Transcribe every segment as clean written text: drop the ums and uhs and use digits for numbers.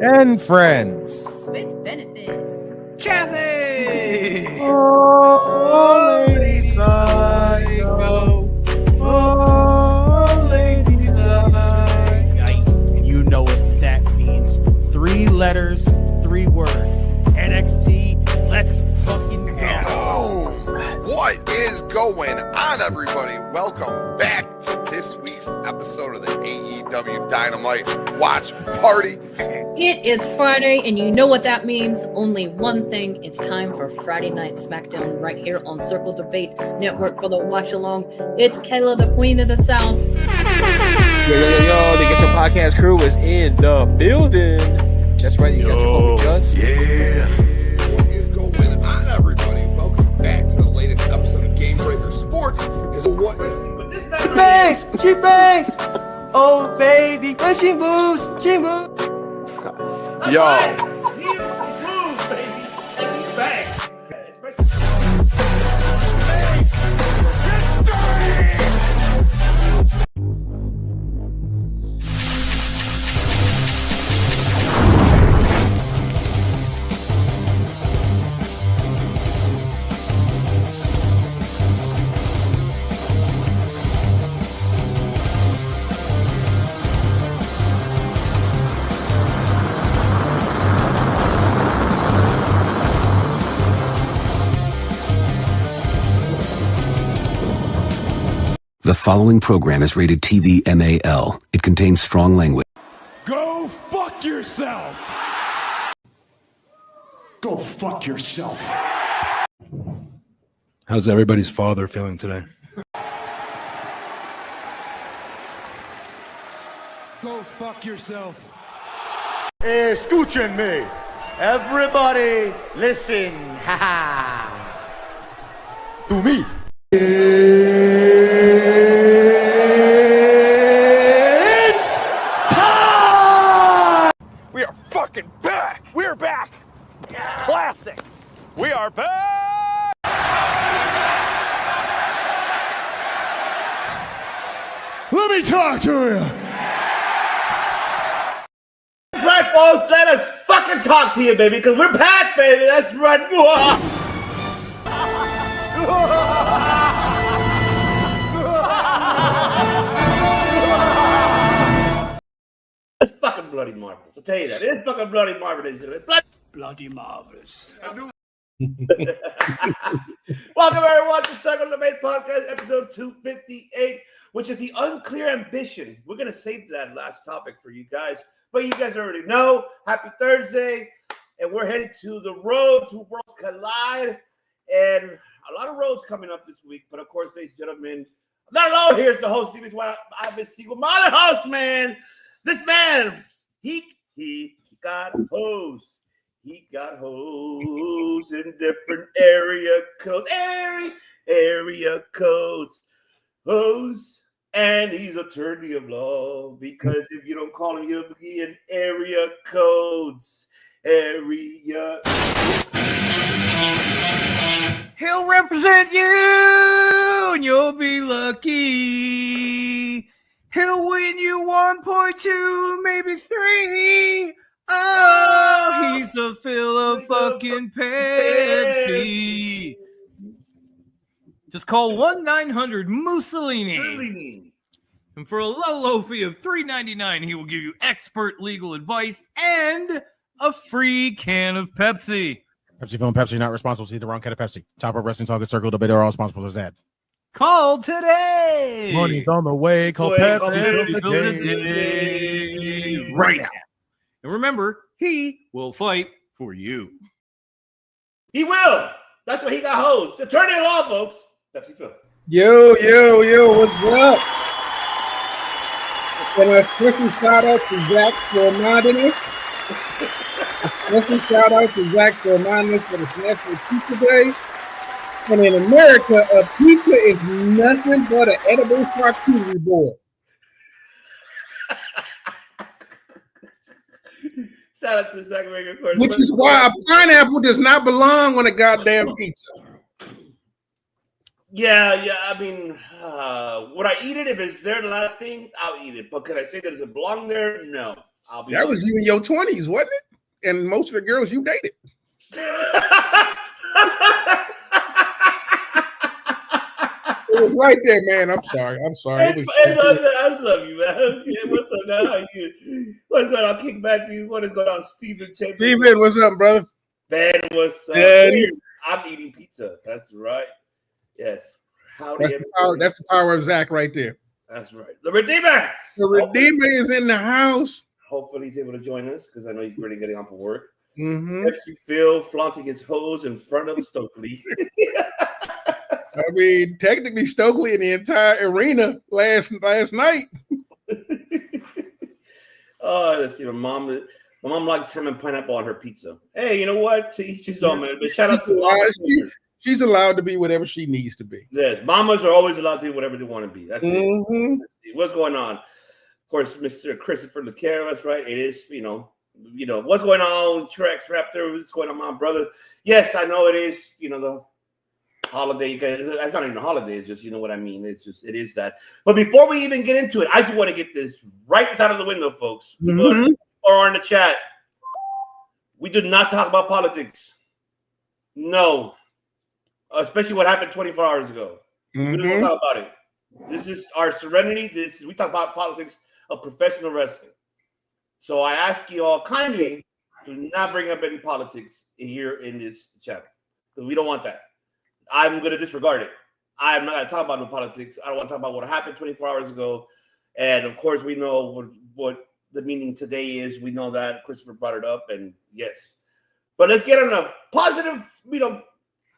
and friends. With benefits. Kathy! Oh, Lady Psycho. Oh, Lady Psycho. And you know what that means. 3 letters, 3 words. NXT, let's fucking go. Oh, what is going on, everybody? Welcome back to this week's episode of the AEW Dynamite Watch Party. It is Friday, and you know what that means. Only one thing. It's time for Friday Night SmackDown right here on Circle Debate Network for the watch along. It's Kayla, the Queen of the South. Yo, the GETCHO podcast crew is in the building. That's right, you got your homie Gus. Yeah. What is going on, everybody? Welcome back to the latest episode of Game Breaker Sports. Is what? She bangs. Oh baby, when she moves, she moves. Yo. He moves, baby. And he bangs. The following program is rated TV MAL. It contains strong language. Go fuck yourself! Go fuck yourself. How's everybody's father feeling today? Go fuck yourself. Escúchenme. Everybody listen. Ha to me. It's time! We are fucking back! We're back! Classic! We are back! Let me talk to you. That's right, folks. Let us fucking talk to you, baby, because we're back, baby. That's right. It's fucking bloody marvelous. I'll tell you that. It's fucking bloody marvelous. Bloody marvelous. Welcome, everyone, to Circle Debate Podcast, episode 258, which is the Unclear Ambition. We're going to save that last topic for you guys, but you guys already know. Happy Thursday, and we're headed to the road to Worlds Collide, and a lot of roads coming up this week, but of course, ladies and gentlemen, I'm not alone. Here's the host, Stevens. I've been Siegel, my other host, man. This man, he got hoes. He got hoes in different area codes. Area codes. Hoes. And he's attorney of law. Because if you don't call him, you'll be in area codes. Area. He'll represent you, and you'll be lucky. He'll win you 1.2, maybe 3. Oh, he's a fucking Pepsi. Just call 1-900-Mussolini. And for a low fee of $3.99, he will give you expert legal advice and a free can of Pepsi. Pepsi Film, Pepsi not responsible. See the wrong kind of Pepsi. Top of Wrestling Talk, Circle Debate are all responsible for that. Call today. Money's on the way. Call Pepsi today. Right now. And remember, he will fight for you. He will. That's why he got hoes. Attorney of law, folks. Pepsi Phil. Yo, what's up? And a special shout out to Zach for reminding us. A special shout out to Zach for reminding us that it's National Pizza Day. And in America, a pizza is nothing but an edible charcuterie board. Shout out to Zach Rager, of course. Which is why a pineapple does not belong on a goddamn pizza. Yeah. I mean, would I eat it if it's there the last thing? I'll eat it. But could I say that does it belong there? No. That was you in your 20s, wasn't it? And most of the girls you dated. It was right there, man. I'm sorry. I love you, man. Yeah, what's up now? How you? What's going on? Kick back to you. What is going on, Steven? Steven, what's up, brother? Ben, what's up? Ben. I'm eating pizza. That's right. Yes. That's the power of Zach right there. That's right. The Redeemer. The Redeemer is in the house. Hopefully he's able to join us because I know he's really getting off of work. Mm-hmm. FC Phil flaunting his hose in front of Stokely. I mean, technically Stokely in the entire arena last night. Oh, let's see. My mom likes ham and pineapple on her pizza. Hey, you know what? To each his own, man. But shout out to she's allowed to be whatever she needs to be. Yes, mamas are always allowed to do whatever they want to be. That's it. What's going on? Of course, Mr. Christopher LeCare, that's right. It is, you know, what's going on, Trex Raptor? What's going on, my brother? Yes, I know it is, the holiday. You guys, that's not even a holiday. It's just, you know what I mean? It is that. But before we even get into it, I just want to get this out of the window, folks. People are in the chat. We do not talk about politics. No. Especially what happened 24 hours ago. We don't talk about it. This is our serenity. We talk about politics of professional wrestling. So I ask you all kindly to not bring up any politics here in this channel because we don't want that. I'm going to disregard it. I'm not going to talk about no politics. I don't want to talk about what happened 24 hours ago. And of course, we know what the meaning today is. We know that Christopher brought it up, and yes. But let's get on a positive,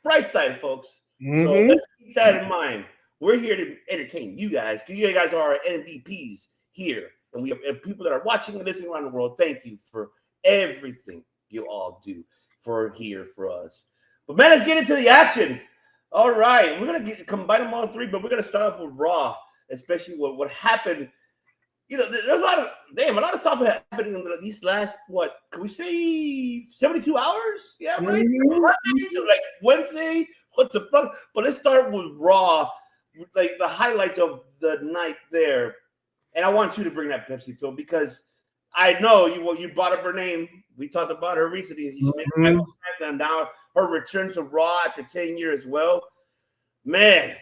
bright side, folks. So let's keep that in mind. We're here to entertain you guys because you guys are our MVPs here. And we have people that are watching and listening around the world. Thank you for everything you all do for us. But man, let's get into the action. All right. We're going to combine them all three, but we're going to start off with Raw, especially what happened. There's a lot of stuff happening in these last, can we say 72 hours? Yeah, right? Like Wednesday, what the fuck? But let's start with Raw, like the highlights of the night there. And I want you to bring that Pepsi, Phil, because I know you brought up her name. We talked about her recently. She's made SmackDown now. Her return to Raw after 10 years as well. Man,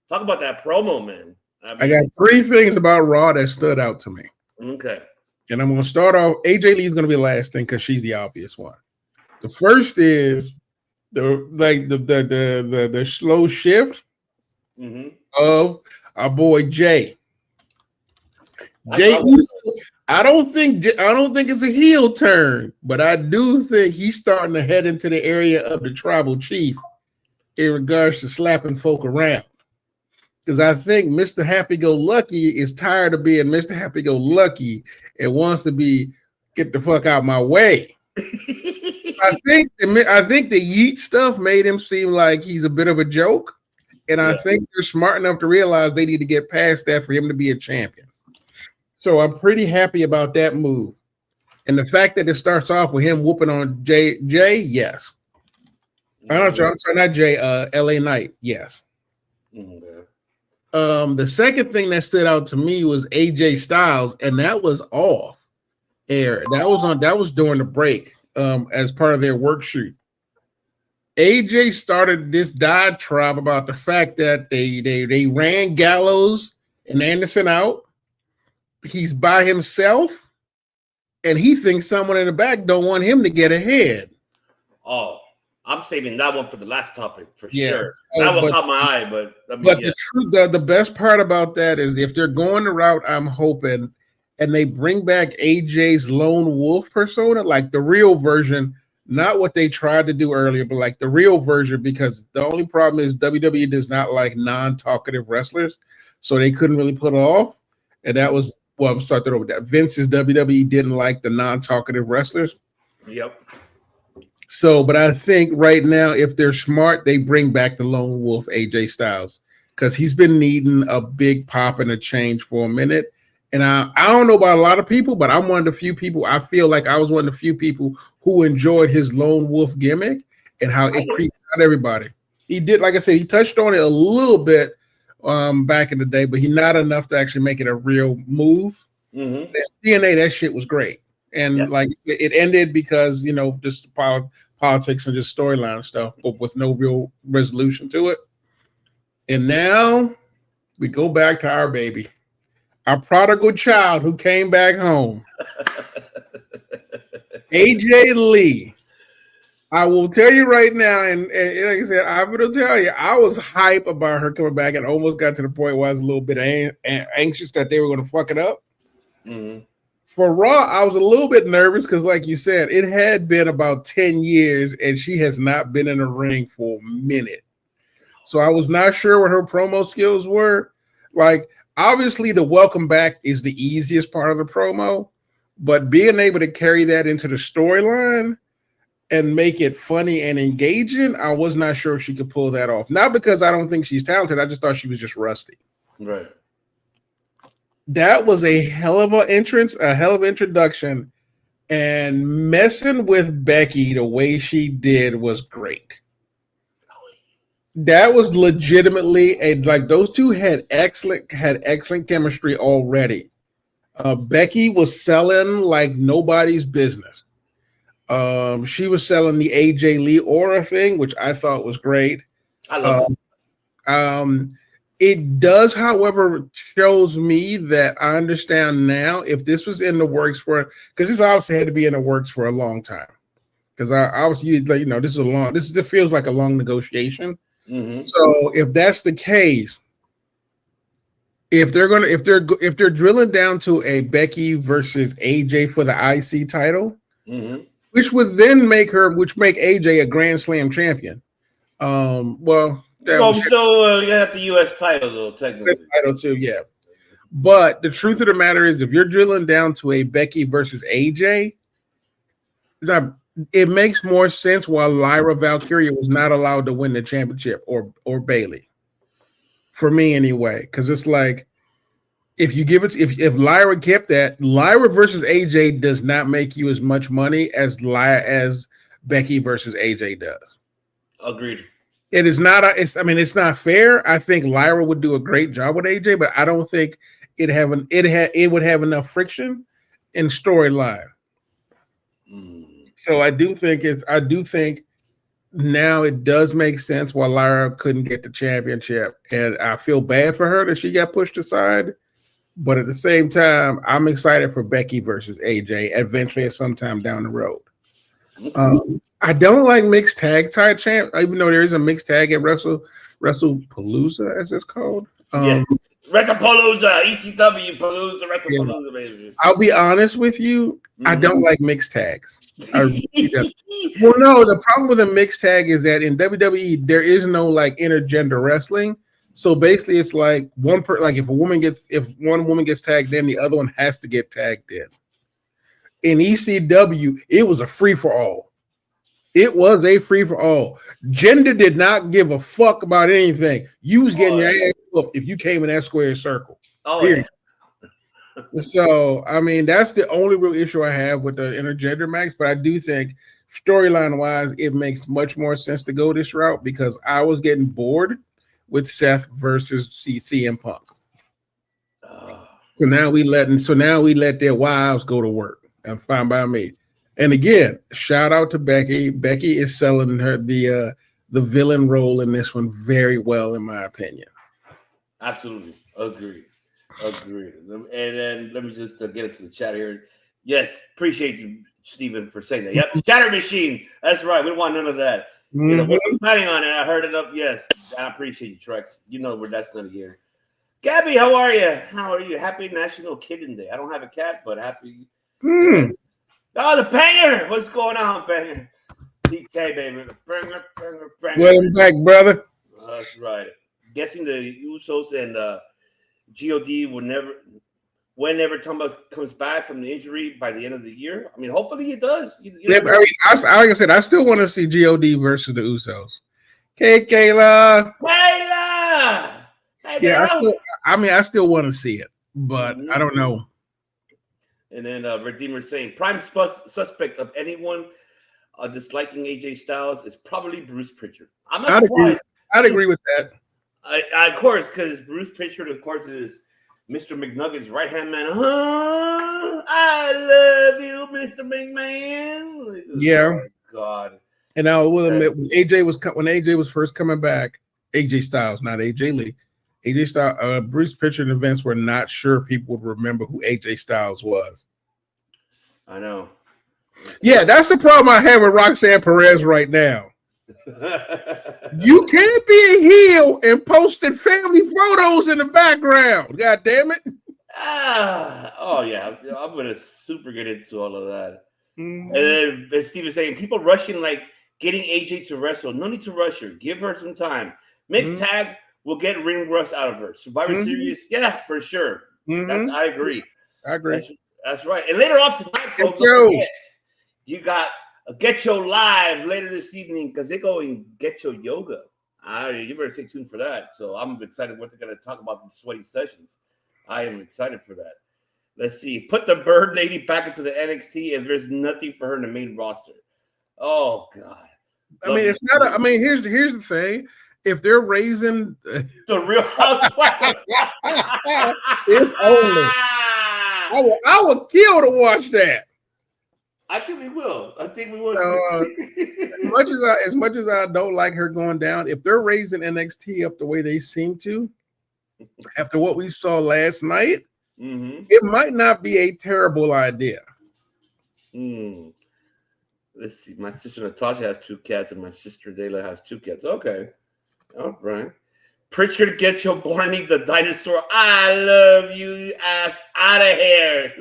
talk about that promo, man. I got three things about Raw that stood out to me. Okay. And I'm going to start off. AJ Lee's going to be the last thing because she's the obvious one. The first is the slow shift of our boy Jay. Jay Uso, I don't think it's a heel turn, but I do think he's starting to head into the area of the tribal chief in regards to slapping folk around. Because I think Mr. Happy-Go-Lucky is tired of being Mr. Happy-Go-Lucky and wants to get the fuck out my way. I think the Yeet stuff made him seem like he's a bit of a joke, and I think they're smart enough to realize they need to get past that for him to be a champion. So I'm pretty happy about that move, and the fact that it starts off with him whooping on Jay, yes. I'm sorry, not Jay. LA Knight, yes. The second thing that stood out to me was AJ Styles, and that was off air. That was during the break, as part of their work shoot. AJ started this diatribe about the fact that they ran Gallows and Anderson out. He's by himself, and he thinks someone in the back don't want him to get ahead. Oh, I'm saving that one for the last topic for sure. That will caught my eye, but the best part about that is if they're going the route I'm hoping, and they bring back AJ's lone wolf persona, like the real version, not what they tried to do earlier, but like the real version, because the only problem is WWE does not like non-talkative wrestlers, so they couldn't really put it off, and that was. Well, I'm starting over that. Vince's WWE didn't like the non-talkative wrestlers. Yep. So, but I think right now, if they're smart, they bring back the lone wolf AJ Styles because he's been needing a big pop and a change for a minute. And I don't know about a lot of people, but I'm one of the few people. I feel like I was one of the few people who enjoyed his lone wolf gimmick and how it creeped out everybody. He did, like I said, he touched on it a little bit back in the day, but he not enough to actually make it a real move. TNA, that shit was great. And like it ended because just politics and just storyline stuff, but with no real resolution to it. And now we go back to our baby, our prodigal child who came back home. AJ Lee. I will tell you right now, and like I said, I'm going to tell you, I was hype about her coming back and almost got to the point where I was a little bit anxious that they were going to fuck it up. Mm-hmm. For Raw, I was a little bit nervous because, like you said, it had been about 10 years and she has not been in a ring for a minute. So I was not sure what her promo skills were. Like, obviously, the welcome back is the easiest part of the promo, but being able to carry that into the storyline and make it funny and engaging, I was not sure if she could pull that off. Not because I don't think she's talented. I just thought she was just rusty. Right. That was a hell of an entrance, a hell of an introduction, and messing with Becky the way she did was great. That was legitimately like those two had excellent chemistry already. Becky was selling like nobody's business. She was selling the AJ Lee aura thing, which I thought was great. I love it. It does, however, shows me that I understand now if this was in the works because this obviously had to be in the works for a long time. Because I obviously, it feels like a long negotiation. Mm-hmm. So if that's the case, if they're drilling down to a Becky versus AJ for the IC title, mm-hmm. which would then make AJ a Grand Slam champion. You got the U.S. title though, technically. U.S. title too, yeah. But the truth of the matter is, if you're drilling down to a Becky versus AJ, it makes more sense why Lyra Valkyria was not allowed to win the championship or Bayley. For me, anyway, because it's like if you give it, if Lyra kept that, Lyra versus AJ does not make you as much money as Becky versus AJ does. Agreed. It is not. It's not fair. I think Lyra would do a great job with AJ, but I don't think it would have enough friction in storyline. So I do think now it does make sense why Lyra couldn't get the championship, and I feel bad for her that she got pushed aside. But at the same time, I'm excited for Becky versus AJ eventually at some time down the road. I don't like mixed tag tie champ, even though there is a mixed tag at WrestlePalooza, as it's called. Yes. WrestlePalooza, ECW Palooza, WrestlePalooza, baby. I'll be honest with you, I don't like mixed tags. Well, no, the problem with a mixed tag is that in WWE there is no like intergender wrestling. So basically, it's like if one woman gets tagged in, the other one has to get tagged in. In ECW, it was a free for all. It was a free for all. Gender did not give a fuck about anything. You was getting your ass whooped if you came in that square circle. Yeah. So that's the only real issue I have with the intergender match. But I do think storyline wise, it makes much more sense to go this route because I was getting bored with Seth versus CM Punk. So now we let their wives go to work. And fine by me. And again, shout out to Becky. Becky is selling her the villain role in this one very well, in my opinion. Absolutely, agreed. And then let me just get into the chat here. Yes, appreciate you, Stephen, for saying that. Yep, Shatter Machine. That's right. We don't want none of that. Mm-hmm. We're planning on it. I heard it up. Yes, I appreciate you, Trex. You know where that's going to hear. Gabby, how are you? Happy National Kitten Day. I don't have a cat, but happy. Oh, the Banger. What's going on, Banger? DK, baby. Banger. Welcome back, brother. That's right. Guessing the Usos and God whenever Tumba comes back from the injury by the end of the year. Hopefully he does. Like I said, I still want to see God versus the Usos. Okay, Kayla. Yeah, I still want to see it, but I don't know. And then Redeemer saying prime suspect of anyone disliking AJ Styles is probably Bruce Pritchard. I'm not surprised. I'd agree with that. Of course, because Bruce Pritchard, of course, is Mr. McNugget's right-hand man. I love you, Mr. McMahon. Yeah. Oh, God. And I will admit, when AJ was first coming back, AJ Styles, not AJ Lee, AJ Styles, Bruce Pritchard and Vince were not sure people would remember who AJ Styles was. I know. Yeah, that's the problem I have with Roxanne Perez right now. You can't be a heel and posting family photos in the background. God damn it. Oh, yeah. I'm going to super get into all of that. And then, as Steve is saying, people rushing, like, getting AJ to wrestle. No need to rush her. Give her some time. Mixed tag will get ring rust out of her. Survivor Series, yeah, for sure. I agree. I agree. That's right. And later on tonight, folks, you got a GETCHO live later this evening because they're going GETCHO yoga. You better stay tuned for that. So I'm excited what they're going to talk about in sweaty sessions. I am excited for that. Let's see. Put the Bird Lady back into the NXT if there's nothing for her in the main roster. Oh, God. It's not. Here's the thing. If they're raising the Real Housewives, if only I would kill to watch that. I think we will. As much as I don't like her going down, if they're raising NXT up the way they seem to, after what we saw last night, it might not be a terrible idea. Let's see. My sister Natasha has 2 cats, and my sister Dayla has 2 cats. Okay. All right. Pritchard GETCHO Barney the dinosaur. I love you, ass out of here.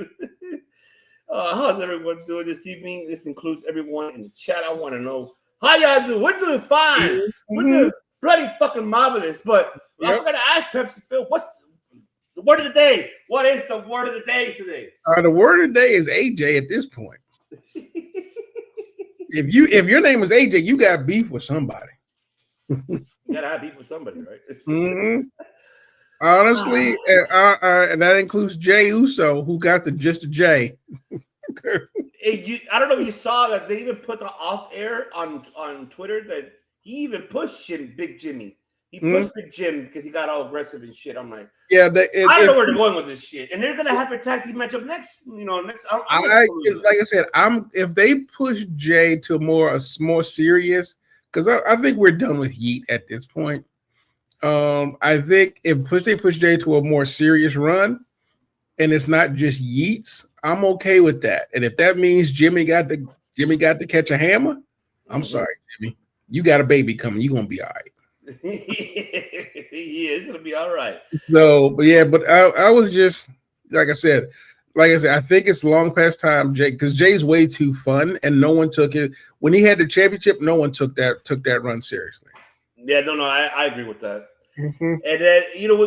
How's everyone doing this evening? This includes everyone in the chat. I want to know how y'all do. We're doing fine. We're doing bloody fucking marvelous. But I'm going to ask Pepsi Phil, what's the word of the day? What is the word of the day today? The word of the day is AJ at this point. If your name is AJ, you got beef with somebody. You gotta have beef with somebody, right? Honestly, and that includes Jay Uso, who got the just a J. I don't know if you saw that they even put the off air on Twitter that he even pushed Big Jimmy. He pushed Big Jim because he got all aggressive and shit. I'm like, I don't know where they're going with this shit, and they're gonna have a tag team matchup next. Like I said, if they push Jay to more serious, because I think we're done with Yeet at this point. I think if they push Jay to a more serious run, and it's not just Yeets, I'm okay with that. And if that means Jimmy got to catch a hammer, I'm sorry, Jimmy, you got a baby coming. You're gonna be all right. He is gonna be all right. So, but I was just like I said, I think it's long past time, Jay, because Jay's way too fun, and no one took it when he had the championship. No one took that run seriously. Yeah, no, I agree with that. And then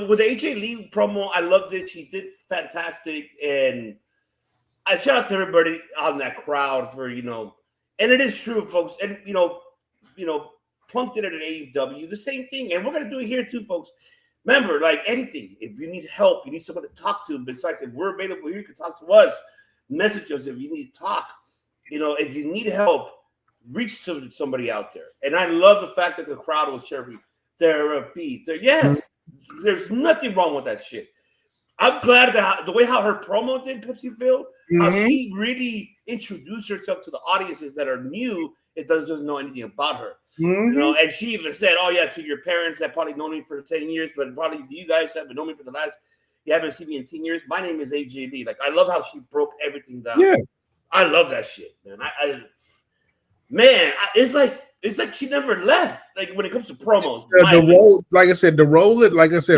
with the AJ Lee promo, I loved it. She did fantastic, and I shout out to everybody on that crowd for and it is true, folks, and Punk did it at AEW, the same thing, and we're gonna do it here too, folks. Remember, like anything, if you need help, you need someone to talk to. Besides, if we're available here, you can talk to us. Message us if you need to talk. If you need help, reach to somebody out there. And I love the fact that the crowd was sharing therapy. Yes, there's nothing wrong with that shit. I'm glad that the way how her promo did, Pepsi Phil, how she really introduced herself to the audiences that are new. It doesn't know anything about her, and she even said, "Oh yeah, to your parents that probably known me for 10 years, but probably you guys haven't known me for you haven't seen me in 10 years. My name is AJ Lee." Like I love how she broke everything down. Yeah, I love that shit, man. It's like she never left. Like when it comes to promos, the role,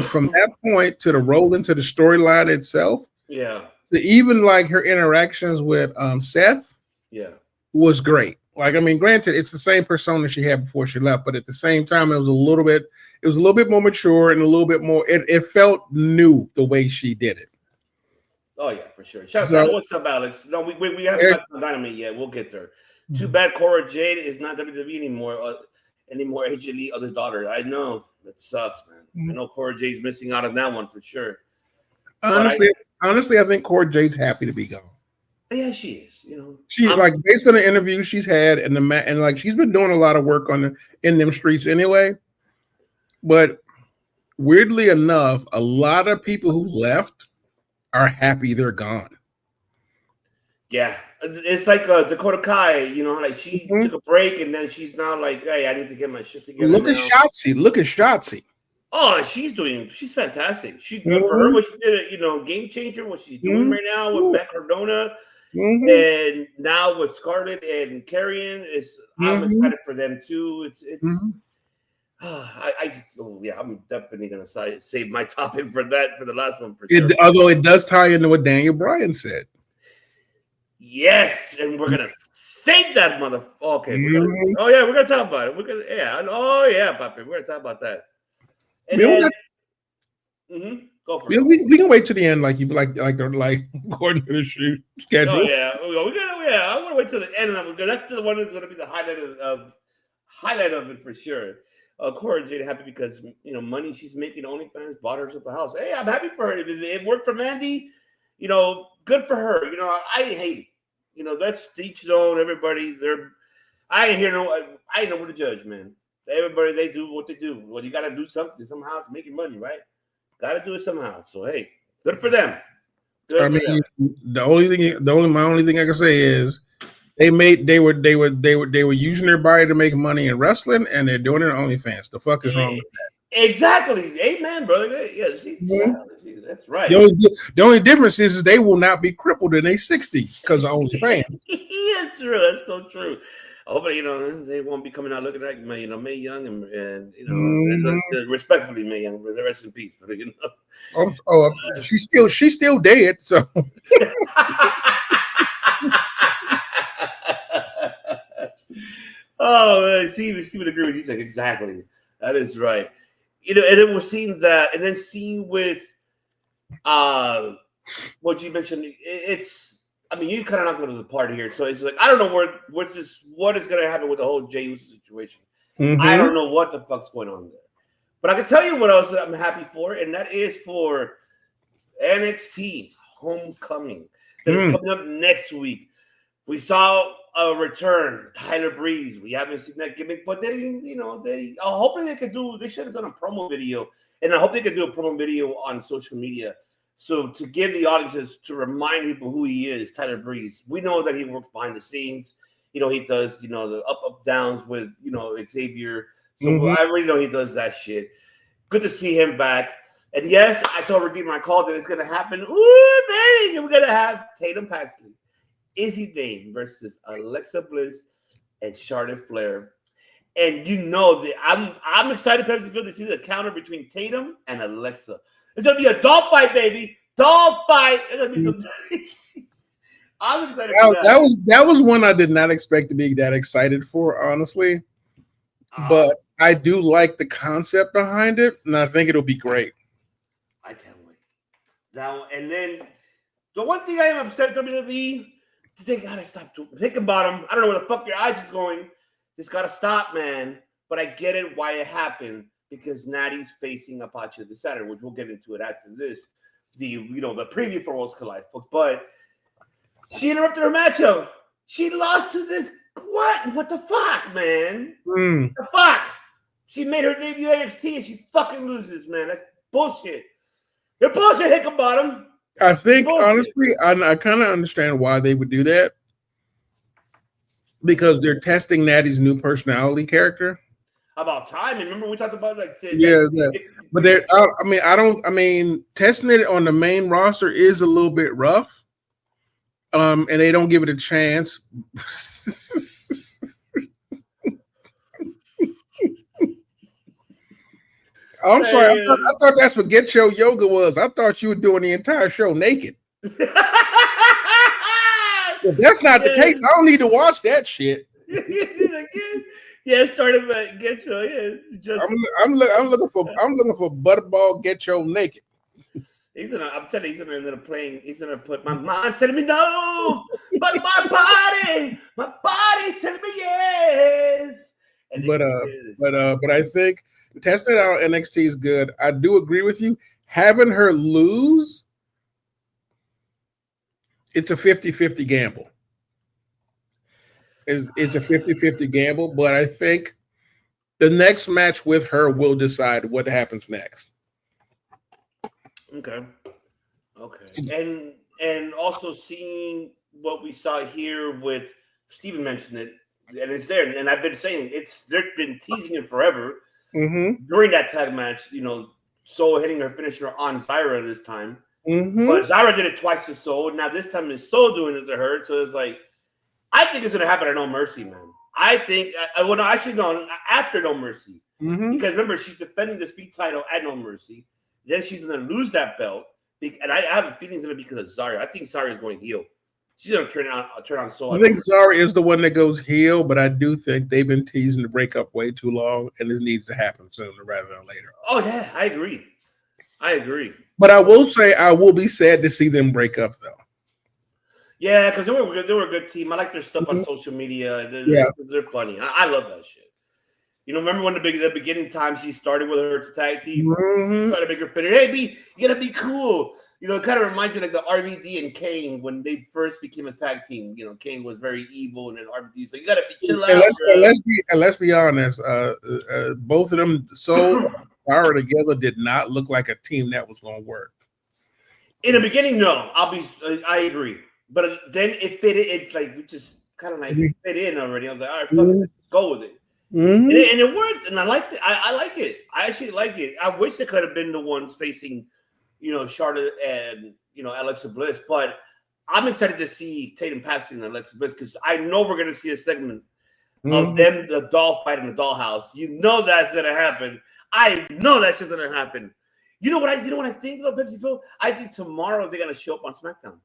from that point to the role into the storyline itself. Yeah, even like her interactions with Seth. Yeah, was great. Granted, it's the same persona she had before she left, but at the same time, it was a little bit more mature and a little bit more. It felt new the way she did it. Oh yeah, for sure. Shout out, what's up, Alex? No, we haven't got to Dynamite yet. We'll get there. Too bad Cora Jade is not WWE anymore. AJ Lee, other daughter. I know that sucks, man. I know Cora Jade's missing out on that one for sure. Honestly, I think Cora Jade's happy to be gone. Yeah, she is. She's based on the interviews she's had and she's been doing a lot of work in them streets anyway. But weirdly enough, a lot of people who left are happy they're gone. Yeah, it's like Dakota Kai. You know, like she took a break and then she's now like, hey, I need to get my shit together. Look at Shotzi. Look at Shotzi. Oh, she's fantastic. She's good for her. What she did, game changer. What she's doing right now with Matt Cardona, and now with Scarlett and Carrion I'm excited for them too. It's. I'm definitely gonna save my topic for the last one for sure. Although it does tie into what Daniel Bryan said. Yes, and we're gonna save that mother. Okay, we're gonna talk about it. Go for it. We can wait to the end, like you like according to the shoot schedule. Oh yeah, I want to wait till the end, and that's the one that's gonna be the highlight of it for sure. Cora Jade happy because money she's making. OnlyFans bought her a house. Hey, I'm happy for her. It worked for Mandy. Good for her. I ain't hating. That's each his own. Everybody, I ain't know to judge, man. Everybody, they do what they do. Well, you got to do something somehow to make your money, right? Got to do it somehow. So hey, good for them. My only thing I can say is they were using their body to make money in wrestling, and they're doing it on OnlyFans. The fuck is wrong with that? Exactly. Amen, brother. Yeah, see, that's right. The only difference is they will not be crippled in their 60s because of OnlyFans. Yeah, true. That's so true. Hopefully, they won't be coming out looking like Mae Young and respectfully Mae Young, but rest in peace. But she's still dead. So. Oh man, Steven agree with you. He's like, exactly. That is right. And then we're seeing that, and then seeing with what you mentioned. You kind of knocked it as a part here. So it's like I don't know what is going to happen with the whole Jey Uso situation. I don't know what the fuck's going on there. But I can tell you what else that I'm happy for, and that is for NXT Homecoming that is coming up next week. We saw a return, Tyler Breeze. We haven't seen that gimmick, but hopefully they should have done a promo video, and I hope they could do a promo video on social media. So to give the audiences, to remind people who he is, Tyler Breeze. We know that he works behind the scenes. He does, the up, downs with, Xavier. So I already know he does that shit. Good to see him back. And yes, I told Redeemer, I called it. It's going to happen. Ooh, baby. We're going to have Tatum Paxley, Izzy Dane versus Alexa Bliss and Charlotte Flair. And that I'm excited, Pepsi Field, to see the counter between Tatum and Alexa. It's gonna be a dog fight, baby. Dog fight. It's gonna be some. I'm excited for that. That was one I did not expect to be that excited for, honestly. But I do like the concept behind it, and I think it'll be great. I can't wait. And then the one thing I am upset at WWE, they gotta stop thinking about them. I don't know where the fuck your eyes is going. Just gotta stop, man. But I get it why it happened. Because Natty's facing Apache this Saturday, which we'll get into it after this, the preview for Worlds Collide, folks. But she interrupted her matchup. She lost to this. What the fuck, man? The fuck? She made her debut NXT and she fucking loses, man. That's bullshit. You're bullshit, Hickenbottom. I think honestly, I kind of understand why they would do that because they're testing Natty's new personality character. About time. And remember we talked about but testing it on the main roster is a little bit rough. And they don't give it a chance. I'm sorry. I thought that's what GETCHO yoga was. I thought you were doing the entire show naked. If that's not the case, I don't need to watch that shit. Yeah, it started by GETCHO. Yeah, it's just I'm looking for Butterball GETCHO naked. I'm telling you, he's gonna end up playing. He's gonna put my mind's telling me no, but my body's telling me yes. But I think testing it out NXT is good. I do agree with you. Having her lose, it's a 50-50 gamble. It's a 50-50 gamble, but I think the next match with her will decide what happens next. Okay. And also seeing what we saw here with Steven mentioned it, and it's there. And I've been saying they've been teasing it forever. Mm-hmm. During that tag match, Soul hitting her finisher on Zyra this time. Mm-hmm. But Zyra did it twice to Soul. Now this time it's Soul doing it to her. So it's like, I think it's going to happen at No Mercy, man. I think, after No Mercy. Mm-hmm. Because remember, she's defending the speed title at No Mercy. Then she's going to lose that belt. And I have a feeling it's going to be because of Zyra. I think Zyra is going heel. She's going to turn on Soul. I think Zyra is the one that goes heel, but I do think they've been teasing the breakup way too long, and it needs to happen sooner rather than later. Oh, yeah, I agree. But I will say I will be sad to see them break up, though. Yeah, because they were a good team. I like their stuff on social media. They're funny. I love that shit. Remember when the beginning time she started with her tag team? Mm-hmm. Try to make her fit in. Hey, you gotta be cool. It kind of reminds me like the RVD and Kane when they first became a tag team. Kane was very evil, and then RVD. So you gotta be chill out. Let's be honest. Both of them so far together did not look like a team that was going to work. In the beginning, no. I agree. But then it fit in. It like we just kind of like fit in already. I was like, all right, fuck it, let's go with it. Mm-hmm. And it worked, and I liked it. I like it. I actually like it. I wish they could have been the ones facing, Charlotte and Alexa Bliss. But I'm excited to see Tatum Paxton and Alexa Bliss because I know we're gonna see a segment of them, the doll fight in the dollhouse. That's gonna happen. I know that's just gonna happen. You know what I think though, Pepsi Phil? I think tomorrow they're gonna show up on SmackDown.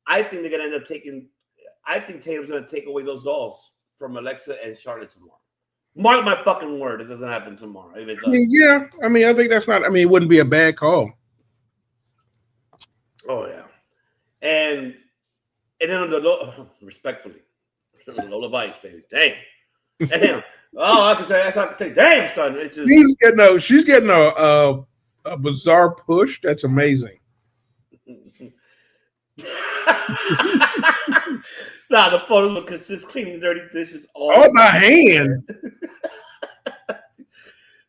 I think they're gonna end up I think Tatum's gonna take away those dolls from Alexa and Charlotte tomorrow. Mark my fucking word, this doesn't happen tomorrow. If it does. I think that's not. It wouldn't be a bad call. Oh yeah, and then on the respectfully, Lola Vice, baby, damn. Oh, I can say that's all I can take. Damn, son, it's just she's getting a bizarre push. That's amazing. Nah, the photos look consist cleaning dirty dishes all by hand.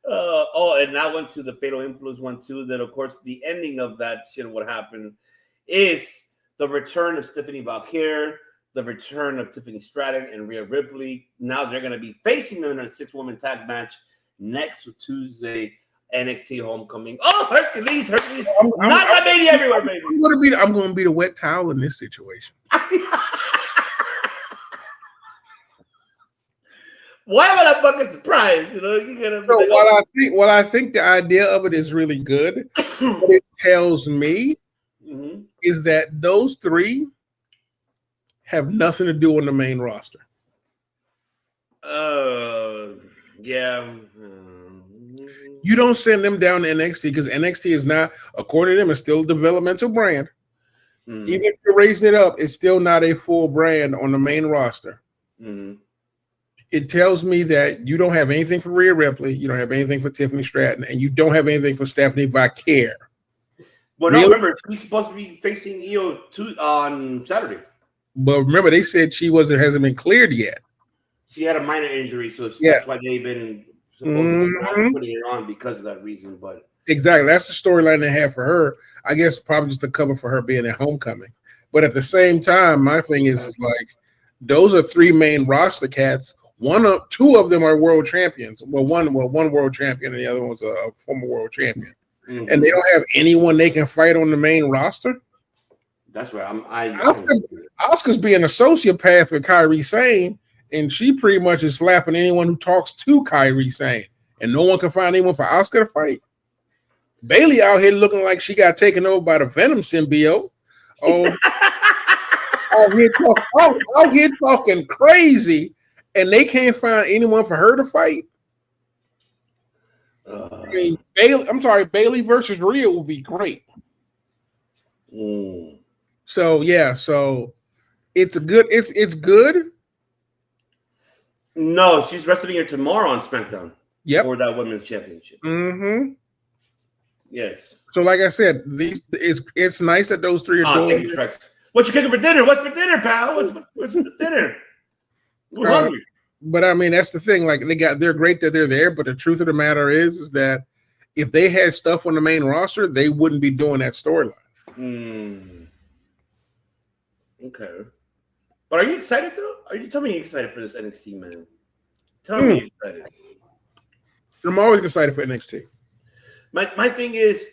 And I went to the Fatal Influence one too. Then of course the ending of that shit, what happened is the return of Stephanie Valkyrie, the return of Tiffany Stratton and Rhea Ripley. Now they're going to be facing them in a 6-woman tag match next Tuesday. NXT Homecoming. Oh, Hercules! Not my baby everywhere, baby. I'm going to be the wet towel in this situation. Why am I not fucking surprised? While I think the idea of it is really good, what it tells me is that those three have nothing to do on the main roster. Yeah. You don't send them down to NXT because NXT is not, according to them, it's still a developmental brand. Even if you're raising it up, it's still not a full brand on the main roster. It tells me that you don't have anything for Rhea Ripley, you don't have anything for Tiffany Stratton, and you don't have anything for Stephanie Valkyrie. Well, no, remember, she's supposed to be facing Io on Saturday. But remember, they said hasn't been cleared yet. She had a minor injury, so that's why they've been supposed putting her on because of that reason. But exactly, that's the storyline they have for her. I guess probably just a cover for her being at Homecoming. But at the same time, my thing is like those are three main roster cats. Two of them are world champions. One world champion, and the other one's a former world champion. And they don't have anyone they can fight on the main roster. That's where Asuka's being a sociopath with Kairi Sane, and she pretty much is slapping anyone who talks to Kairi Sane, and no one can find anyone for Asuka to fight. Bailey out here looking like she got taken over by the Venom symbiote. Out here talking crazy, and they can't find anyone for her to fight. Bailey versus Rhea would be great. So it's good. No, she's wrestling here tomorrow on SmackDown. Yep. For that women's championship. Yes. So like I said, it's nice that those three are doing it. What you cooking for dinner? What's for dinner, pal? What's for dinner? We're hungry. But I mean, that's the thing. Like they're great that they're there, but the truth of the matter is that if they had stuff on the main roster, they wouldn't be doing that storyline. Okay. But are you excited though? Tell me you're excited for this NXT, man. Tell me you're excited. I'm always excited for NXT. My thing is,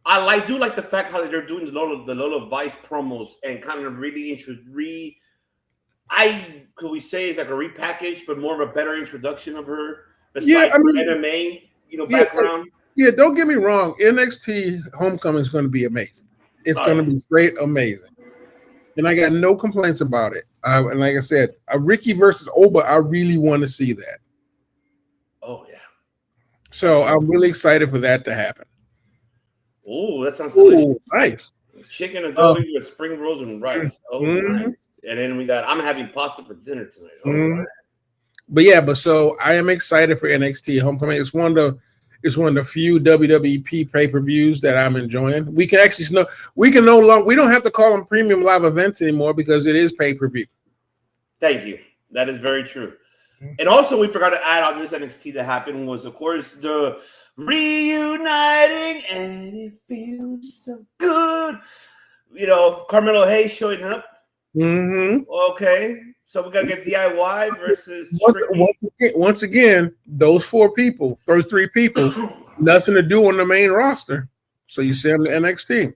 I do like the fact how they're doing the Lola Vice promos and kind of really could we say it's like a repackage, but more of a better introduction of her besides MMA, background. Yeah, don't get me wrong. NXT Homecoming is going to be amazing. It's going to be straight amazing. And I got no complaints about it. And like I said, Ricky versus Oba, I really want to see that. Oh, yeah. So I'm really excited for that to happen. Oh, that sounds delicious. Nice. Chicken adobo with spring rolls and rice. Oh, nice. And then I'm having pasta for dinner tonight. Oh, right. But so I am excited for NXT Homecoming. It's one of the few WWE pay-per-views that I'm enjoying. We can actually we don't have to call them premium live events anymore because it is pay-per-view. Thank you. That is very true. And also, we forgot to add on this NXT that happened was, of course, the reuniting, and it feels so good. Carmelo Hayes showing up. Okay, so we gotta get DIY versus once again, those three people, nothing to do on the main roster. So you see them to NXT.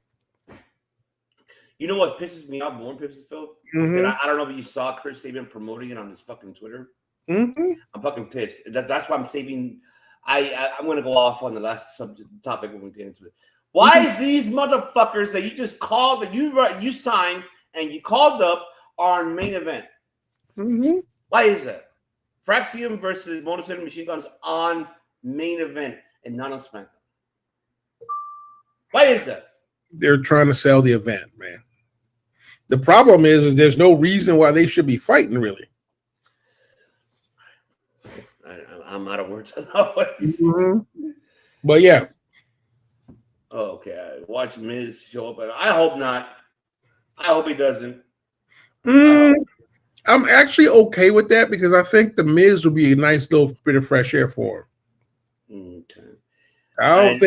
You know what pisses me off more, Phil? And I don't know if you saw Chris Sabin promoting it on his fucking Twitter. I'm fucking pissed. That's why I'm saving. I'm going to go off on the last topic when we get into it. Why is these motherfuckers that you just called, that you signed and you called up are on main event? Why is that? Fraxium versus Motor City Machine Guns on main event and not on SmackDown. Why is that? They're trying to sell the event, man. The problem is there's no reason why they should be fighting, really. I'm out of words. But yeah. Okay. Watch Miz show up. I hope not. I hope he doesn't. I'm actually okay with that because I think the Miz will be a nice little bit of fresh air for him. Okay. I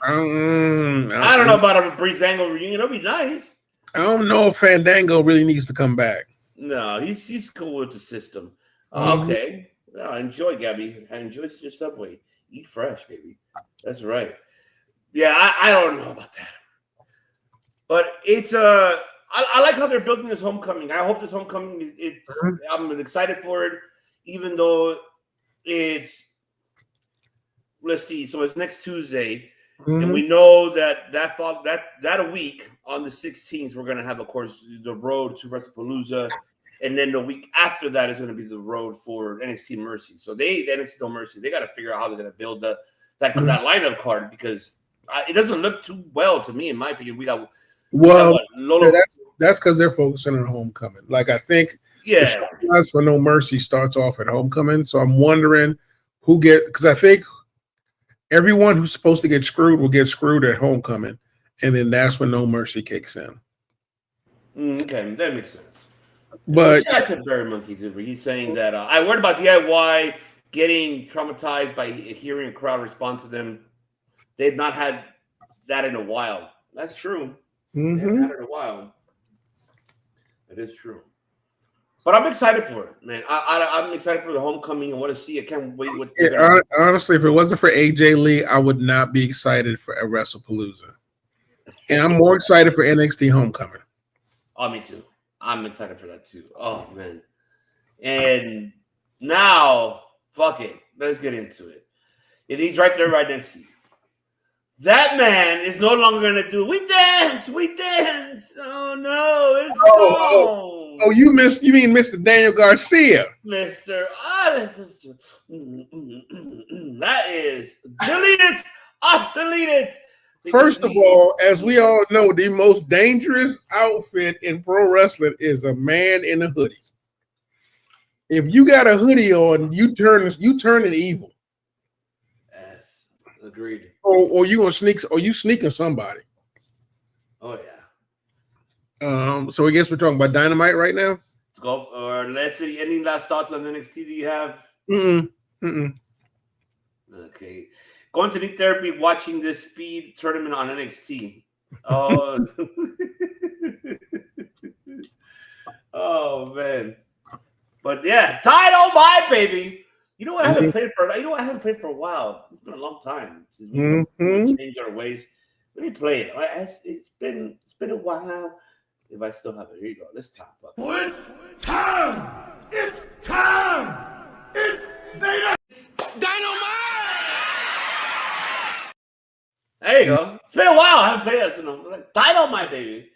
don't know about a Breezango reunion. It'll be nice. I don't know if Fandango really needs to come back. No, he's cool with the system. Okay. No, enjoy, Gabby. Enjoy your Subway. Eat fresh, baby. That's right. Yeah, I don't know about that. But it's I like how they're building this homecoming. I hope this homecoming I'm excited for it, even though it's let's see. So it's next Tuesday, and we know that a week on the 16th we're gonna have, of course, the road to WrestlePalooza, and then the week after that is gonna be the road for NXT Mercy. So the NXT No Mercy, they got to figure out how they're gonna build that lineup card because it doesn't look too well to me, in my opinion. That's because they're focusing on homecoming. Like I think the storylines for No Mercy starts off at homecoming. So I'm wondering because I think everyone who's supposed to get screwed will get screwed at homecoming, and then that's when No Mercy kicks in. Okay, that makes sense. But shout out to Barry Monkey too. He's saying that I worried about DIY getting traumatized by hearing a crowd respond to them. They've not had that in a while. That's true. They haven't had it in a while. It is true. But I'm excited for it, man. I'm excited for the homecoming and want to see. I can't wait. Honestly, if it wasn't for AJ Lee, I would not be excited for a WrestlePalooza. And I'm more excited for NXT Homecoming. Oh, me too. I'm excited for that too. Oh, man. And now, fuck it. Let's get into it. And he's right there right next to you. That man is no longer going to do, we dance. Oh, no, it's gone. Oh, you mean Mr. Daniel Garcia. That is, delete it, obsolete it. First of all, as we all know, the most dangerous outfit in pro wrestling is a man in a hoodie. If you got a hoodie on, you turn it evil. Yes, agreed. Or you gonna sneak? Or you sneaking somebody? Oh yeah. So I guess we're talking about Dynamite right now. Let's go. Or let's see. Any last thoughts on NXT? Do you have? Mm-mm. Okay. Going to need therapy watching this speed tournament on NXT. Oh, oh man. But yeah, Dynamite, baby. You know what? I haven't played for. You know what? I haven't played for a while. It's been a long time since we changed our ways. Let me play it. It's been a while. If I still have it, here you go. Let's talk about it. It's time! It's time! It's Dynamite! There you go. It's been a while. I haven't played this in a like Dynamite, baby.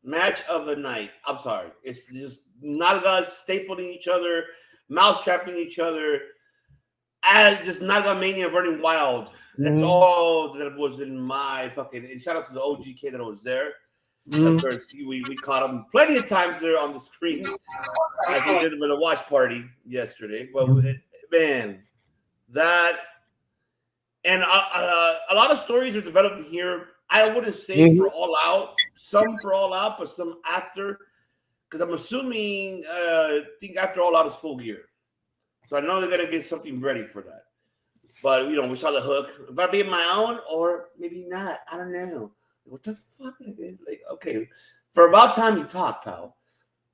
Match of the night. I'm sorry. It's just Naga stapling each other, mousetrapping each other, as just Naga Mania running wild. That's all that was in my fucking. And shout out to the OG kid that was there. Of course, we caught him plenty of times there on the screen. I think we did a watch party yesterday. But man, that and a lot of stories are developing here. I wouldn't say for All Out, some for All Out, but some after, because I'm assuming I think after All Out is Full Gear, so I know they're gonna get something ready for that. But you know, we saw the hook. If I be my own, or maybe not, I don't know. What the fuck? Like, okay, for about time you talk, pal.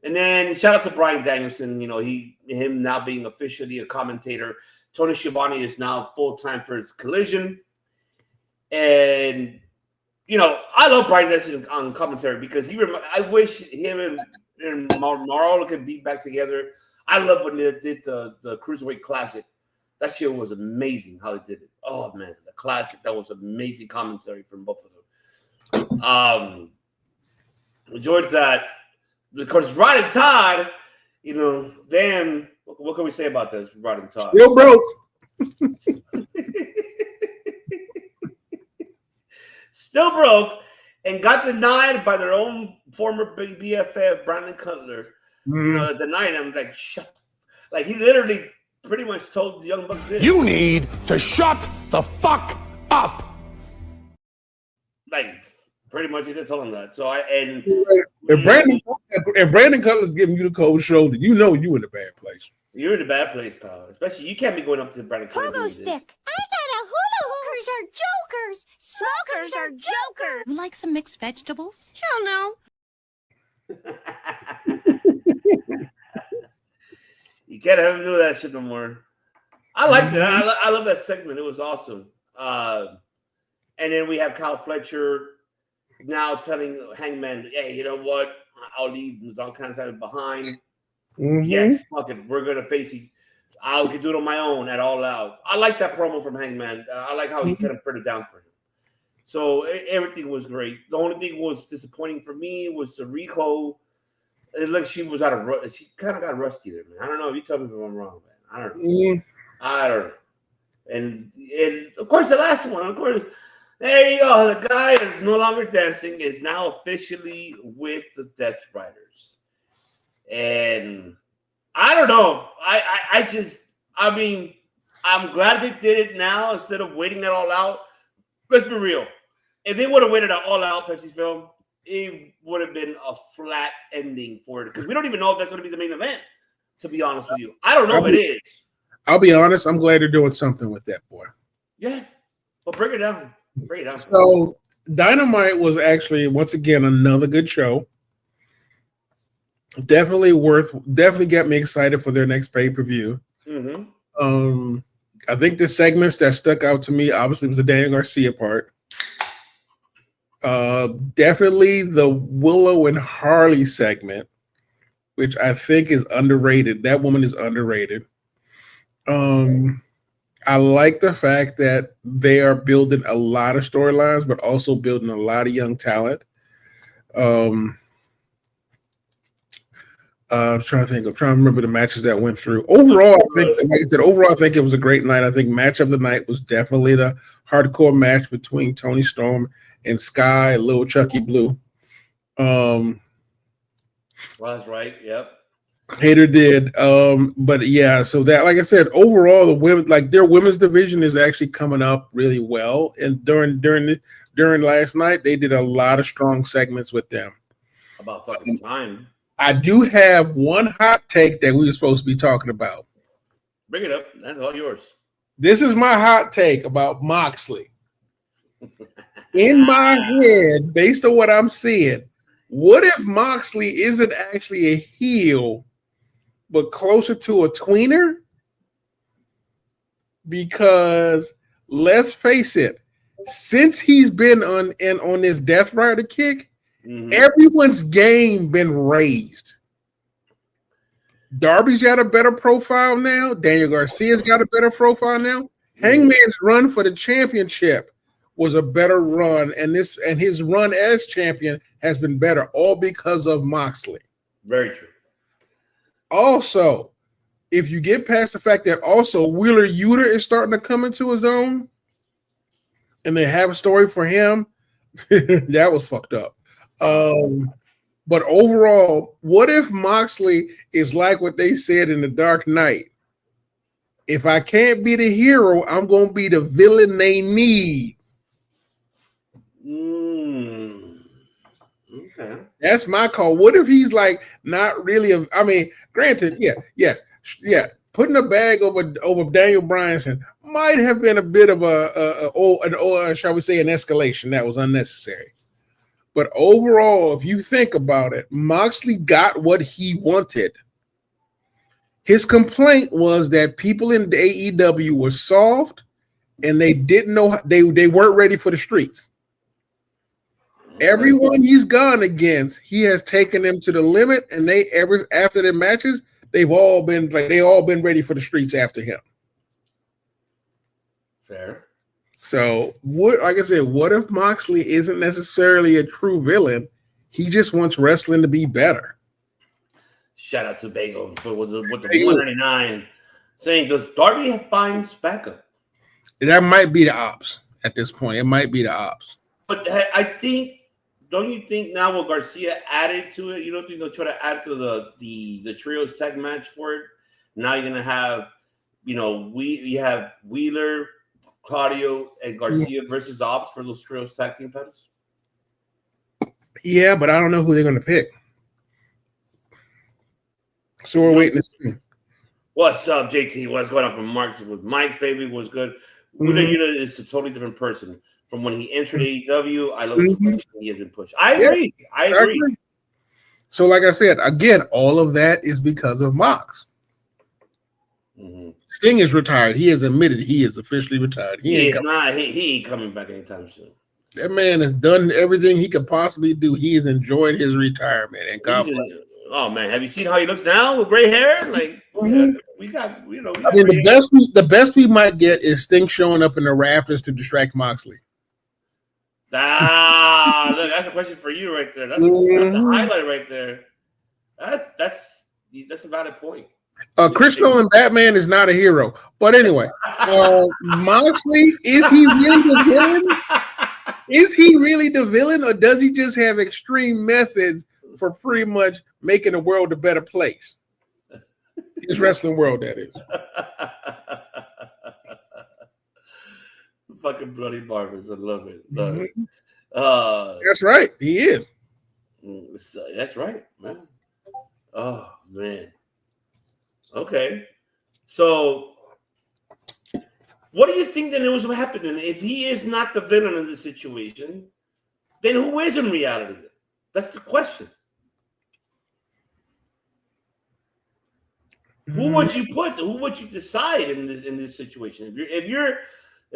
And then shout out to Bryan Danielson. You know, him now being officially a commentator. Tony Schiavone is now full time for his Collision, and you know, I love Bryan Danielson on commentary because I wish him and Mauro could be back together. I love when they did the Cruiserweight Classic. That shit was amazing how they did it. Oh man, the Classic, that was amazing commentary from both of them. Enjoyed that. Of course, Rod and Todd, you know, damn, what can we say about this, Rod and Todd? Still broke. Still broke and got denied by their own former big BFF, Brandon Cutler. You know, denied him, like, shut. Like, he literally pretty much told the Young Bucks this. You need to shut the fuck up. Like, pretty much he did tell him that. So if Brandon Cutler's giving you the cold shoulder, you know you in a bad place. You're in a bad place, pal. Especially you can't be going up to Brandon Cutler. Pogo stick. I got a hula hoop. Hookers are jokers. Smokers are jokers. You like some mixed vegetables? Hell no. You can't have him do that shit no more. I liked it. I love that segment. It was awesome. And then we have Kyle Fletcher now telling Hangman, hey, you know what? I'll leave all kinds of behind. Yes, fuck it. We're going to face you. I can do it on my own at All Out. I like that promo from Hangman. I like how he kind of put it down for him. So everything was great. The only thing was disappointing for me was the Rico. It looked she was out of she kind of got rusty there, man. I don't know. If you tell me if I'm wrong, man. I don't know. I don't know. And of course the last one, of course, there you go. The guy that's no longer dancing is now officially with the Death Riders. And I don't know. I mean, I'm glad they did it now instead of waiting it all out. Let's be real. If they would have waited it all out, Pepsi film, it would have been a flat ending for it. Because we don't even know if that's going to be the main event, to be honest with you. I don't know if it is. I'll be honest. I'm glad they're doing something with that, boy. Yeah. Well, bring it down. Bring it down. So Dynamite was actually, once again, another good show. Definitely got me excited for their next pay-per-view. I think the segments that stuck out to me obviously was the Dan Garcia part. Definitely the Willow and Harley segment, which I think is underrated. That woman is underrated. I like the fact that they are building a lot of storylines, but also building a lot of young talent. I'm trying to remember the matches that went through. Overall, I think, like I said, I think it was a great night. I think match of the night was definitely the hardcore match between Tony Storm and Sky and Lil Chucky Blue. Well, that's right. Yep. Hater did. But yeah, so that, like I said, overall, the women, like their women's division is actually coming up really well. And during last night, they did a lot of strong segments with them. About fucking time. I do have one hot take that we were supposed to be talking about. Bring it up. That's all yours. This is my hot take about Moxley. In my head, based on what I'm seeing, what if Moxley isn't actually a heel, but closer to a tweener? Because let's face it, since he's been on this Death Rider kick, everyone's game been raised. Darby's got a better profile now. Daniel Garcia's got a better profile now. Hangman's run for the championship was a better run, and his run as champion has been better, all because of Moxley. Very true. Also, if you get past the fact that also Wheeler Yuta is starting to come into his own, and they have a story for him, that was fucked up. But overall, what if Moxley is like what they said in The Dark Knight? If I can't be the hero, I'm going to be the villain they need. Okay. That's my call. What if he's like not really granted, yeah. Putting a bag over Daniel Bryanson might have been a bit of shall we say, an escalation that was unnecessary. But overall, if you think about it, Moxley got what he wanted. His complaint was that people in the AEW were soft and they didn't know they weren't ready for the streets. Everyone he's gone against, he has taken them to the limit, and after their matches, they've all been ready for the streets after him. Fair. So like I said, what if Moxley isn't necessarily a true villain? He just wants wrestling to be better. Shout out to Bagel with the 199 saying, does Darby find backup? That might be the ops at this point. It might be the ops. But don't you think now with Garcia added to it, you don't think they'll try to add to the trios tag match for it? Now you're gonna have, you have Wheeler, Claudio, and Garcia versus the ops for those trios tag team titles. Yeah, but I don't know who they're gonna pick. So we're waiting to see. What's up, JT? What's going on from Mark's with Mike's baby was good. Wheeler is a totally different person. From when he entered AEW, I love the direction he has been pushed. I agree. So, like I said, again, all of that is because of Mox. Sting is retired. He has admitted he is officially retired. He ain't coming back anytime soon. That man has done everything he could possibly do. He has enjoyed his retirement. And God bless. Oh man, have you seen how he looks now with gray hair? Like we got the best we might get is Sting showing up in the rafters to distract Moxley. Look, that's a question for you right there. That's a highlight right there. That's a valid point. Chris Nolan Batman is not a hero. But anyway, Moxley, is he really the villain? Is he really the villain, or does he just have extreme methods for pretty much making the world a better place? His wrestling world, that is. Fucking bloody barbers. I love it. That's right. He is. That's right, man. Oh, man. Okay. So, what do you think then was happening? If he is not the villain in this situation, then who is in reality? That's the question. Who would you put? Who would you decide in this situation? If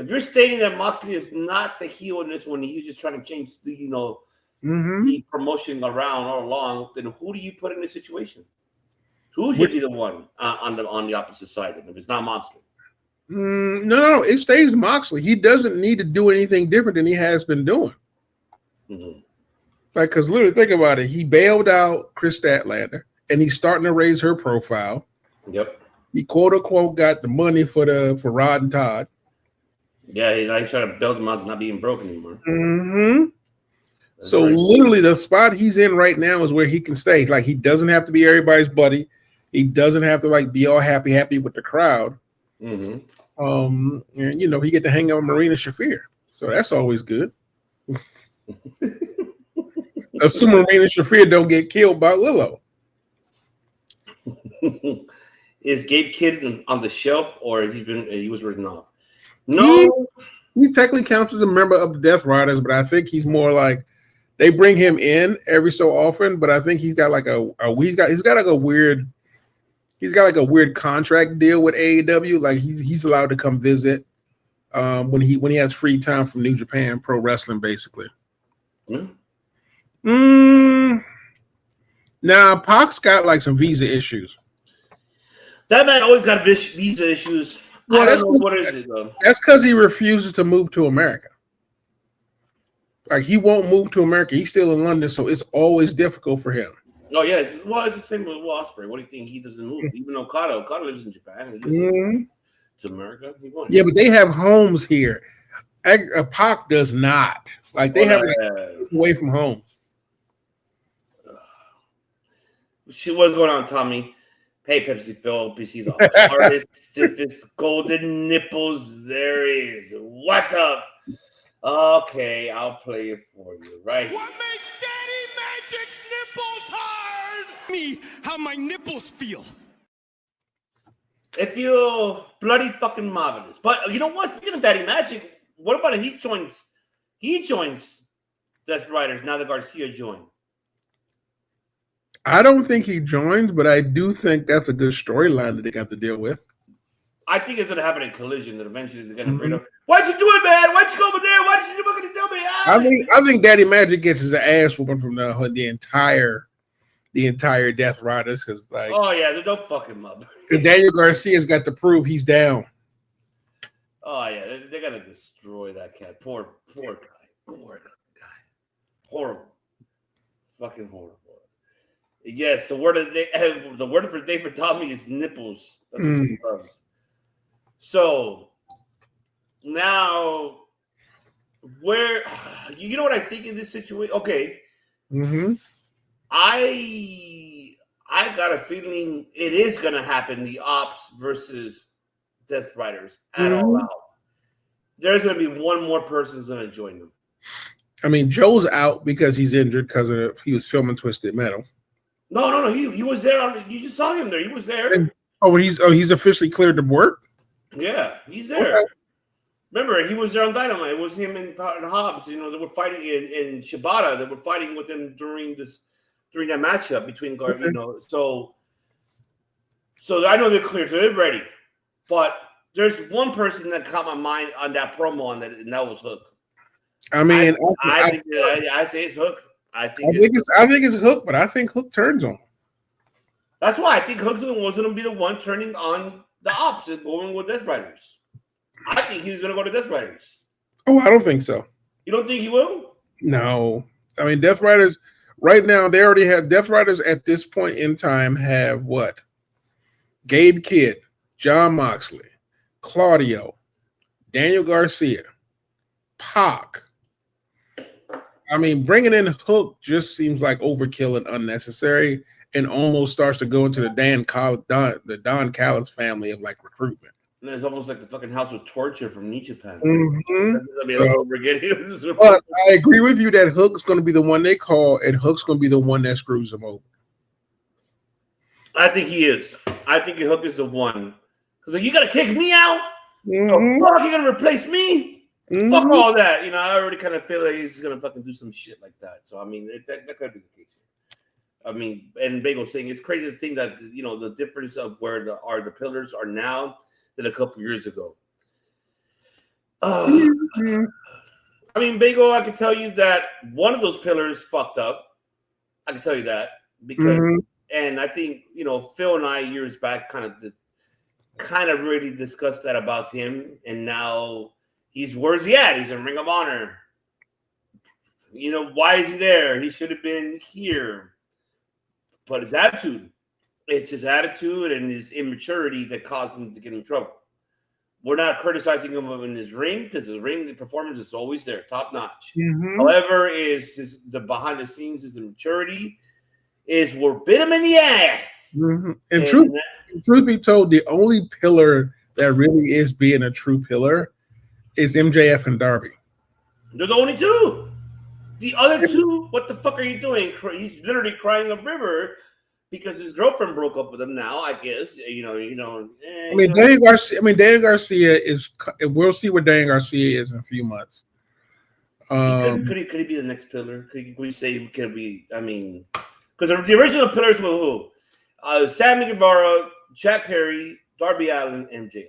you're stating that Moxley is not the heel in this one, he's just trying to change the promotion around all along, then who do you put in this situation? Who should be the one on the opposite side if it's not Moxley? No, it stays Moxley. He doesn't need to do anything different than he has been doing. Like, because literally, think about it. He bailed out Chris Statlander, and he's starting to raise her profile. Yep. He quote unquote got the money for Rod and Todd. Yeah, he's trying to build him up, not being broken anymore. So literally, the spot he's in right now is where he can stay. Like, he doesn't have to be everybody's buddy. He doesn't have to be all happy with the crowd. And he get to hang out with Marina Shafir, so that's always good. Assuming Marina Shafir don't get killed by Willow. Is Gabe Kidd on the shelf, or he was written off? No, he technically counts as a member of the Death Riders, but I think he's more like they bring him in every so often. But I think he's got like he's got like a weird contract deal with AEW. Like he's allowed to come visit when he has free time from New Japan Pro Wrestling, basically. Now Pac's got like some visa issues. That man always got visa issues. Well, I don't know what is it though. That's because he refuses to move to America. Like he won't move to America. He's still in London, so it's always difficult for him. Oh yeah, it's the same with Will Ospreay. What do you think? He doesn't move. Even Okada lives in Japan. He lives to America. Yeah, but they have homes here. Pac does not. Like they have away from homes. What's going on, Tommy? Hey, Pepsi Phil, PC, the hardest, stiffest, golden nipples there is. What's up? Okay, I'll play it for you, right? What makes Daddy Magic's nipples hard? Me, how my nipples feel. They feel bloody fucking marvelous. But you know what? Speaking of Daddy Magic, what about he joins Death Riders now that Garcia joined? I don't think he joins, but I do think that's a good storyline that they got to deal with. I think it's going to happen in Collision that eventually they're going to bring up. Why'd you do it, man? Why'd you go over there? Why did you fucking tell me? I think Daddy Magic gets his ass whooping from the entire Death Riders because like oh yeah, don't fuck him up. Because Daniel Garcia's got to prove he's down. Oh yeah, they're gonna destroy that cat. Poor guy. Horrible. Fucking horrible. Yes, the word of the day for Tommy is nipples. That's what he loves. So now, where you know what I think in this situation? Okay, I got a feeling it is gonna happen. The Ops versus Death Riders at all out. There's gonna be one more person who's gonna join them. I mean, Joe's out because he's injured because he was filming Twisted Metal. No. He was there. You just saw him there. He was there. He's officially cleared to work. Yeah, he's there. Okay. Remember, he was there on Dynamite. It was him and Hobbs. You know, they were fighting in Shibata. They were fighting with him during that matchup between guard. You know, so I know they're clear. So they're ready. But there's one person that caught my mind on that promo and that was Hook. I mean, I say it's Hook. I think it's Hook, but I think Hook turns on him. That's why I think Hook's going to be the one turning on the Ops and going with Death Riders. I think he's going to go to Death Riders. Oh, I don't think so. You don't think he will? No. I mean, Death Riders, right now, they already have Death Riders at this point in time have what? Gabe Kidd, John Moxley, Claudio, Daniel Garcia, Pac. I mean, bringing in Hook just seems like overkill and unnecessary, and almost starts to go into the Don Callis family of like recruitment. And it's almost like the fucking House of Torture from New Japan. But I agree with you that Hook's going to be the one they call, and Hook's going to be the one that screws them over. I think he is. I think Hook is the one. Because like, you got to kick me out? Oh, fuck, you're going to replace me? Fuck all that. You know, I already kind of feel like he's going to fucking do some shit like that. So, I mean, that could be the case here. I mean, and Bagel's saying it's crazy to think that, you know, the difference of where the pillars are now than a couple years ago. I mean, Bagel, I can tell you that one of those pillars fucked up. I can tell you that because, and I think, you know, Phil and I years back kind of really discussed that about him, and now where's he at? He's in Ring of Honor. You know, why is he there? He should have been here. But his attitude, it's his attitude and his immaturity that caused him to get in trouble. We're not criticizing him in his ring because his ring performance is always there, top notch. However, the behind the scenes, his immaturity we're bit him in the ass. And truth be told, the only pillar that really is being a true pillar is MJF and Darby. They're the only two. The other two, what the fuck are you doing? He's literally crying a river because his girlfriend broke up with him. Now, I guess I mean, Daniel Garcia is. We'll see what Daniel Garcia is in a few months. Could he be the next pillar? Could we say could be? I mean, because the original pillars were who? Sammy Guevara, Jack Perry, Darby Allin, and MJF.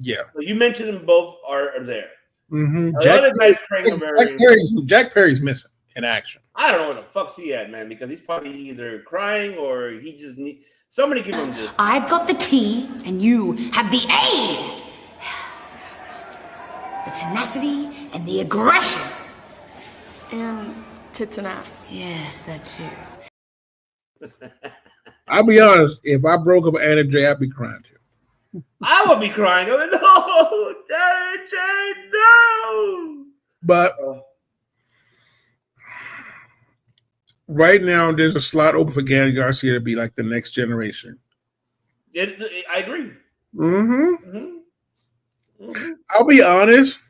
Yeah. So you mentioned them both are there. Mm-hmm. Jack Perry's missing in action. I don't know where the fuck's he at, man, because he's probably either crying or he just need somebody give him this. I've got the T and you have the A. The tenacity and the aggression. And tits and ass. Yes, that too. I'll be honest, if I broke up with Anna Jay, I'd be crying too. I would be crying. I'm like, no, Daddy Jay, no. But right now, there's a slot open for Gary Garcia to be like the next generation. I agree. I'll be honest.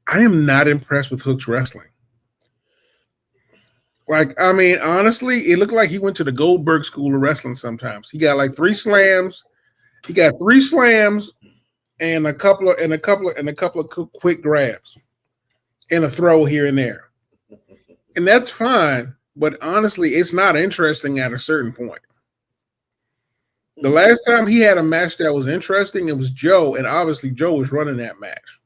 I am not impressed with Hook's wrestling. Like, I mean, honestly, it looked like he went to the Goldberg School of Wrestling sometimes. He got like 3 slams. He got 3 slams and a couple of quick grabs and a throw here and there. And that's fine, but honestly, it's not interesting at a certain point. The last time he had a match that was interesting, it was Joe, and obviously Joe was running that match.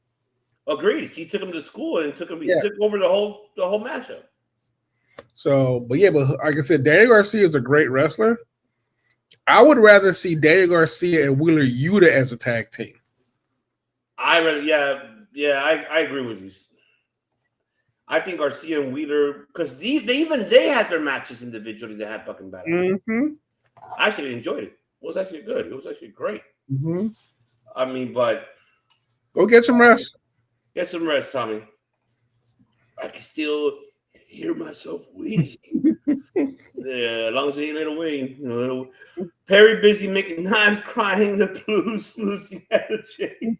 Agreed. He took him to school and took over the whole matchup. So, but like I said, Daniel Garcia is a great wrestler. I would rather see Daniel Garcia and Wheeler Yuta as a tag team. I agree with you. I think Garcia and Wheeler, because they had their matches individually. They had fucking battles. I actually enjoyed it. It was actually good. It was actually great. I mean, but go get some rest. Get some rest, Tommy. I can still hear myself wheezing. Yeah, as long as it ain't Little Wayne. Perry busy making knives, crying the blues, smoothing at the chain.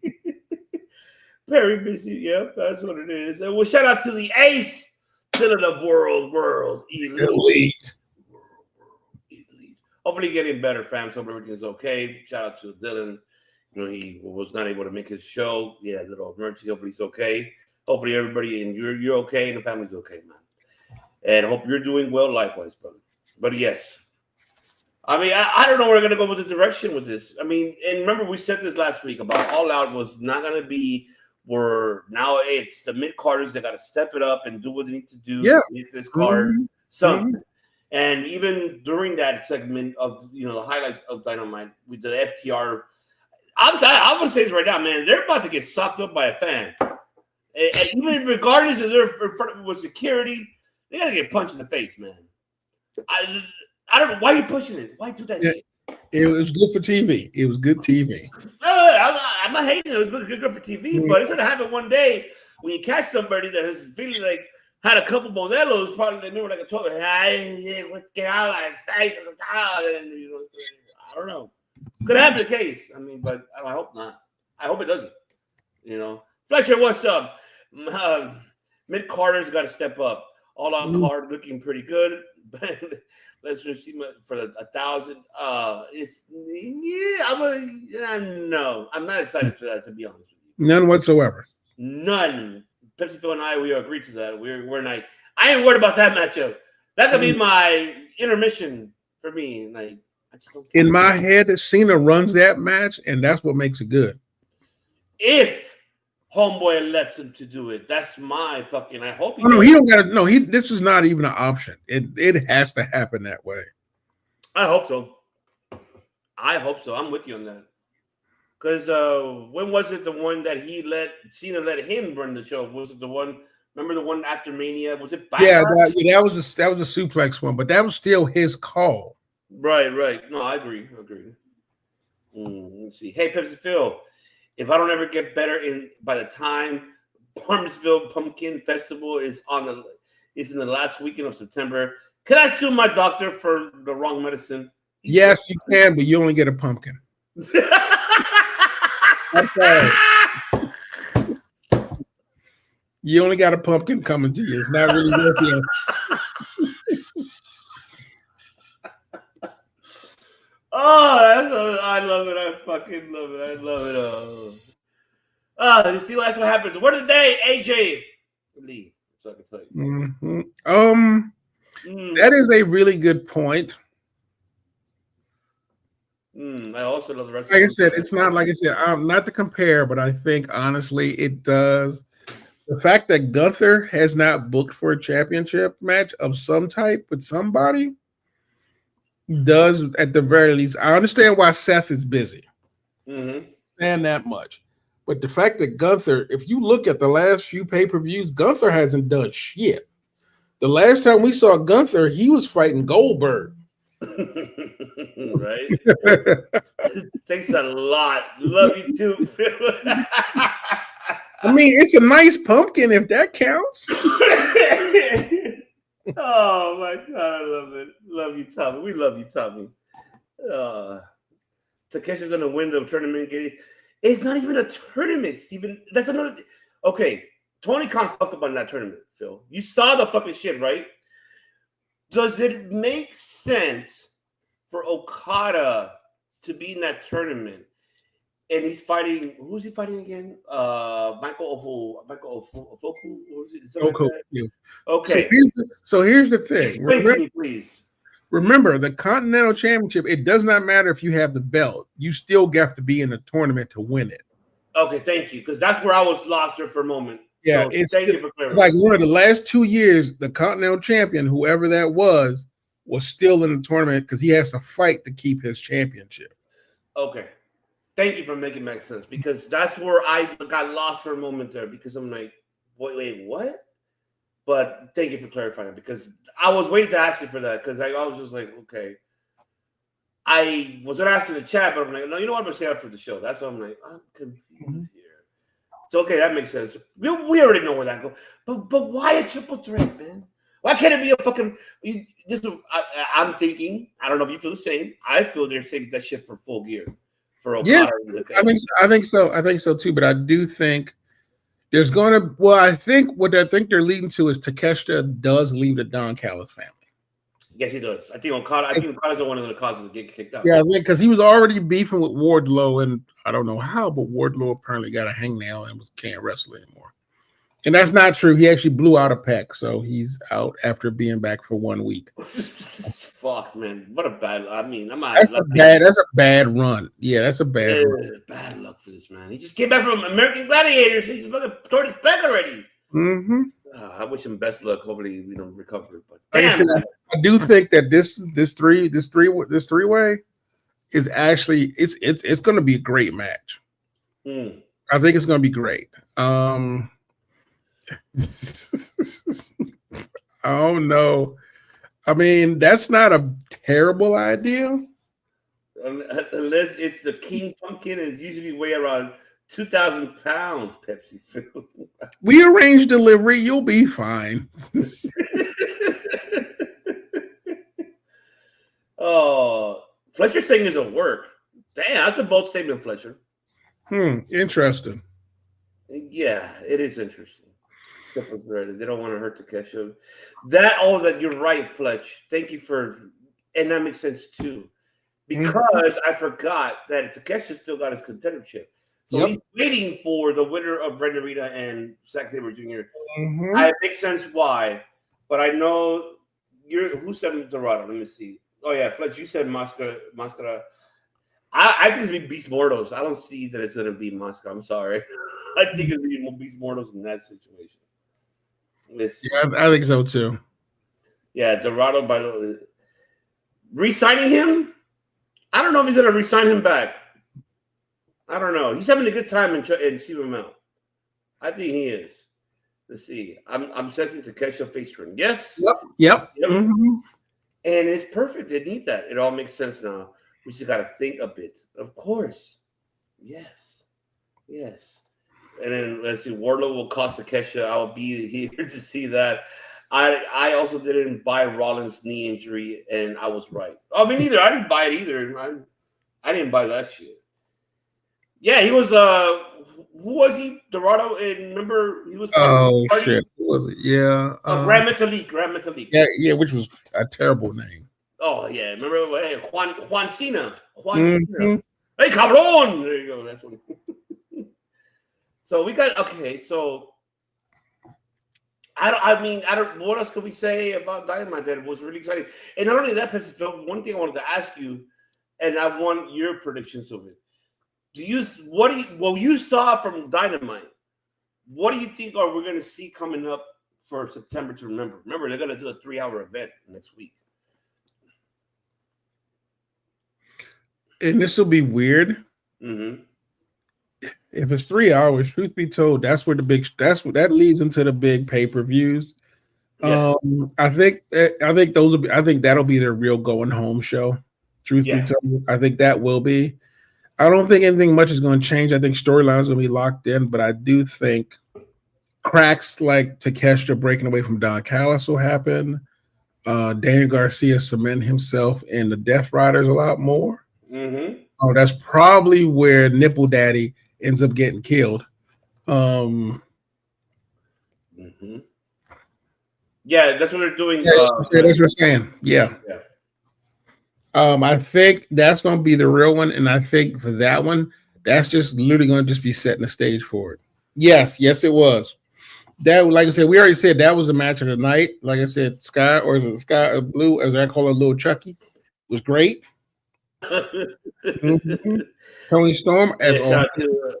Very busy. Yep, that's what it is. And well, shout out to the ace, still in the world elite. Hopefully getting better, fam. So everything's okay. Shout out to Dylan. He was not able to make his show. Yeah, little emergency. Hopefully he's okay. Hopefully everybody and you're okay and the family's okay, man. And I hope you're doing well likewise, brother. But yes. I mean, I don't know where we're going to go with the direction with this. I mean, and remember we said this last week about All Out was not going to be where now it's the mid-carders that got to step it up and do what they need to do to make this card something. And even during that segment of, the highlights of Dynamite with the FTR, I'm going to say this right now, man, they're about to get sucked up by a fan. And even regardless of their with security, they got to get punched in the face, man. I don't know. Why are you pushing it? Why do that shit? It was good for TV. It was good TV. I'm not hating it. It was good for TV, but it's going to happen one day when you catch somebody that is feeling like had a couple Modelos, probably they were like a toilet. Get out of face. And I don't know. Could happen the case. I mean, but I hope not. I hope it doesn't. Fletcher, what's up? Mid-Carter's got to step up. All Out card looking pretty good. But let's just see for 1,000. No, I'm not excited for that, to be honest with you. None whatsoever. None. Pepsi Phil and I, we agreed to that. We're not. I ain't worried about that matchup. That could be my intermission for me. Like, I just don't care. In my head, Cena runs that match, and that's what makes it good. If Homeboy lets him to do it, that's my fucking. I hope. He don't got to. No, this is not even an option. It has to happen that way. I hope so. I'm with you on that. Because when was it the one that Cena let him run the show? Was it the one? Remember the one after Mania? Was it? Yeah, that was a suplex one, but that was still his call. Right. No, I agree. Let's see. Hey, Pepsi Phil, if I don't ever get better by the time Barnesville Pumpkin Festival is in the last weekend of September, can I sue my doctor for the wrong medicine? Yes, you can, but you only get a pumpkin. Okay. You only got a pumpkin coming to you. It's not really worth it. Oh, I love it. I fucking love it. I love it. You see, that's what happens. Word of the day, AJ Lee. So I can tell you. That is a really good point. I also love the rest. Like I said, it's not like I said. Not to compare, but I think honestly, it does. The fact that Gunther has not booked for a championship match of some type with somebody does, at the very least, I understand why Seth is busy. And that much. But the fact that Gunther, if you look at the last few pay-per-views, Gunther hasn't done shit. The last time we saw Gunther, he was fighting Goldberg. Right? Thanks a lot. Love you too, Phil. I mean, it's a nice pumpkin if that counts. Oh my God, I love it. Love you, Tommy. We love you, Tommy. Takeshi's gonna win the tournament. It's not even a tournament, Steven. That's another. Okay, Tony Khan fucked up on that tournament, Phil. You saw the fucking shit, right? Does it make sense for Okada to be in that tournament? And he's fighting. Who's he fighting again? Michael Ofoku. Yeah. Okay. So here's the thing. Explain to me, please. Remember, the Continental Championship. It does not matter if you have the belt. You still have to be in the tournament to win it. Okay, thank you, because that's where I was lost there for a moment. Yeah, so it's like one of the last 2 years. The Continental Champion, whoever that was still in the tournament because he has to fight to keep his championship. Okay. Thank you for making that make sense, because that's where I got lost for a moment there, because I'm like, wait, what? But thank you for clarifying, because I was waiting to ask you for that, because I was just like, okay. I was going to ask you in the chat, but I'm like, no, you know what? I'm going to say that for the show. That's why I'm like, I'm confused here. So, okay, that makes sense. We already know where that goes. But why a triple threat, man? Why can't it be a fucking... I'm thinking, I don't know if you feel the same. I feel they're saving that shit for Full Gear. For Okada. Yeah, I think so. I think so too. But I do think there's going to. Well, I think they're leading to is Takeshita does leave the Don Callis family. Yes, he does. I think Okada's the one of the causes to get kicked out. Yeah, because he was already beefing with Wardlow, and I don't know how, but Wardlow apparently got a hangnail and can't wrestle anymore. And that's not true. He actually blew out a pec, so he's out after being back for 1 week. Fuck, man, what a bad. I mean, I'm not. That's a bad run. Yeah, that's a bad run. Bad luck for this man. He just came back from American Gladiators. He's fucking tore his pec already. I wish him best luck. Hopefully, we don't recover. But damn, I do think that this three-way is actually it's going to be a great match. I think it's going to be great. Oh no. I mean, that's not a terrible idea. Unless it's the King Pumpkin, and it's usually weigh around 2,000 pounds, Pepsi. We arrange delivery, you'll be fine. Oh, Fletcher saying it doesn't work. Damn, that's a bold statement, Fletcher. Interesting. Yeah, it is interesting. They don't want to hurt Takeshita. That you're right, Fletch. Thank you and that makes sense too. Because I forgot that Takeshita still got his contendership. So he's waiting for the winner of Ren Narita and Zack Sabre Jr. It makes sense why. But I know who said Dorado? Let me see. Oh yeah, Fletch, you said Mascara. I think it's gonna be Beast Mortos. I don't see that it's gonna be Mascara. I'm sorry. I think it's gonna be Beast Mortos in that situation. I think so too. Yeah, Dorado, by the way, re-signing him. I don't know if he's gonna re-sign him back. I don't know. He's having a good time in CMLL. I think he is. Let's see. I'm sensing Takeshita face turn. Yes. Yep. And it's perfect. They need that. It all makes sense now. We just got to think a bit. Of course. Yes. And then let's see. Wardlow will cost Takeshita. I'll be here to see that. I also didn't buy Rollins' knee injury, and I was right. I mean, either I didn't buy it either. I didn't buy that shit. Yeah, he was. Who was he? Dorado. And remember, he was. Oh shit! Who was it? Yeah. Grand Metalik. Yeah, which was a terrible name. Oh yeah, remember Juan Cena? Mm-hmm. Hey, cabrón! There you go. That's what. So we got So I don't. What else could we say about Dynamite that was really exciting? And not only that, Pepsi Phil, one thing I wanted to ask you, and I want your predictions of it. What you saw from Dynamite? What do you think we're going to see coming up for September to Remember? Remember, they're going to do a 3-hour event next week. And this will be weird. Mm-hmm. If it's 3 hours, truth be told, that leads into the big pay-per-views. Yes. I think that'll be their real going home show. Truth be told, I think that will be. I don't think anything much is going to change. I think storylines going to be locked in, but I do think cracks like Takeshita breaking away from Don Callis will happen. Daniel Garcia cement himself in the Death Riders a lot more. Mm-hmm. Oh, that's probably where Nipple Daddy ends up getting killed. Mm-hmm. Yeah, that's what they're doing. Yeah, that's what we're saying. Yeah. I think that's going to be the real one, and I think for that one, that's just literally going to just be setting the stage for it. Yes, it was. That, like I said, we already said that was the match of the night. Like I said, Sky, or is it Sky or Blue, as I call it, Little Chucky, was great. Mm-hmm. Tony Storm as shout out to,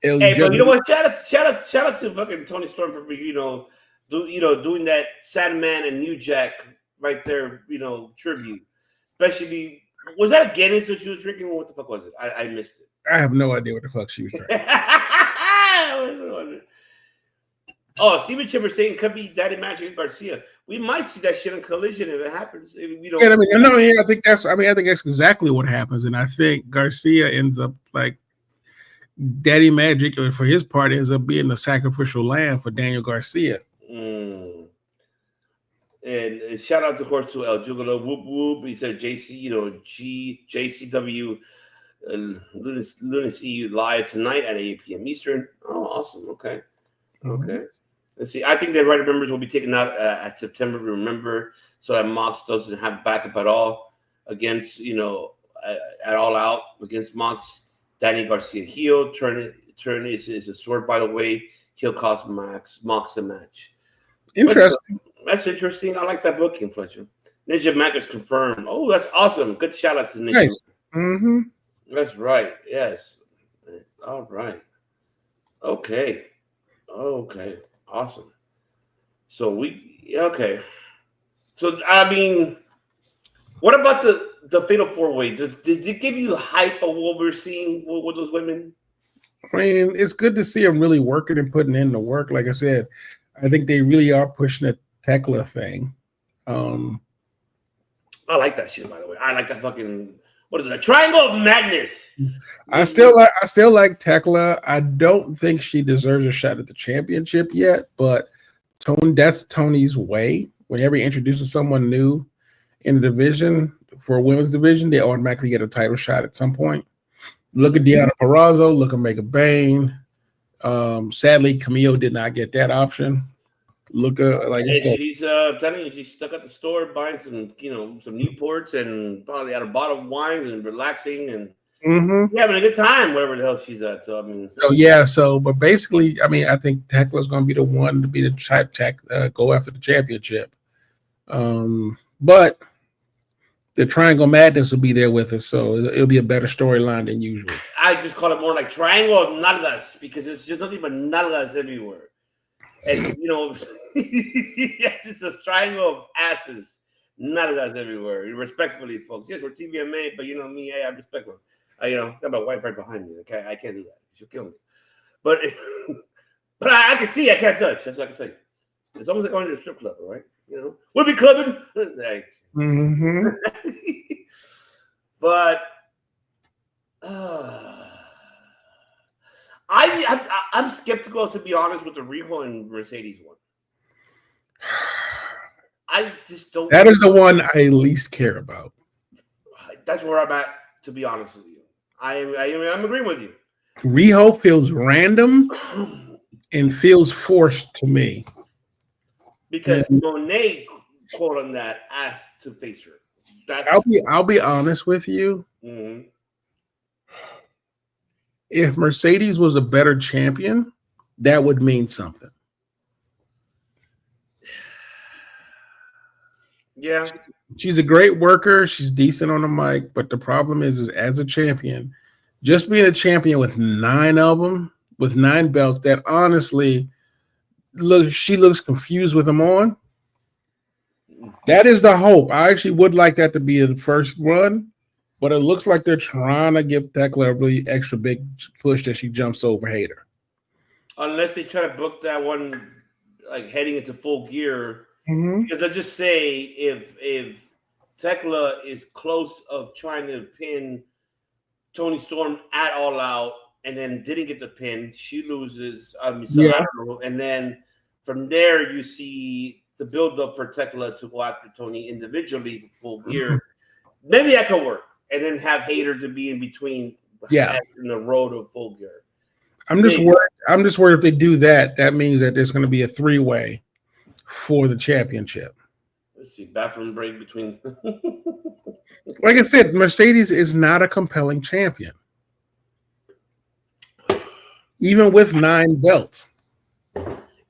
hey, but you know what? Shout out to fucking Tony Storm for doing that Sandman and New Jack right there, tribute. Especially, was that a Guinness that she was drinking? Or what the fuck was it? I missed it. I have no idea what the fuck she was drinking. Oh, Steven Chimmer saying could be Daddy Magic Garcia. We might see that shit on Collision if it happens. I think that's exactly what happens, and I think Garcia ends up like Daddy Magic, or for his part, ends up being the sacrificial lamb for Daniel Garcia. And shout out, of course, to El Jugalo. Whoop whoop. He said JCW Lunacy live tonight at 8 p.m. Eastern. Oh, awesome. Okay. Let's see. I think the right members will be taken out at September to Remember, so that Mox doesn't have backup at all against, at All Out against Mox. Danny Garcia heel. Turn is a sword, by the way. He'll cost Mox the match. Interesting. That's interesting. I like that booking, Fletcher. Ninja Mac is confirmed. Oh, that's awesome. Good shout out to Ninja. Nice. Mm-hmm. That's right. Yes. All right. Okay. Awesome. So So I mean, what about the Fatal 4-Way? Does it give you hype of what we're seeing with those women? I mean, it's good to see them really working and putting in the work. Like I said, I think they really are pushing the Tekla thing. I like that shit, by the way. I like that fucking, what is it? A Triangle of Madness. I still like Tekla. I don't think she deserves a shot at the championship yet, but that's Tony's way. Whenever he introduces someone new in the division for a women's division, they automatically get a title shot at some point. Look at Deonna Purrazzo. Look at Mega Bain. Sadly, Camille did not get that option. Look at she's telling you she's stuck at the store buying some Newports and probably out of bottled wines and relaxing and having a good time wherever the hell she's at. So I mean, but basically, I mean, I think Tekla's going to be the one to be the go after the championship. But the Triangle Madness will be there with us, so it'll be a better storyline than usual. I just call it more like Triangle of Nalgas because it's just nothing but Nalgas everywhere. And it's just a triangle of asses, Nalgas everywhere. Respectfully, folks. Yes, we're TVMA, but you know me, I respect them. I got my wife right behind me. Okay, I can't do that. She'll kill me. But I can see. I can't touch. That's what I can tell you. It's almost like going to a strip club, right? We'll be clubbing. Like, but I'm skeptical, to be honest, with the Riho and Mercedes one. I just don't. That is the one I least care about. That's where I'm at, to be honest with you. I'm agreeing with you. Riho feels random and feels forced to me. Because Monet quote on that asked to face her. I'll be honest with you. Mm-hmm. If Mercedes was a better champion, that would mean something. Yeah. She's a great worker. She's decent on the mic, but the problem is as a champion, just being a champion with 9 of them, with 9 belts, that honestly, she looks confused with them on. That is the hope. I actually would like that to be the first run, but it looks like they're trying to give Thekla a really extra big push that she jumps over Hater. Unless they try to book that one like heading into Full Gear. Mm-hmm. Because let's just say if Thekla is close of trying to pin Toni Storm at All Out and then didn't get the pin, she loses. I don't know. And then from there, you see the build up for Thekla to go after Toni individually for Full Gear. Mm-hmm. Maybe that could work. And then have Hater to be in between in the road of Full Gear. I'm just worried if they do that, that means that there's going to be a 3-way for the championship. Let's see, bathroom break between. Like I said, Mercedes is not a compelling champion. Even with 9 belts.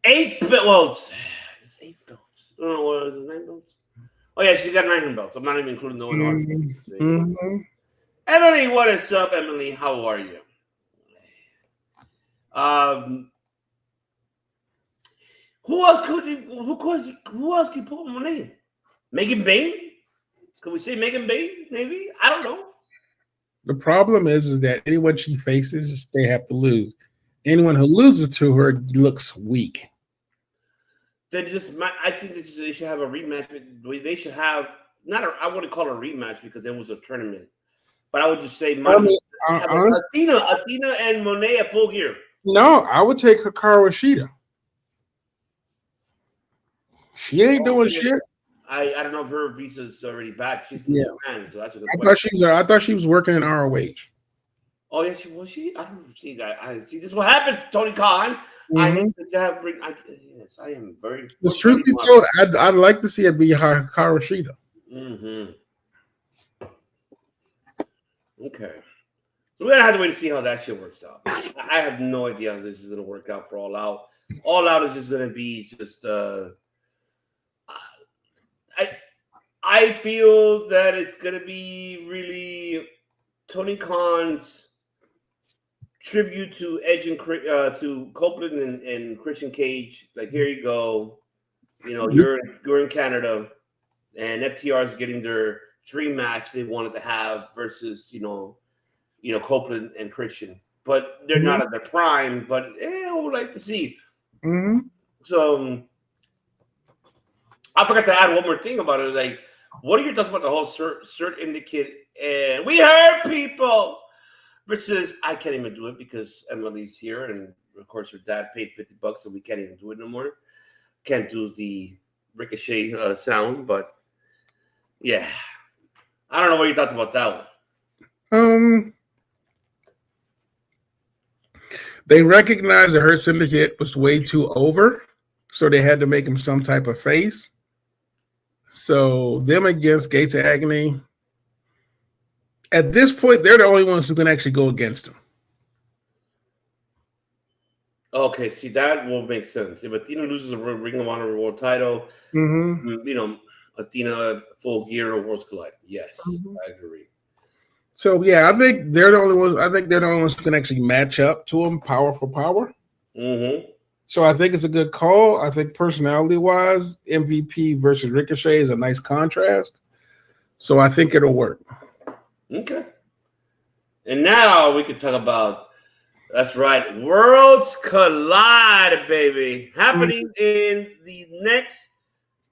8 belts. It's 8 belts. I don't know what is it, 9 belts? Oh, yeah, she's got 9 belts. I'm not even including the one on. Mm-hmm. Emily, what is up, Emily? How are you? Who else could put on my name? Megan Bain? Could we say Megan Bain? Maybe? I don't know. The problem is that anyone she faces, they have to lose. Anyone who loses to her looks weak. Then I think they should have a rematch. They should have I wouldn't call it a rematch because it was a tournament. But I would just say Athena and Monet at Full Gear. No, I would take Hikaru Shida. She ain't doing shit. I don't know if her visa's already back. She's Japan, so that's a good I thought she was working in ROH. Oh yeah, she. I don't see that. I see this. What happened, Tony Khan? Mm-hmm. I need to have. Yes, I am very. The truth be told, I'd like to see it be Hikaru Shida. Mm-hmm. Okay, so we're gonna have to wait to see how that shit works out. I have no idea how this is gonna work out for All Out. All Out is just gonna be just. I feel that it's gonna be really Tony Khan's tribute to Edge and to Copeland and Christian Cage. Like, here you go, you're in Canada, and FTR is getting their dream match they wanted to have versus Copeland and Christian, but they're not at their prime. But I would like to see. Mm-hmm. So I forgot to add one more thing about it. Like, what are your thoughts about the whole cert indicate and we heard people versus I can't even do it because Emily's here and of course her dad paid $50 so we can't even do it no more. Can't do the ricochet sound, but yeah, I don't know what your thoughts about that one. They recognized that Hurt Syndicate was way too over, so they had to make him some type of face. So them against Gates of Agony, at this point, they're the only ones who can actually go against him. Okay, see, that will make sense. If Athena loses a Ring of Honor World title, Athena Full Gear or Worlds Collide. Yes, I agree. So yeah, I think they're the only ones who can actually match up to him, power for power. Mm-hmm. So I think it's a good call. I think personality-wise, MVP versus Ricochet is a nice contrast. So I think it'll work. Okay. And now we can talk about, that's right, Worlds Collide, baby. Happening in the next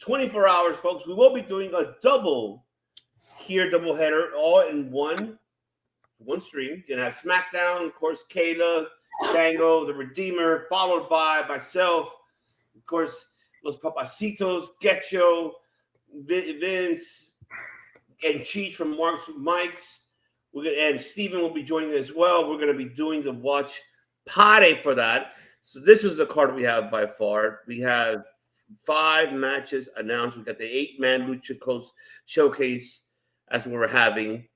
24 hours, folks. We will be doing a doubleheader, all in one stream. You're going to have SmackDown, of course, Kayla, Dango, the Redeemer, followed by myself, of course, Los Papacitos, Getcho, Vince, and Cheech from Mark's Mike's. And Steven will be joining as well. We're going to be doing the watch party for that. So this is the card we have by far. We have 5 matches announced. We got the 8-man Lucha Coast Showcase. That's what we're having.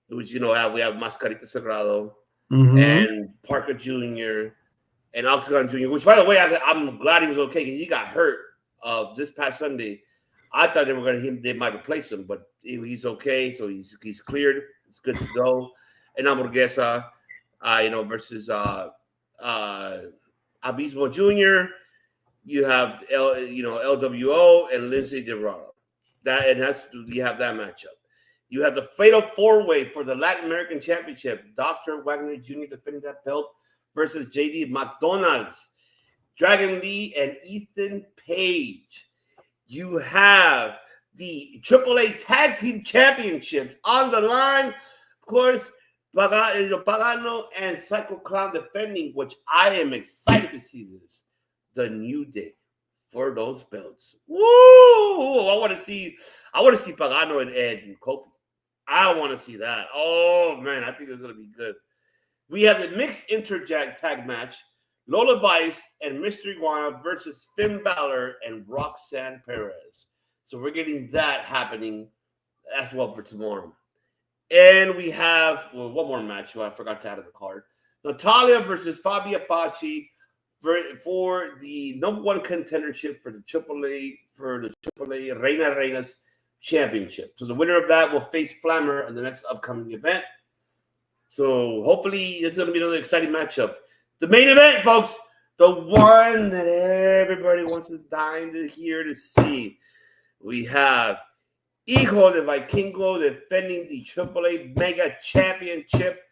Which, we have Mascarita Sagrado and Parker Jr. and Octagon Jr., which, by the way, I'm glad he was okay because he got hurt this past Sunday. I thought they might replace him, but he's okay, so he's cleared. It's good to go. And Hamburguesa, versus Abismo Jr. You have LWO and Lindsay Dorado. You have that matchup. You have the Fatal 4-Way for the Latin American Championship. Dr. Wagner Jr. defending that belt versus JD McDonald's, Dragon Lee, and Ethan Page. You have the AAA Tag Team Championships on the line. Of course, Pagano and Psycho Clown defending, which I am excited to see this. The New Day for those belts. Woo! I want to see Pagano and Kofi. I want to see that. Oh man, I think it's gonna be good. We have the mixed interjack tag match. Lola Vice and Mystery Iguana versus Finn Balor and Roxanne Perez. So we're getting that happening as well for tomorrow. And we have one more match I forgot to add to the card. Natalia versus Fabi Apache for the #1 contendership for the AAA Reina Reinas Championship. So the winner of that will face Flammer in the next upcoming event. So hopefully it's going to be another exciting matchup. The main event, folks, the one that everybody wants to dine to hear to see. We have Hijo de Vikingo defending the AAA Mega Championship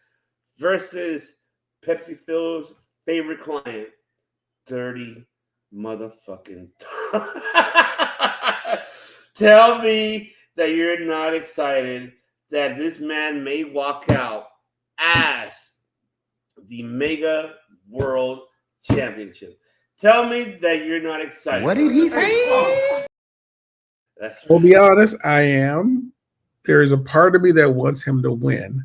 versus Pepsi Phil's favorite client, Dirty Motherfucking Tell me that you're not excited that this man may walk out as the Mega World Championship. Tell me that you're not excited. What did he say? I'll be honest, I am. There is a part of me that wants him to win.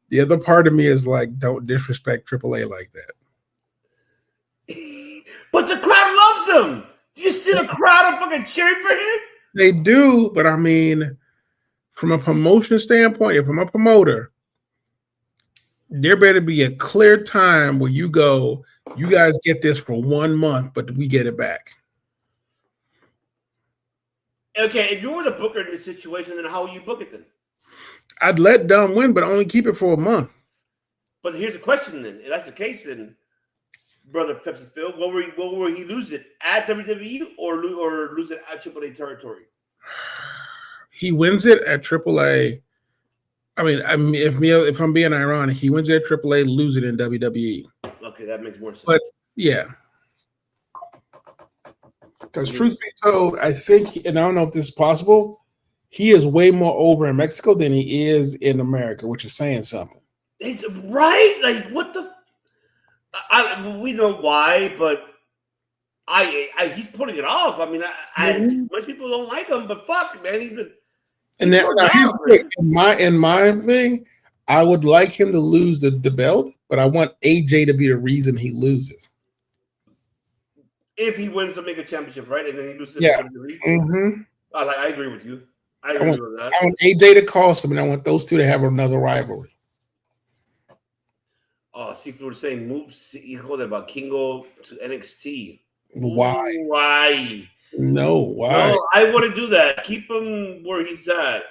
The other part of me is like, don't disrespect AAA like that. But the crowd loves him. Do you see the crowd fucking cheering for him? They do, but I mean, from a promotion standpoint, if I'm a promoter, there better be a clear time where you go, you guys get this for 1 month, but we get it back. Okay, if you were the booker in this situation, then how would you book it then? I'd let Dom win, but only keep it for a month. But here's the question then. If that's the case, then, Brother Pepsi Phil, what will he lose it? At WWE or lose it at AAA territory? He wins it at AAA. I mean, if I'm being ironic, he wins it at AAA, lose it in WWE. Okay, that makes more sense. But yeah. Because truth be told, I think, and I don't know if this is possible, he is way more over in Mexico than he is in America, which is saying something. It's right? Like, what the? We know why, but he's putting it off. I mean, most people don't like him, but fuck, man, he's been. And now here's the thing. In my thing, I would like him to lose the belt, but I want AJ to be the reason he loses. If he wins the Mega Championship, right, and then he loses, yeah, I agree with you. I agree with that. I want AJ to cost him, and I want those two to have another rivalry. Oh, see if we were saying move Hijo de Vikingo to NXT. Why? Why? No, why? No, I wouldn't do that. Keep him where he's at.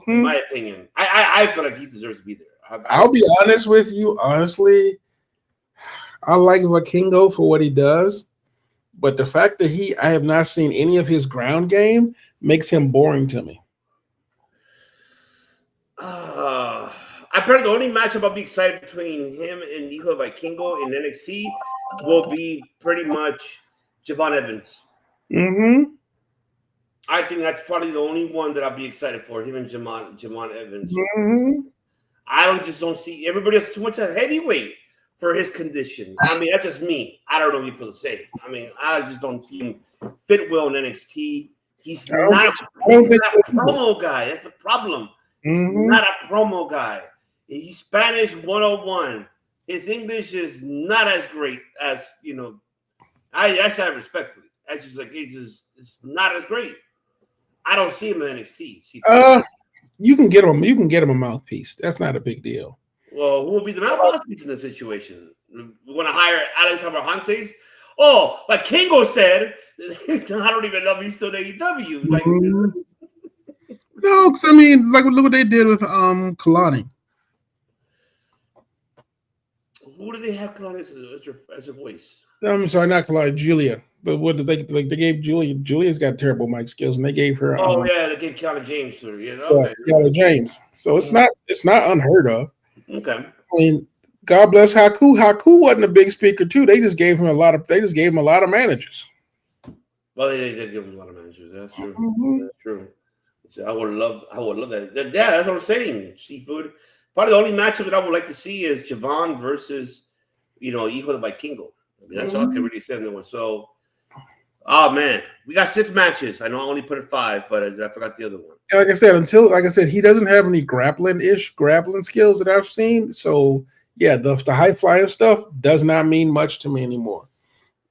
In my opinion, I feel like he deserves to be there. I'll be honest with you. Honestly, I like Vikingo for what he does, but the fact that I have not seen any of his ground game makes him boring to me. I probably the only matchup I'll be excited between him and Hijo de Vikingo in NXT will be pretty much Javon Evans. I think that's probably the only one that I'll be excited for, him and Jamon Evans. I just don't see everybody else too much of a heavyweight for his condition. I mean, that's just me. I don't know if you feel the same. I mean, I just don't see him fit well in NXT. He's not a promo guy. That's the problem. He's not a promo guy. He's Spanish 101. His English is not as great as, I say that respectfully. It's just like it's not as great. I don't see him in NXT. You can get him. You can get him a mouthpiece. That's not a big deal. Well, who will be the mouthpiece in this situation? We want to hire Alex Abrahantes. Oh, like Kingo said, I don't even know if he's still in AEW. Like, no, because I mean, like look what they did with Kalani. Who do they have Kalani as a voice? I'm sorry, not Kalani, Julia. But what did they like? They gave Julia. Julia's got terrible mic skills, and they gave her. They gave Kiana James to her. You know, Kiana James. So it's not unheard of. Okay. I mean, God bless Haku. Haku wasn't a big speaker too. They just gave him a lot of. They just gave him a lot of managers. Well, they did give him a lot of managers. That's true. Mm-hmm. That's true. So I would love that. Yeah, that's what I'm saying. Seafood. Probably the only matchup that I would like to see is Javon versus, Hijo de Vikingo. I mean, that's all I can really say on that one. So, oh man, we got 6 matches. I know I only put it 5, but I forgot the other one. Like I said, he doesn't have any grappling skills that I've seen. So yeah, the high flyer stuff does not mean much to me anymore.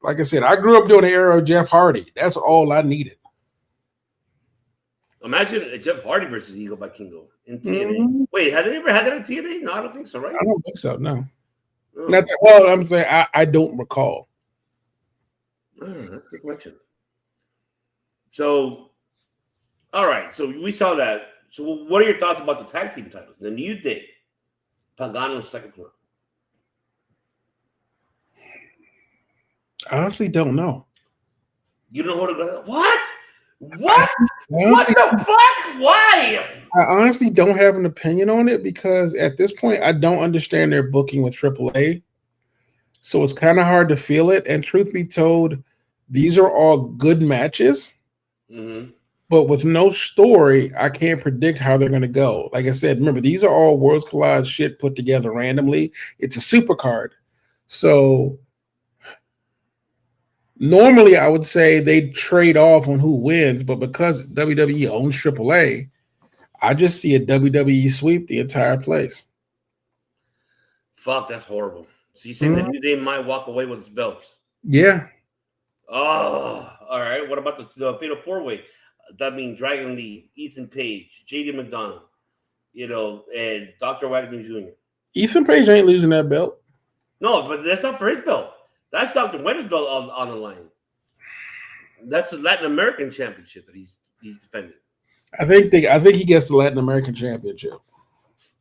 Like I said, I grew up during the era of Jeff Hardy. That's all I needed. Imagine Jeff Hardy versus Eagle by Kingo in TNA. Mm-hmm. Wait, have they ever had that in TNA? No, I don't think so, right? I don't think so, no. Oh. Not that, well, I'm saying I don't recall. That's a good question. So, all right. So we saw that. So what are your thoughts about the tag team titles? The New Day, Pagano's second one. I honestly don't know. You don't know who to go? What? What? What the fuck? Why? I honestly don't have an opinion on it because at this point, I don't understand their booking with AAA. So it's kind of hard to feel it. And truth be told, these are all good matches. Mm-hmm. But with no story, I can't predict how they're going to go. Like I said, remember, these are all Worlds Collide shit put together randomly. It's a super card. So normally I would say they trade off on who wins, but because WWE owns AAA, I just see a WWE sweep the entire place. Fuck, that's horrible. So you think that New Day might walk away with its belts? Yeah. Oh, all right. What about the Fatal 4-Way? That means Dragon Lee, Ethan Page, JD McDonough, and Dr. Wagner Jr. Ethan Page ain't losing that belt. No, but that's not for his belt. That's Dr. Wagner's belt on the line. That's the Latin American Championship that he's defending. I think he gets the Latin American Championship.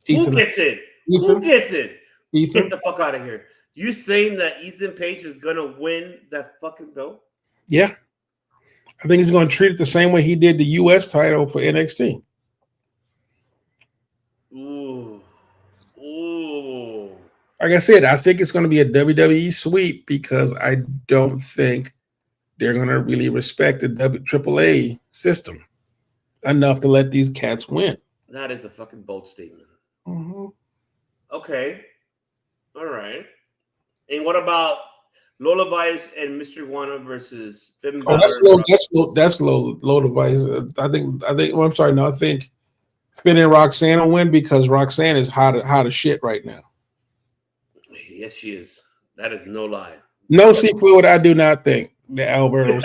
Who gets it? Who gets it? Ethan. Get the fuck out of here. You saying that Ethan Page is going to win that fucking belt? Yeah. I think he's going to treat it the same way he did the U.S. title for NXT. Ooh. Like I said, I think it's going to be a WWE sweep because I don't think they're going to really respect the AAA system enough to let these cats win. That is a fucking bold statement. Mm-hmm. Okay. All right. And what about Lola Vice and Mr. Iguana versus Finn Balor? That's Lola Vice. I think. Well, I'm sorry. No, I think Finn and Roxanne will win because Roxanne is hot as shit right now. Yes, she is. That is no lie. No sequel. I do not think that Alberto was.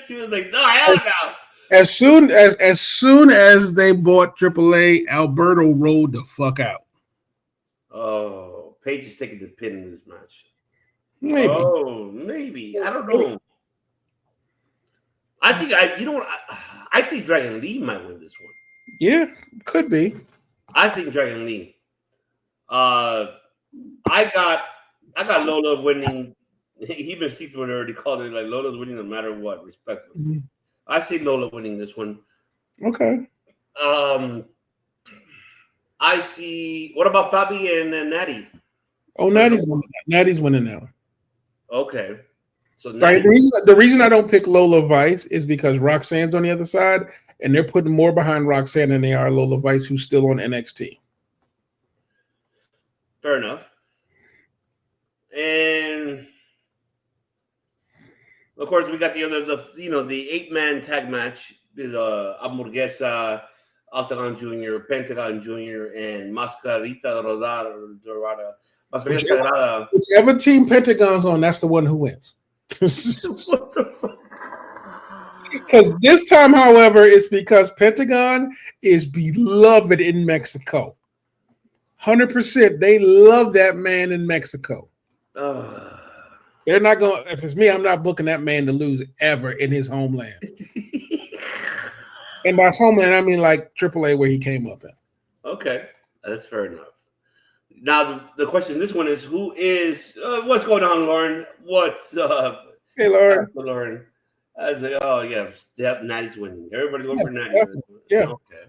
She was like, no, hell no. As soon as they bought AAA, Alberto rolled the fuck out. Oh, Paige is taking the pin in this match. Maybe. Oh, maybe. I don't know. I think Dragon Lee might win this one. Yeah, could be. I think Dragon Lee. I got Lola winning. Even Seafood already called it like Lola's winning no matter what, respectfully. Mm-hmm. I see Lola winning this one. Okay. I see. What about Fabi and Natty? Oh, Natty's winning now. Okay. So sorry, the reason I don't pick Lola Vice is because Roxanne's on the other side, and they're putting more behind Roxanne than they are Lola Vice, who's still on NXT. Fair enough. And of course, we got the 8-man tag match. Hamburguesa, Octagon Jr., Pentagon Jr., and Mascarita Dorada. Mascarita Sagrada. Whichever team Pentagon's on, that's the one who wins. Because this time, however, it's because Pentagon is beloved in Mexico. 100%. They love that man in Mexico. They're not going to, if it's me, I'm not booking that man to lose ever in his homeland. And by his homeland, I mean like AAA where he came up in. Okay, that's fair enough. Now, the question in this one is, who is, what's going on, Lauren? What's up? Hey, Lauren. Lauren. I was like, oh, yeah, Natty's winning. Everybody going for Natty. Yeah. Okay.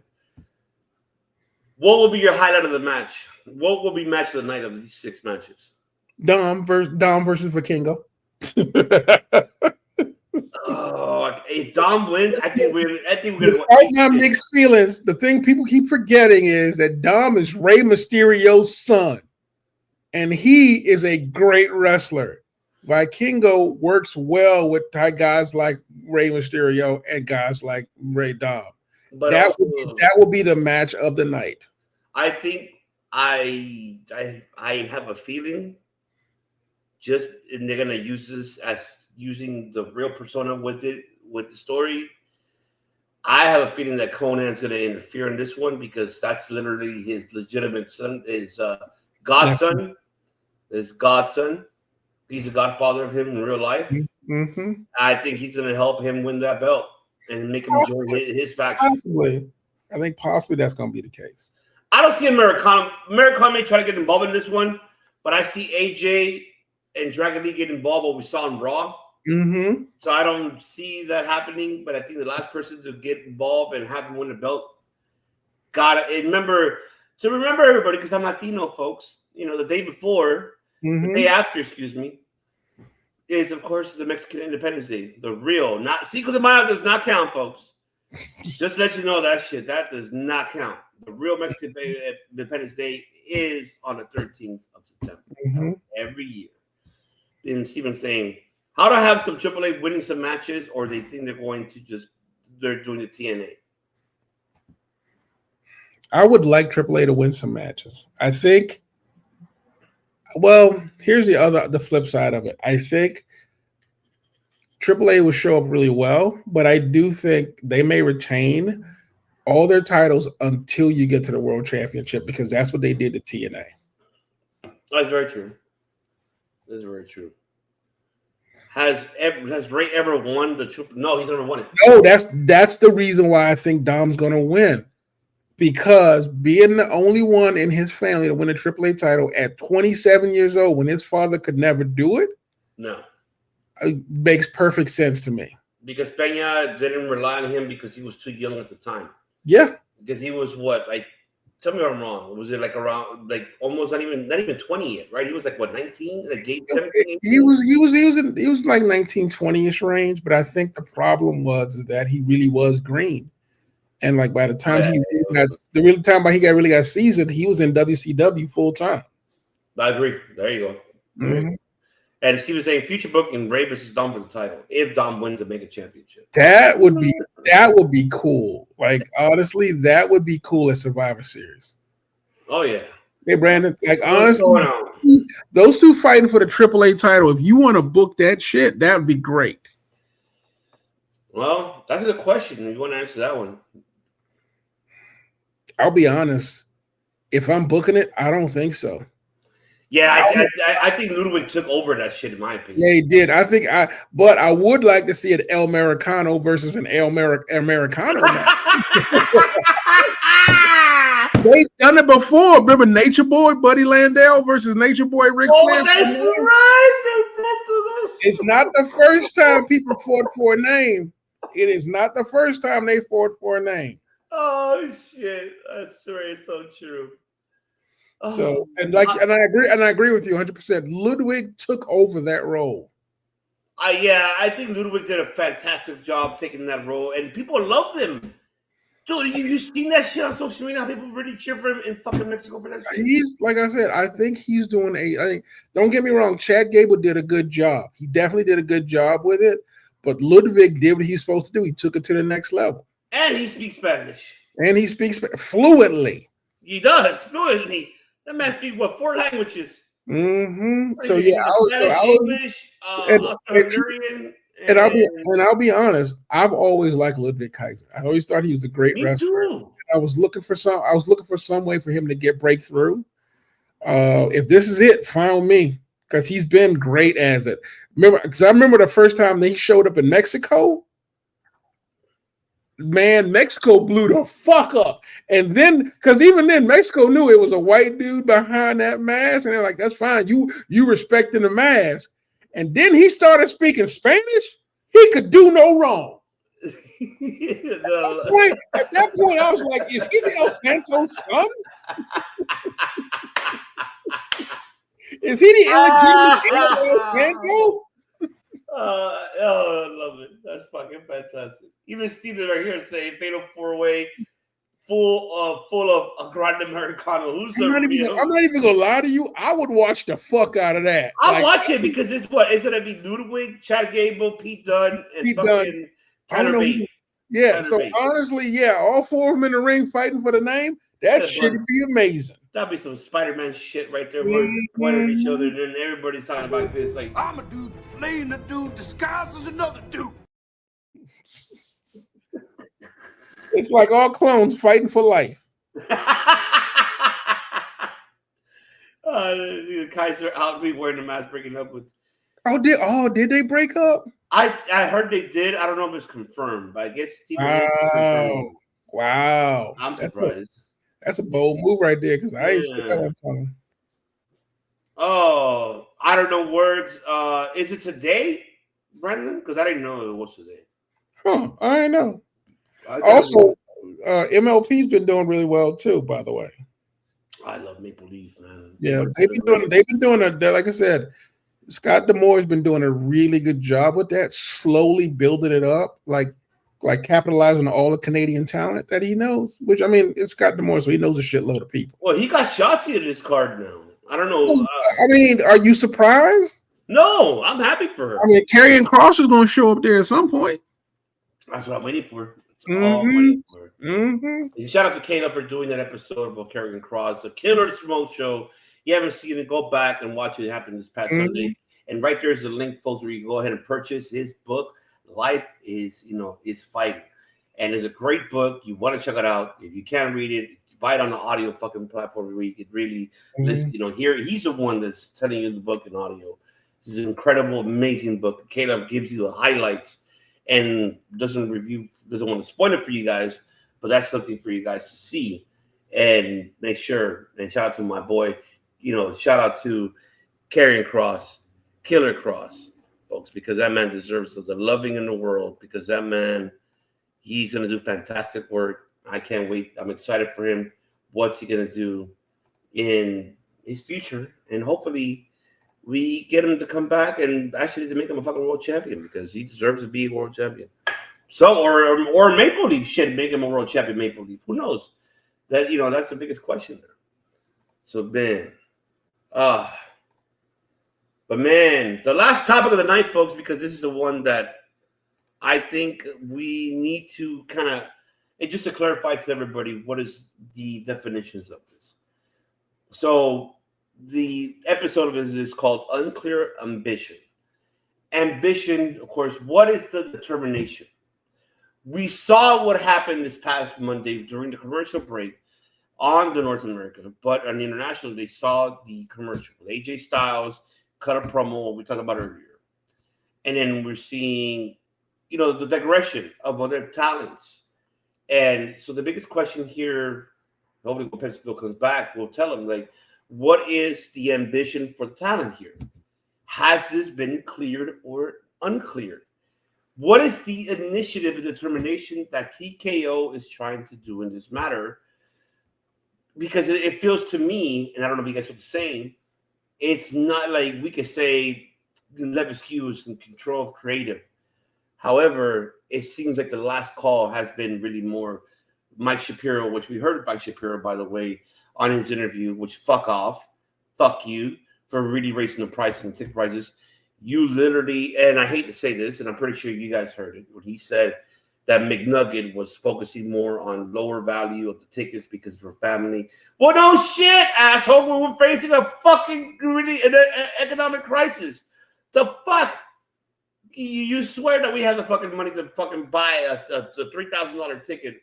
What will be your highlight of the match? What will be match of the night of these 6 matches? Dom versus Vikingo. Oh, if Dom wins, I think we're going to. Despite my mixed feelings, the thing people keep forgetting is that Dom is Rey Mysterio's son, and he is a great wrestler. Vikingo works well with guys like Rey Mysterio and guys like Ray Dom. But that will be the match of the night. I think I have a feeling and they're gonna use this as using the real persona with the story. I have a feeling that Conan's gonna interfere in this one because that's literally his legitimate son, his godson. His godson. He's the godfather of him in real life. Mm-hmm. I think he's gonna help him win that belt and make him join his faction. Possibly. I think possibly that's gonna be the case. I don't see Americano. Americano may try to get involved in this one, but I see AJ and Dragon Lee get involved what we saw in Raw. Mm-hmm. So I don't see that happening, but I think the last person to get involved and have him win the belt remember everybody, because I'm Latino, folks. You know, the day before, the day after, excuse me, is of course the Mexican Independence Day. The real, not Cinco de Mayo does not count, folks. Just let you know that shit. That does not count. The real Mexican Independence Day is on the 13th of September every year. And Steven's saying, how to have some AAA winning some matches, or they think they're doing the TNA? I would like AAA to win some matches. I think, well, here's the flip side of it. I think AAA will show up really well, but I do think they may retain all their titles until you get to the World Championship, because that's what they did to TNA. That's very true. That's very true. Has Ray ever won the triple? No, he's never won it. No, that's the reason why I think Dom's going to win, because being the only one in his family to win a AAA title at 27 years old, when his father could never do it, it makes perfect sense to me. Because Peña didn't rely on him because he was too young at the time. Yeah, because he was what, like, tell me if I'm wrong. Was it like around, like, almost not even 20 yet, right? He was like what, 19, like 17, 18? He was like 19, 20ish range. But I think the problem is that he really was green, and like by the time he really got seasoned, he was in WCW full time. I agree. There you go. Mm-hmm. And Steve was saying future booking Ray versus Dom for the title if Dom wins the Mega Championship. That would be cool. Like, honestly, that would be cool at Survivor Series. Oh yeah. Hey Brandon, like, honestly, those two fighting for the AAA title, if you want to book that shit, that would be great. Well, that's a good question. If you want to answer that one. I'll be honest. If I'm booking it, I don't think so. Yeah, I think Ludwig took over that shit, in my opinion. Yeah, he did. But I would like to see an El Americano versus an El Americano match. They've done it before. Remember Nature Boy, Buddy Landell versus Nature Boy, Ric Flair? That's right. It's not the first time people fought for a name. It is not the first time they fought for a name. Oh shit! That's right. It's so true. So and I agree with you 100%. Ludwig took over that role. I think Ludwig did a fantastic job taking that role, and people love him. Dude, you seen that shit on social media? People really cheer for him in fucking Mexico for that shit. He's, like I said, I think he's doing don't get me wrong, Chad Gable did a good job. He definitely did a good job with it, but Ludwig did what he's supposed to do. He took it to the next level. And he speaks Spanish. And he speaks fluently. He does, fluently. That man speaks, 4 languages? So yeah, I was English, Hungarian, and I'll be honest. I've always liked Ludwig Kaiser. I always thought he was a great wrestler. Too. I was looking for some way for him to get breakthrough. If this is it, fine with me, because he's been great as it. I remember the first time they showed up in Mexico. Man, Mexico blew the fuck up. And then, because even then, Mexico knew it was a white dude behind that mask, and they're like, "That's fine. You respecting the mask." And then he started speaking Spanish. He could do no wrong. At that point, I was like, "Is he El Santo's son? Is he the illegitimate El Santo?" I love it. That's fucking fantastic. Even Steven right here saying Fatal 4-Way full of Grand Americano. I'm not even gonna lie to you. I would watch the fuck out of that. I'll watch it because it's what? Is it gonna be Ludwig, Chad Gable, Pete Dunne, and fucking Tanner Bate? Yeah, Tanner so Bate. honestly, yeah, all four of them in the ring fighting for the name, that shit would be amazing. That'd be some Spider-Man shit right there. We're pointing at each other, and then everybody's talking about this. Like, I'm a dude playing a dude disguised as another dude. It's like all clones fighting for life. Kaiser out be wearing the mask, breaking up with. Did they break up? I heard they did. I don't know if it's confirmed, but I guess. Wow! I'm surprised. That's a bold move right there because I ain't seen that one coming. Oh, I don't know words. Is it today, Brandon? Because I didn't know it was today. Huh? I didn't know. Also, MLP's been doing really well too. By the way, I love Maple Leaf, man. Yeah, they've been doing like I said, Scott D'Amore's been doing a really good job with that, slowly building it up, like capitalizing on all the Canadian talent that he knows. Which I mean, it's Scott D'Amore, so he knows a shitload of people. Well, he got Shotzi in this card now. I don't know. I mean, are you surprised? No, I'm happy for her. I mean, Karrion Kross is going to show up there at some point. That's what I'm waiting for. All waiting for. And shout out to Kayla for doing that episode about Karrion Kross, a killer remote show. You haven't seen it, go back and watch it happen this past Sunday. And right there's the link, folks, where you go ahead and purchase his book. Life is fighting, and it's a great book. You want to check it out. If you can't read it, buy it on the audio fucking platform where you could really listen. Hear he's the one that's telling you the book in audio. This is an incredible, amazing book. Caleb gives you the highlights and doesn't want to spoil it for you guys, but that's something for you guys to see and make sure. And shout out to my boy, shout out to Karrion Kross, Killer Kross, folks, because that man deserves the loving in the world, because that man, he's going to do fantastic work. I can't wait. I'm excited for him. What's he going to do in his future? And hopefully we get him to come back and actually to make him a fucking world champion, because he deserves to be a world champion. So, or Maple Leaf should make him a world champion. Maple Leaf, who knows? That that's the biggest question there. So, man, but man, the last topic of the night, folks, because this is the one that I think we need to kind of, and just to clarify to everybody, what is the definitions of this? So the episode of this is called Unclear Ambition. Ambition, of course, what is the determination? We saw what happened this past Monday during the commercial break on the North America, but on the international, they saw the commercial. AJ Styles cut a promo we talked about earlier. And then we're seeing, the digression of other talents. And so the biggest question here, hopefully when Pensacola comes back, we'll tell him, what is the ambition for the talent here? Has this been cleared or uncleared? What is the initiative and determination that TKO is trying to do in this matter? Because it feels to me, and I don't know if you guys are the same, it's not like we could say Levis Q is in control of creative. However, it seems like the last call has been really more Mike Shapiro, which we heard Mike Shapiro, by the way, on his interview, which fuck you for really raising the price and ticket prices. You literally, and I hate to say this, and I'm pretty sure you guys heard it, when he said that McNugget was focusing more on lower value of the tickets because of her family. Well, no shit, asshole. We were facing a fucking really economic crisis. The fuck? You swear that we had the fucking money to fucking buy a $3,000 ticket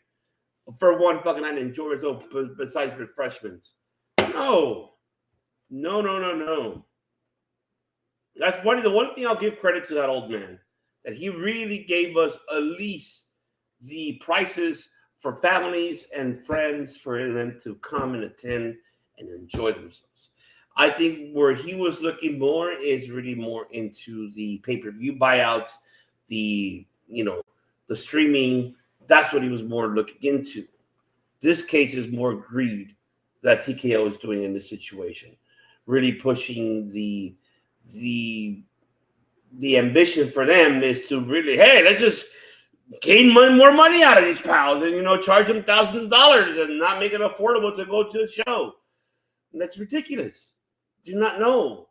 for one fucking night and enjoy yourself besides refreshments? No. That's the one thing I'll give credit to that old man, that he really gave us at least the prices for families and friends for them to come and attend and enjoy themselves. I think where he was looking more is really more into the pay-per-view buyouts, the streaming. That's what he was more looking into. This case is more greed that TKO is doing in this situation, really pushing the ambition for them is to really, hey, let's just gain more money out of these pals and, charge them $1,000 and not make it affordable to go to a show. And that's ridiculous. Do not know.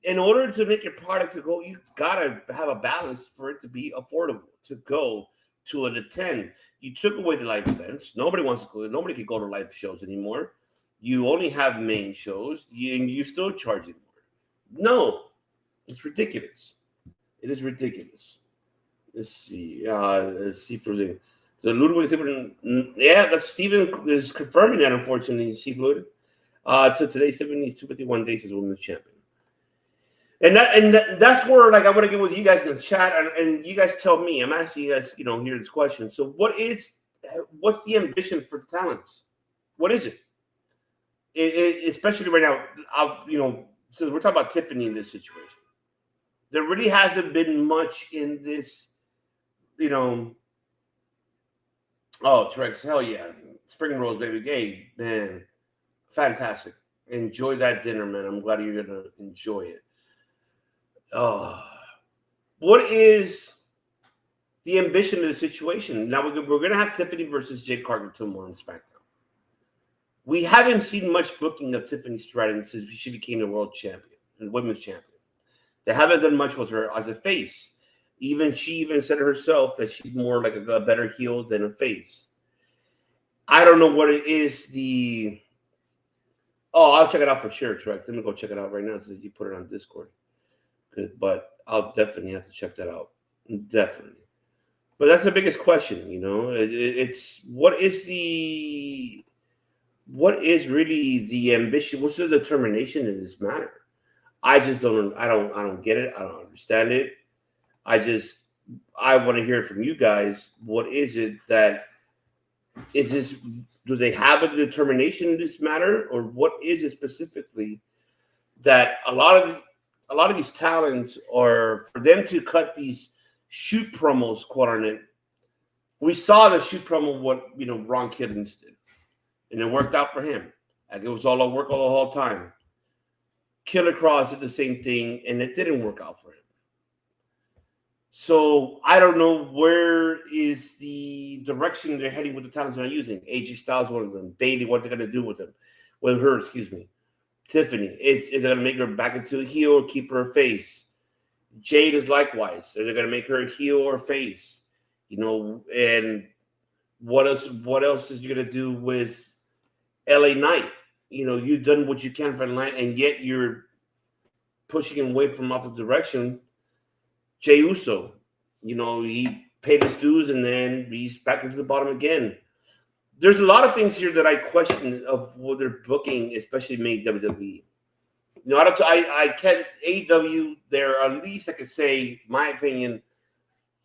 In order to make your product to go, you got to have a balance for it to be affordable, to go to an attend. You took away the live events. Nobody wants to go. Nobody can go to live shows anymore. You only have main shows, and you're still charging more. No, it's ridiculous. It is ridiculous. Let's see. Let's see for the Ludwig. Yeah, that's Steven is confirming that. Unfortunately, Seafluid. To today, 251 days as women's champion. And that's where I want to get with you guys in the chat, and you guys tell me. I'm asking you guys, here this question. So, what's the ambition for the talents? What is it? Especially right now, since we're talking about Tiffany in this situation, there really hasn't been much in this, Oh, Trex, hell yeah, spring rolls, baby, gay, man, fantastic. Enjoy that dinner, man. I'm glad you're gonna enjoy it. What is the ambition of the situation? Now we're going to have Tiffany versus Jade Cargill tomorrow on SmackDown. We haven't seen much booking of Tiffany Stratton since she became the world champion and women's champion. They haven't done much with her as a face. She even said herself that she's more like a better heel than a face. I don't know what it is. I'll check it out for sure, Trex. Let me go check it out right now since you put it on Discord. Good, but I'll definitely have to check that out. Definitely. But that's the biggest question, It's what is really the ambition? What's the determination in this matter? I just don't get it. I don't understand it. I want to hear from you guys. What is it that is this? Do they have a determination in this matter, or what is it specifically that a lot of these talents are for them to cut these shoot promos, quote on it? We saw the shoot promo what Ron Killings did, and it worked out for him. Like it was all a work all the whole time. Killer Cross did the same thing, and it didn't work out for him. So I don't know where is the direction they're heading with the talents they're using. AJ Styles, one of them. Bayley, what they're gonna do with them, with her? Excuse me. Tiffany, is they're gonna make her back into a heel or keep her a face. Jade is likewise. Are they gonna make her a heel or a face? And what else is you gonna do with LA Knight? You've done what you can for LA Knight, and yet you're pushing him away from opposite direction. Jey Uso, he paid his dues and then he's back into the bottom again. There's a lot of things here that I question of what they're booking, especially made WWE. I can't AEW. There at least I could say, my opinion,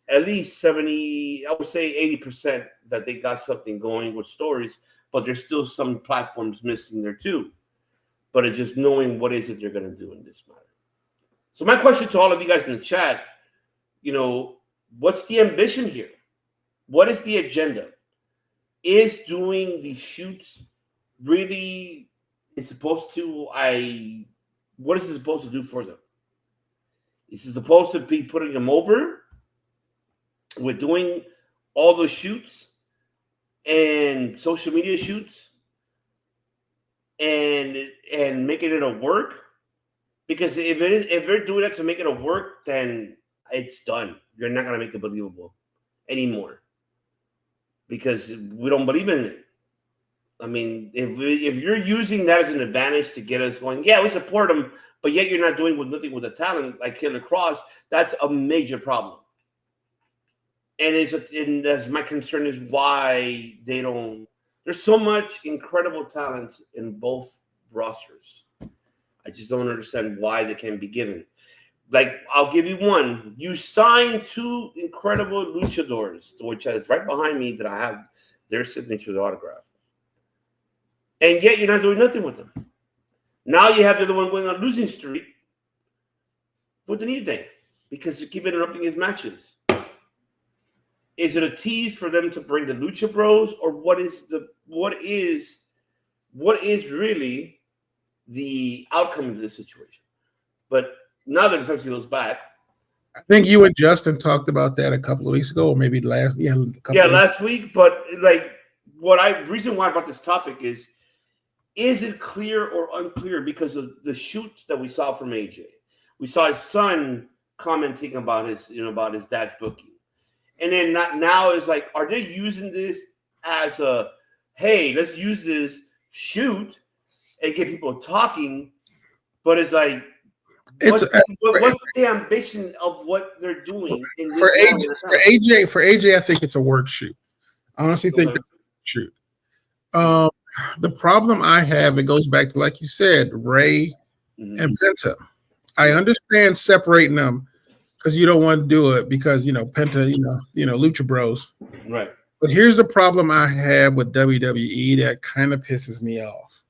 at least 70, I would say 80% that they got something going with stories, but there's still some platforms missing there too. But it's just knowing what is it they're going to do in this matter. So my question to all of you guys in the chat, what's the ambition here? What is the agenda? Is doing these shoots really what is it supposed to do for them? Is it supposed to be putting them over with doing all the shoots and social media shoots and making it a work? Because if they're doing that to make it a work, then it's done. You're not gonna make it believable anymore. because we don't believe in it. I mean, if you're using that as an advantage to get us going, yeah, we support them, but yet you're not doing nothing with the talent like Killer Cross, that's a major problem. And that's my concern is why they don't. There's so much incredible talent in both rosters. I just don't understand why they can't be given. Like, I'll give you one. You signed 2 incredible luchadors, which is right behind me that I have their signature autograph. And yet you're not doing nothing with them. Now you have the other one going on losing streak with the New Day because you keep interrupting his matches. Is it a tease for them to bring the Lucha Bros, or what is really the outcome of this situation? But now that Pepsi goes back, I think you and Justin talked about that a couple of weeks ago, or maybe last week. But like, reason why I brought this topic is it clear or unclear because of the shoots that we saw from AJ? We saw his son commenting about his dad's booking. And then now is like, are they using this as a, hey, let's use this shoot and get people talking? But it's like, what's the ambition of what they're doing? For AJ, I think it's a work shoot. I honestly think that's a shoot. The problem I have, it goes back to, like you said, Ray and Penta. I understand separating them, because you don't want to do it because, Penta, Lucha Bros. Right. But here's the problem I have with WWE that kind of pisses me off.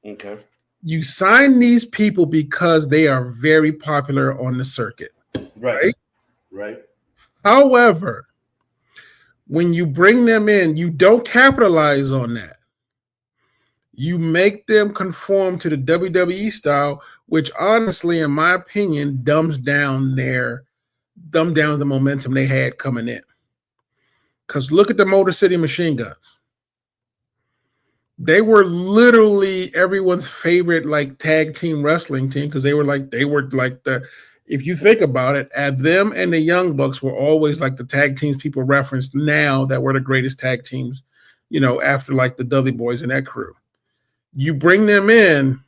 Okay. You sign these people because they are very popular on the circuit. Right. However, when you bring them in, you don't capitalize on that. You make them conform to the WWE style, which honestly, in my opinion, dumbs down the momentum they had coming in. Because look at the Motor City Machine Guns. They were literally everyone's favorite tag team wrestling team, because they were like the, if you think about it, them and the Young Bucks were always like the tag teams people reference now that were the greatest tag teams, after the Dudley Boys and that crew. You bring them in,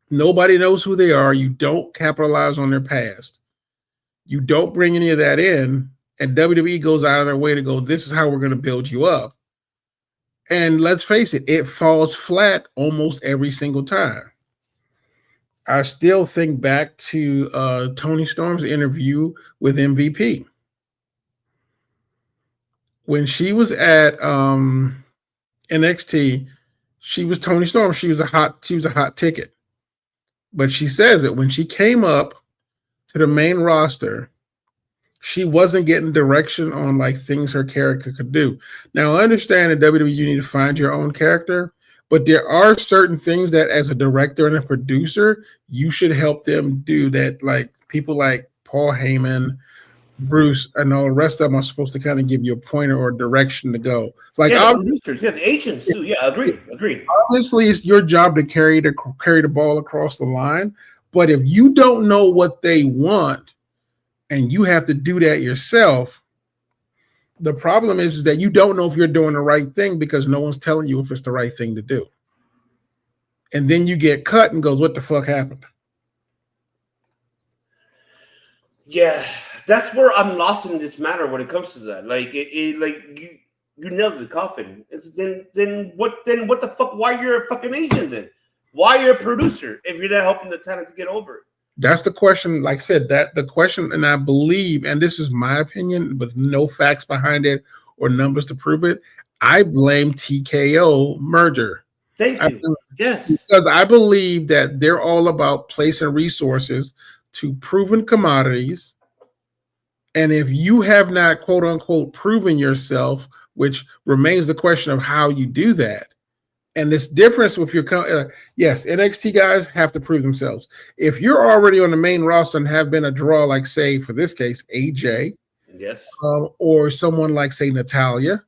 nobody knows who they are. You don't capitalize on their past. You don't bring any of that in, and WWE goes out of their way to go, this is how we're going to build you up. And let's face it falls flat almost every single time. I still think back to Toni Storm's interview with MVP. When she was at NXT, she was Toni Storm. She was a hot ticket. But she says it, when she came up to the main roster, she wasn't getting direction on things her character could do. Now, I understand in WWE you need to find your own character, but there are certain things that as a director and a producer, you should help them do that. Like people like Paul Heyman, Bruce, and all the rest of them are supposed to kind of give you a pointer or direction to go. The producers, the agents too. Yeah, agreed. Obviously, it's your job to carry the ball across the line. But if you don't know what they want and you have to do that yourself, the problem is that you don't know if you're doing the right thing because no one's telling you if it's the right thing to do. And then you get cut and goes, what the fuck happened? Yeah, that's where I'm lost in this matter when it comes to that. You nailed the coffin. Then what the fuck? Why you're a fucking agent then? Why you're a producer if you're not helping the talent to get over it? That's the question. Like I said, the question, and I believe, and this is my opinion with no facts behind it or numbers to prove it, I blame TKO merger. Thank you. Yes. Because I believe that they're all about placing resources to proven commodities. And if you have not, quote unquote, proven yourself, which remains the question of how you do that. And this difference with your, yes, NXT guys have to prove themselves. If you're already on the main roster and have been a draw, like say, for this case, AJ, yes, or someone like say Natalia,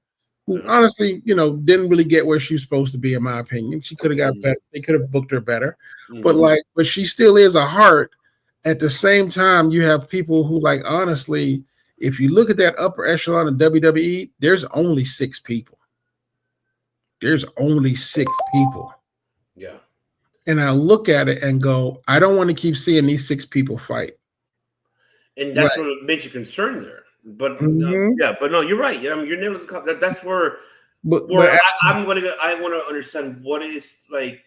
who honestly, didn't really get where she was supposed to be, in my opinion. She could have got better. They could have booked her better, but she still is a heart. At the same time, you have people who honestly, if you look at that upper echelon of WWE, there's only 6 people. There's only 6 people. Yeah. And I look at it and go, I don't want to keep seeing these 6 people fight. And that's what makes you concerned there. But but no, you're right. You're nailing the that's where. But I want to understand what is like.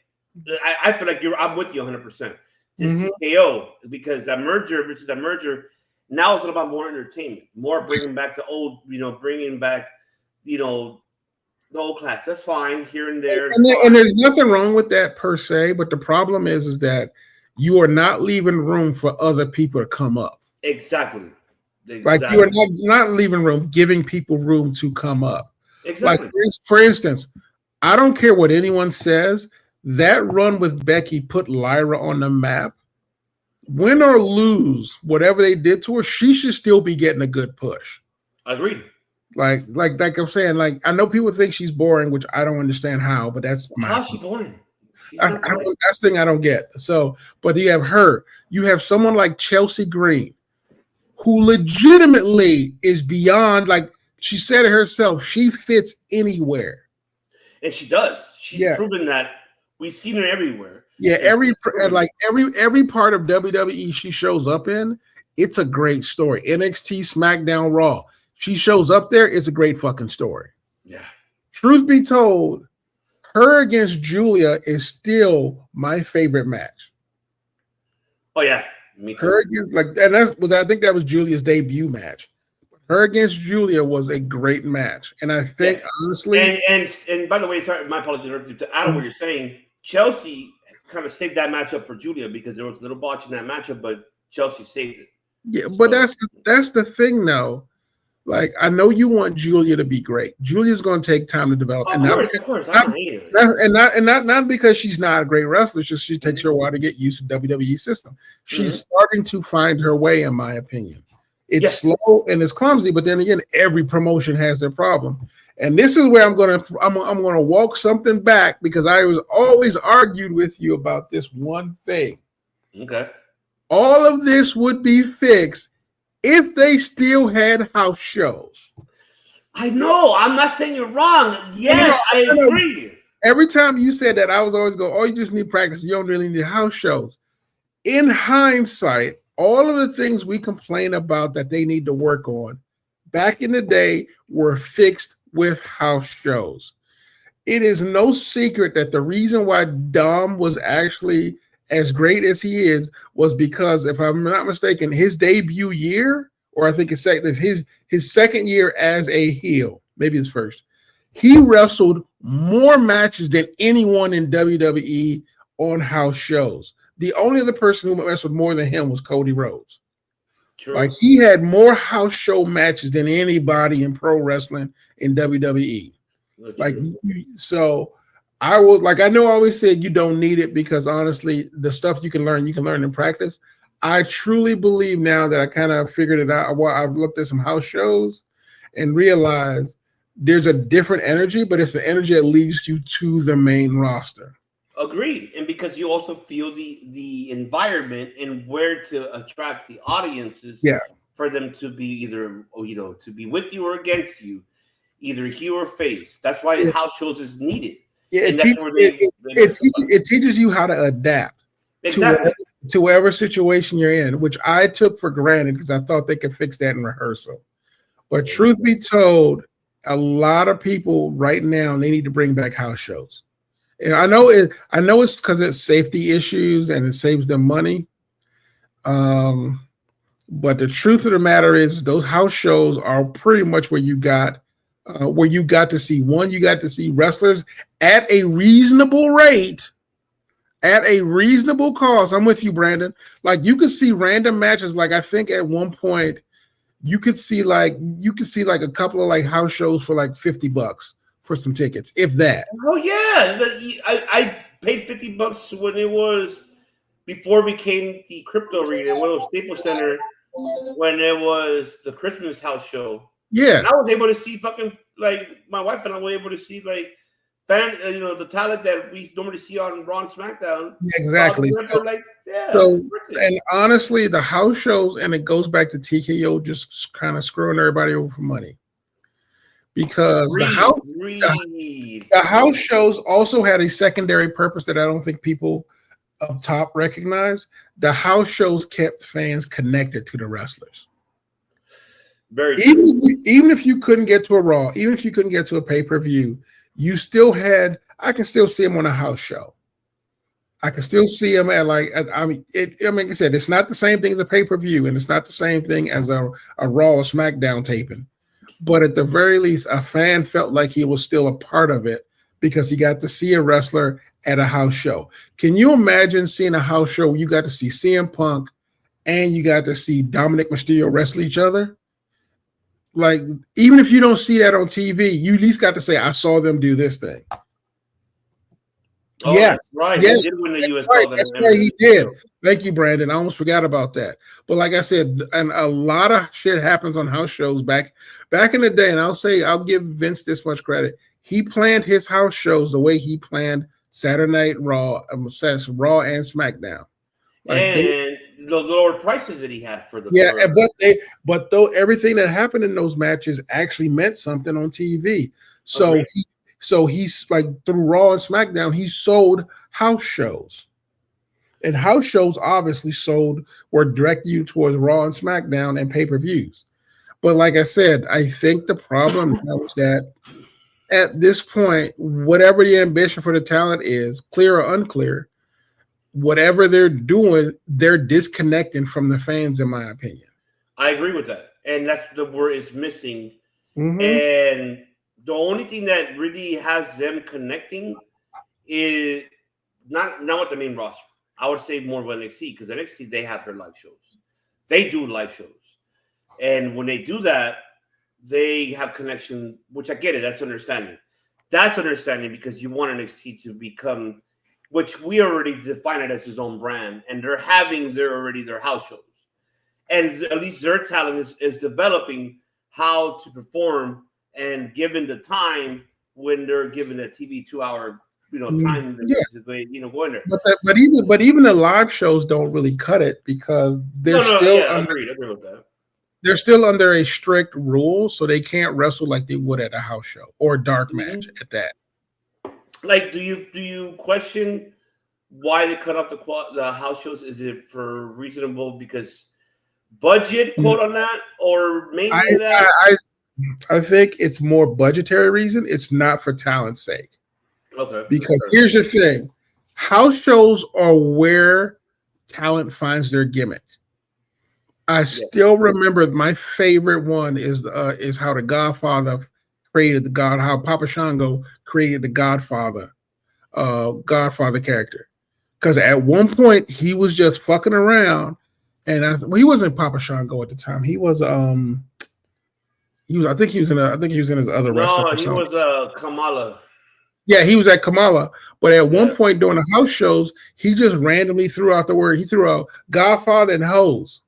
I feel like I'm with you 100%. This TKO, because that merger versus that merger, now it's all about more entertainment, more bringing back the old, bringing back, the old class. That's fine here and there. And there's nothing wrong with that per se, but the problem is that you are not leaving room for other people to come up. Exactly. Like you are not leaving room, giving people room to come up. Exactly. Like for instance, I don't care what anyone says. That run with Becky put Lyra on the map. Win or lose, whatever they did to her, she should still be getting a good push. Agreed. Like I'm saying, like I know people think she's boring, which I don't understand how, but that's how's she boring? That's the thing I don't get. So, but you have her. You have someone like Chelsea Green, who legitimately is beyond. Like she said it herself, she fits anywhere, and she does. She's proven that. We've seen her everywhere. Yeah, every part of WWE she shows up in, it's a great story. NXT, SmackDown, Raw. She shows up there, it's a great fucking story. Yeah. Truth be told, her against Julia is still my favorite match. Oh yeah, me too. Her against, I think that was Julia's debut match. Her against Julia was a great match, and I think honestly, and by the way, sorry, my apologies to add on what you're saying. Chelsea kind of saved that matchup for Julia because there was a little botch in that matchup, but Chelsea saved it. Yeah, but that's the thing, though. Like, I know you want Julia to be great. Julia's going to take time to develop. Of course. Not because she's not a great wrestler. It's just she takes her a while to get used to WWE system. She's starting to find her way, in my opinion. It's slow and it's clumsy, but then again, every promotion has their problem. And this is where I'm gonna walk something back because I was always argued with you about this one thing. Okay. All of this would be fixed if they still had house shows. I know. I'm not saying you're wrong. Yes, I agree. Every time you said that, I was always going, oh, you just need practice. You don't really need house shows. In hindsight, all of the things we complain about that they need to work on back in the day were fixed with house shows. It is no secret that the reason why Dom was actually as great as he is was because, if I'm not mistaken, his debut year, or I think his second year as a heel, maybe his first, he wrestled more matches than anyone in WWE on house shows. The only other person who wrestled more than him was Cody Rhodes. True. Like, he had more house show matches than anybody in pro wrestling in WWE. That's like true. So I will, like, I know I always said you don't need it because honestly, the stuff you can learn in practice. I truly believe now that I kind of figured it out. Well, I've looked at some house shows and realized there's a different energy, but it's the energy that leads you to the main roster. Agreed. And because you also feel the environment and where to attract the audiences for them to be either, to be with you or against you, either heel or face. That's why house shows is needed. Yeah, it teaches you how to adapt to whatever situation you're in, which I took for granted because I thought they could fix that in rehearsal. But truth be told, a lot of people right now, they need to bring back house shows. And I know it's because it's safety issues and it saves them money. But the truth of the matter is those house shows are pretty much where you got to see wrestlers at a reasonable rate, at a reasonable cost. I'm with you, Brandon. Like, you could see random matches. Like, I think at one point you could see like a couple of like house shows for like $50 for some tickets, if that. Oh yeah, I paid $50 when it was before it became the Crypto Arena, when it was Staples Center, when it was the Christmas house show. Yeah, and I was able to see fucking, like, my wife and I were able to see like the talent that we normally see on Raw and SmackDown. Exactly. So, like, Yeah. So, and honestly, the house shows, and it goes back to TKO just kind of screwing everybody over for money. Because the house shows also had a secondary purpose that I don't think people up top recognize. The house shows kept fans connected to the wrestlers. Very even if you couldn't get to a Raw, even if you couldn't get to a pay-per-view, you still had. I can still see him on a house show. I can still see him at like like I said, it's not the same thing as a pay-per-view, and it's not the same thing as a Raw or SmackDown taping. But at the very least, a fan felt like he was still a part of it because he got to see a wrestler at a house show. Can you imagine seeing a house show where you got to see CM Punk and you got to see Dominic Mysterio wrestle each other? Like, even if you don't see that on TV, you at least got to say, I saw them do this thing. Oh, yes, that's right. Yes, He did win the US right. title. That's right, he did. Thank you, Brandon. I almost forgot about that. But like I said, and a lot of shit happens on house shows back in the day. And I'll give Vince this much credit. He planned his house shows the way he planned Saturday Night Raw, Raw and SmackDown. And the lower prices that he had for the but though everything that happened in those matches actually meant something on TV. So he's like through Raw and SmackDown, he sold house shows. And house shows obviously were directed you towards Raw and SmackDown and pay-per-views. But like I said, I think the problem is that at this point, whatever the ambition for the talent is, clear or unclear, whatever they're doing, they're disconnecting from the fans, in my opinion. I agree with that. And that's the word is missing. Mm-hmm. And the only thing that really has them connecting is not with the main roster. I would say more of NXT, because NXT, they have their live shows. They do live shows. And when they do that, they have connection, which I get it. That's understanding. That's understanding because you want NXT to become, which we already define it as his own brand. And they're having their house shows. And at least their talent is developing how to perform, and given the time when they're given a TV 2-hour time to go in there. But even the live shows don't really cut it because they're agreed with that. They're still under a strict rule, so they can't wrestle like they would at a house show or a dark match at that. Like, do you question why they cut off the house shows? Is it for reasonable because budget quote on that, or maybe I think it's more budgetary reason. It's not for talent's sake. Okay. Because here's the thing. House shows are where talent finds their gimmick. I still remember my favorite one is how the Godfather created how Papa Shango created the Godfather character. Because at one point he was just fucking around, and he wasn't Papa Shango at the time. He was I think he was in his other wrestling. No, he was Kamala. Yeah, he was at Kamala. But at one point during the house shows, he just randomly threw out the word. He threw out Godfather and hoes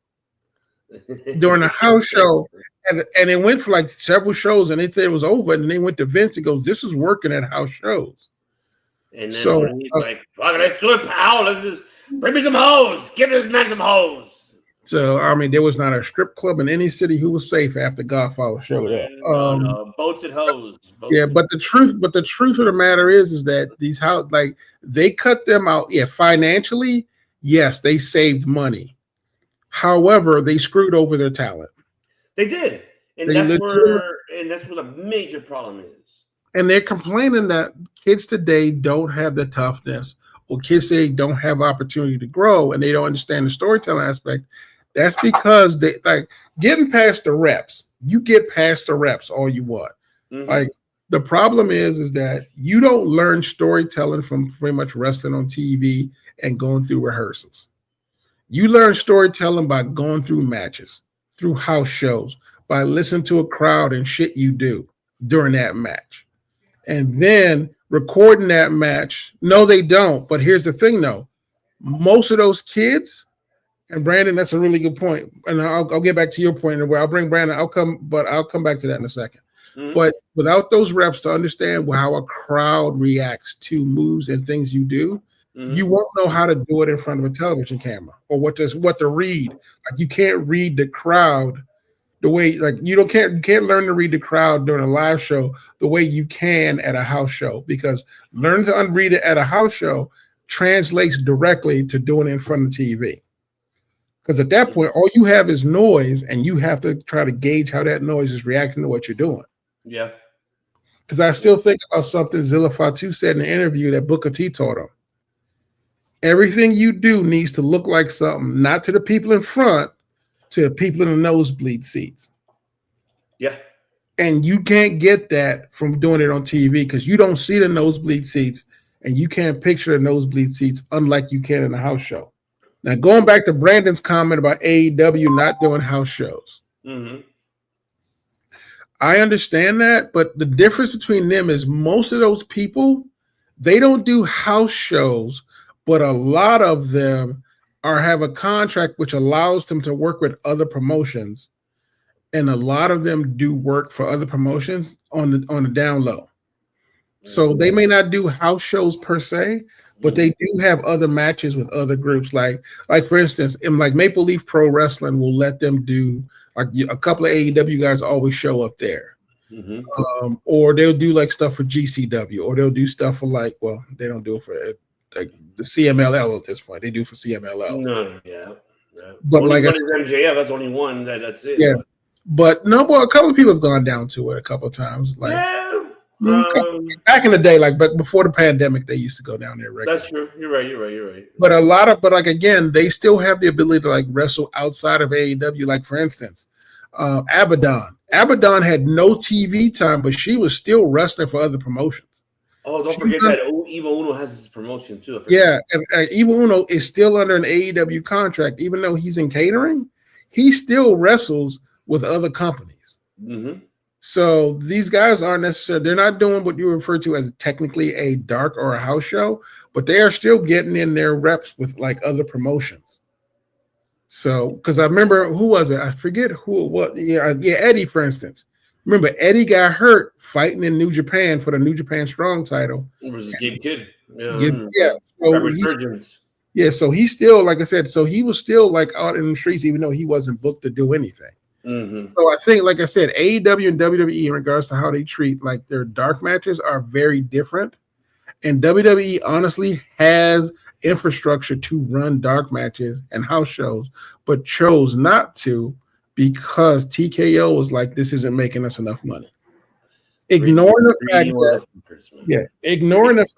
during the house show. And it went for like several shows, and they said it was over. And then they went to Vince and goes, "This is working at house shows." And then he's like, "Fuck, let's do it, pal. Let's just bring me some hoes. Give this man some hoes." So I mean, there was not a strip club in any city who was safe after Godfather showed up. No, boats and hoes. But the truth of the matter is that these they cut them out. Yeah, financially, yes, they saved money. However, they screwed over their talent. They did, and that's where the major problem is. And they're complaining that kids today don't have the toughness, or kids today don't have opportunity to grow, and they don't understand the storytelling aspect. That's because they getting past the reps. You get past the reps all you want. Mm-hmm. Like the problem is that you don't learn storytelling from pretty much wrestling on TV and going through rehearsals. You learn storytelling by going through matches, through house shows, by listening to a crowd and shit you do during that match. And then recording that match. No, they don't. But here's the thing, though. Most of those kids, and Brandon, that's a really good point. And I'll get back to your point where I'll bring Brandon. I'll come back to that in a second. Mm-hmm. But without those reps to understand how a crowd reacts to moves and things you do, You won't know how to do it in front of a television camera or what to read. Like you can't read the crowd the way like you can't learn to read the crowd during a live show the way you can at a house show, because learning to unread it at a house show translates directly to doing it in front of TV. Because at that point, all you have is noise, and you have to try to gauge how that noise is reacting to what you're doing. Yeah. Because I still think about something Zilla Fatu said in an interview that Booker T taught him. Everything you do needs to look like something, not to the people in front, to the people in the nosebleed seats. Yeah. And you can't get that from doing it on TV because you don't see the nosebleed seats, and you can't picture the nosebleed seats unlike you can in a house show. Now, going back to Brandon's comment about AEW not doing house shows. Mm-hmm. I understand that, but the difference between them is most of those people, they don't do house shows, but a lot of them have a contract which allows them to work with other promotions, and a lot of them do work for other promotions on the down low. So they may not do house shows per se, but they do have other matches with other groups. Like for instance, in like Maple Leaf Pro Wrestling will let them do like a couple of AEW guys always show up there. Mm-hmm. Or they'll do like stuff for GCW, or they'll do stuff for like, well, they don't do it for like the CMLL at this point. They do for CMLL. No, yeah. But only like one is MJF, that's only one. That's it. Yeah. But no, well, a couple of people have gone down to it a couple of times. Like back in the day, but before the pandemic, they used to go down there regularly. That's true. You're right. But like again, they still have the ability to like wrestle outside of AEW. Like for instance, Abaddon. Abaddon had no TV time, but she was still wrestling for other promotions. Oh, don't forget that Evil Uno has his promotion too. Yeah, and Evil Uno is still under an AEW contract, even though he's in catering. He still wrestles with other companies. Mm-hmm. So these guys aren't necessarily, they're not doing what you refer to as technically a dark or a house show, but they are still getting in their reps with like other promotions. So, because I remember, who was it? I forget who it was. Yeah, Eddie, for instance. Remember, Eddie got hurt fighting in New Japan for the New Japan Strong title. It was a Gabe Kidd. So he's still, like I said, so he was still like out in the streets, even though he wasn't booked to do anything. Mm-hmm. So I think, like I said, AEW and WWE in regards to how they treat like their dark matches are very different. And WWE honestly has infrastructure to run dark matches and house shows, but chose not to because TKO was like, this isn't making us enough money. Ignoring the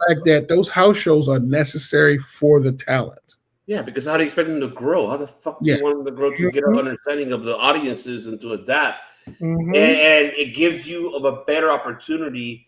fact that those house shows are necessary for the talent. Yeah, because how do you expect them to grow? How the fuck do you want them to grow to get an understanding of the audiences and to adapt? Mm-hmm. And it gives you a better opportunity,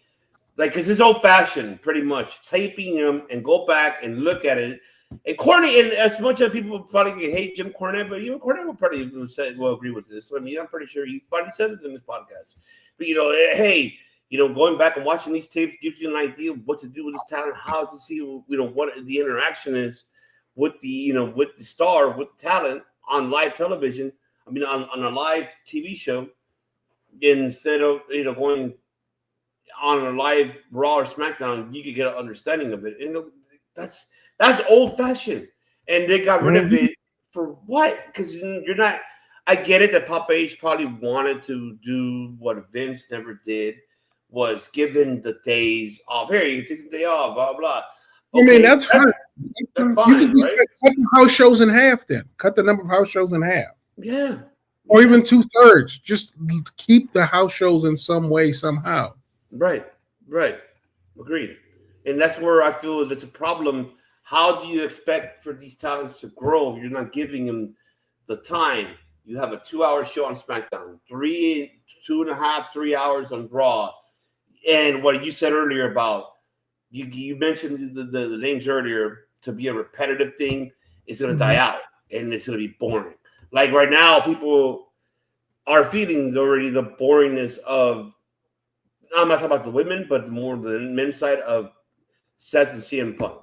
like, because it's old fashioned, pretty much taping them and go back and look at it. And Cornette, and as much as people probably hate Jim Cornette, but even Cornette will probably agree with this. I mean, I'm pretty sure he probably said it in this podcast. But hey, going back and watching these tapes gives you an idea of what to do with this talent, how to see, what the interaction is with the, with the star, with talent on live television. I mean, on a live TV show, instead of, going on a live Raw or SmackDown, you could get an understanding of it. And that's old fashioned. And they got rid of it for what? Because you're not, I get it that Papa H probably wanted to do what Vince never did, was given the days off. Here, you take the day off, blah, blah. Okay, I mean, that's fine. That's fine, you can just cut the house shows in half then. Cut the number of house shows in half. Yeah. Or even 2/3. Just keep the house shows in some way, somehow. Right. Agreed. And that's where I feel that's a problem. How do you expect for these talents to grow if you're not giving them the time? You have a 2-hour show on SmackDown, 2.5, 3 hours on Raw. And what you said earlier about, you mentioned the names earlier, to be a repetitive thing, it's going to die out and it's going to be boring. Like right now, people are feeling already the boringness of, I'm not talking about the women, but more the men's side of Seth and CM Punk.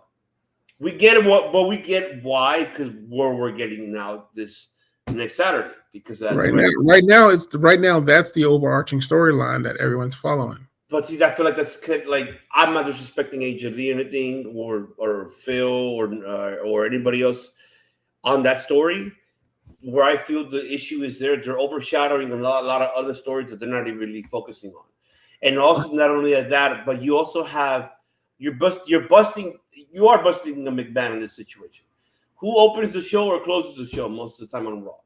We get it, but we get why, because where we're getting now this next Saturday, because that's right now that's the overarching storyline that everyone's following. But see, I feel like that's like I'm not disrespecting AJ or anything, or Phil or anybody else on that story. Where I feel the issue is they're overshadowing a lot of other stories that they're not even really focusing on. And also, not only that, but you also have you are busting the McMahon in this situation. Who opens the show or closes the show most of the time on Raw?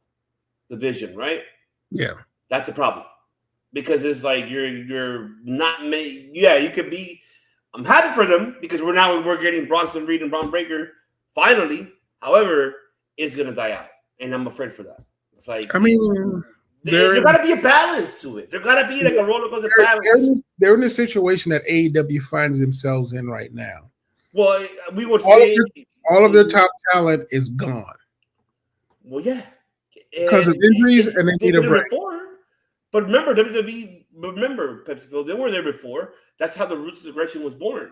The Vision, right? Yeah, that's a problem because it's like you're not made. Yeah, you could be. I'm happy for them because we're getting Bronson Reed and Braun Breaker finally. However, it's gonna die out, and I'm afraid for that. It's like there got to be a balance to it. There got to be like a roller coaster balance. They're in a situation that AEW finds themselves in right now. Well, we would all of their top talent is gone. Well, yeah, because of injuries, and they need a break. But remember, WWE, PepsiCo, they were there before. That's how the Roots of Aggression was born.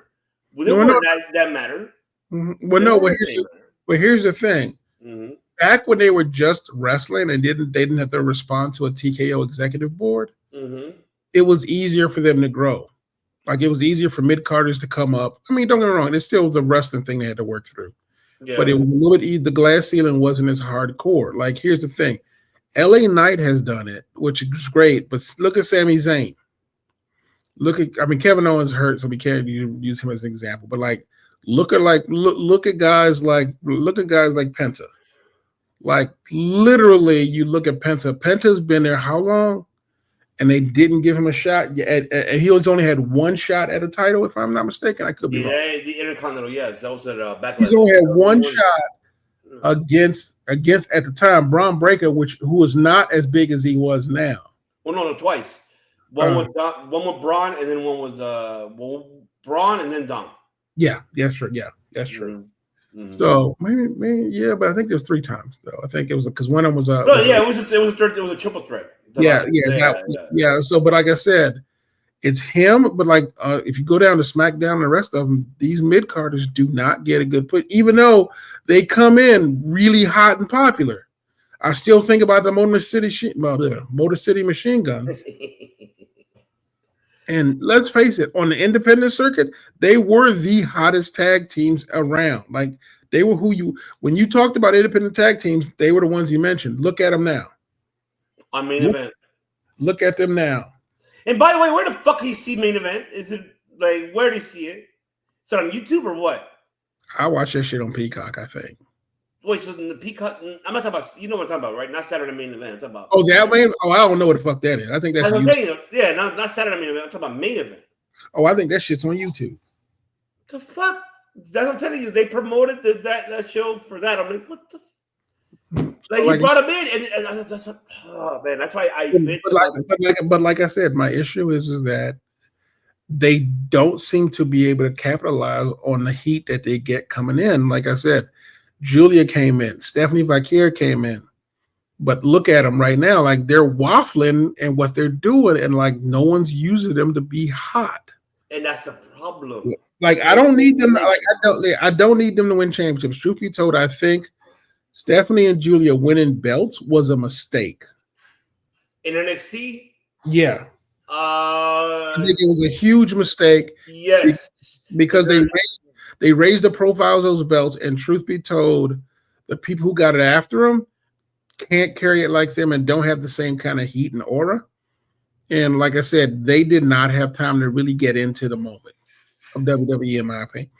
Well, they weren't that matter. Mm-hmm. Well, here's the thing. Mm-hmm. Back when they were just wrestling and they didn't have to respond to a TKO executive board, it was easier for them to grow. Like it was easier for mid-carders to come up. I mean, don't get me wrong, it's still the wrestling thing they had to work through. Yeah. But it was a little bit the glass ceiling wasn't as hardcore. Like, here's the thing. LA Knight has done it, which is great, but look at Sami Zayn. Kevin Owens hurt, so we can't use him as an example. But like, look at guys like Penta. Like literally, you look at Penta. Penta's been there how long? And they didn't give him a shot. And he only had one shot at a title, if I'm not mistaken. I could be wrong. The Intercontinental, yes. That was at Backlash. He's only had one shot against at the time Braun Breaker, who was not as big as he was now. Well, no, twice. One with Braun, and then one with Braun, and then Dom. Yeah, that's true. Yeah, that's true. Mm-hmm. So maybe, yeah, but I think it was 3 times though. I think it was because one of them was it was a triple threat. Yeah. So, but like I said, it's him. But like, if you go down to SmackDown and the rest of them, these mid carders do not get a good put, even though they come in really hot and popular. I still think about the Motor City Machine Guns. And let's face it, on the independent circuit, they were the hottest tag teams around. Like they were when you talked about independent tag teams, they were the ones you mentioned. Look at them now. On Main Event. Look at them now. And by the way, where the fuck do you see Main Event? Is it like, where do you see it? Is it on YouTube or what? I watch that shit on Peacock, I think. Wait, so the Peacock, I'm not talking about, you know what I'm talking about, right? Not Saturday Main Event. I'm talking about. Oh, that way? Oh, I don't know what the fuck that is. I think that's yeah, not Saturday Main Event. I'm talking about Main Event. Oh, I think that shit's on YouTube. The fuck? That's what I'm telling you. They promoted that show for that. I'm like, what the? Like you brought him in, and oh man, that's why I. But like I said, my issue is that they don't seem to be able to capitalize on the heat that they get coming in. Like I said, Julia came in, Stephanie Vaquer came in, but look at them right now. Like they're waffling and what they're doing, and like no one's using them to be hot. And that's a problem. Like I don't need them. Like I don't need them to win championships. Truth be told, I think Stephanie and Julia winning belts was a mistake. In NXT? Yeah. I think it was a huge mistake. Yes. Because they raised the profile of those belts, and truth be told, the people who got it after them can't carry it like them and don't have the same kind of heat and aura. And like I said, they did not have time to really get into the moment of WWE, in my opinion.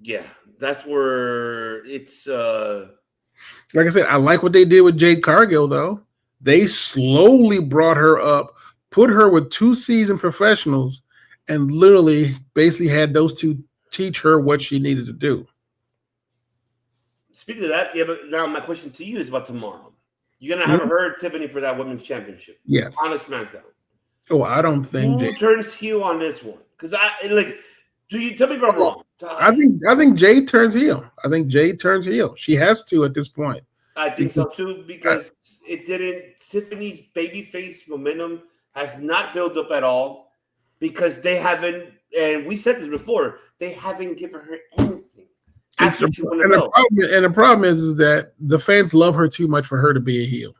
Yeah. That's where it's like I said, I like what they did with Jade Cargill, though. They slowly brought her up, put her with 2 seasoned professionals, and literally basically had those two teach her what she needed to do. Speaking of that, yeah, but now my question to you is about tomorrow. You're gonna have her, Tiffany, for that women's championship. Yeah. On a SmackDown. Oh, I don't think who turns heel on this one? Because do you tell me if I'm wrong? I think Jade turns heel. I think Jade turns heel. She has to at this point. I think so too, because Tiffany's babyface momentum has not built up at all because they haven't, and we said this before, they haven't given her anything. And the problem is that the fans love her too much for her to be a heel.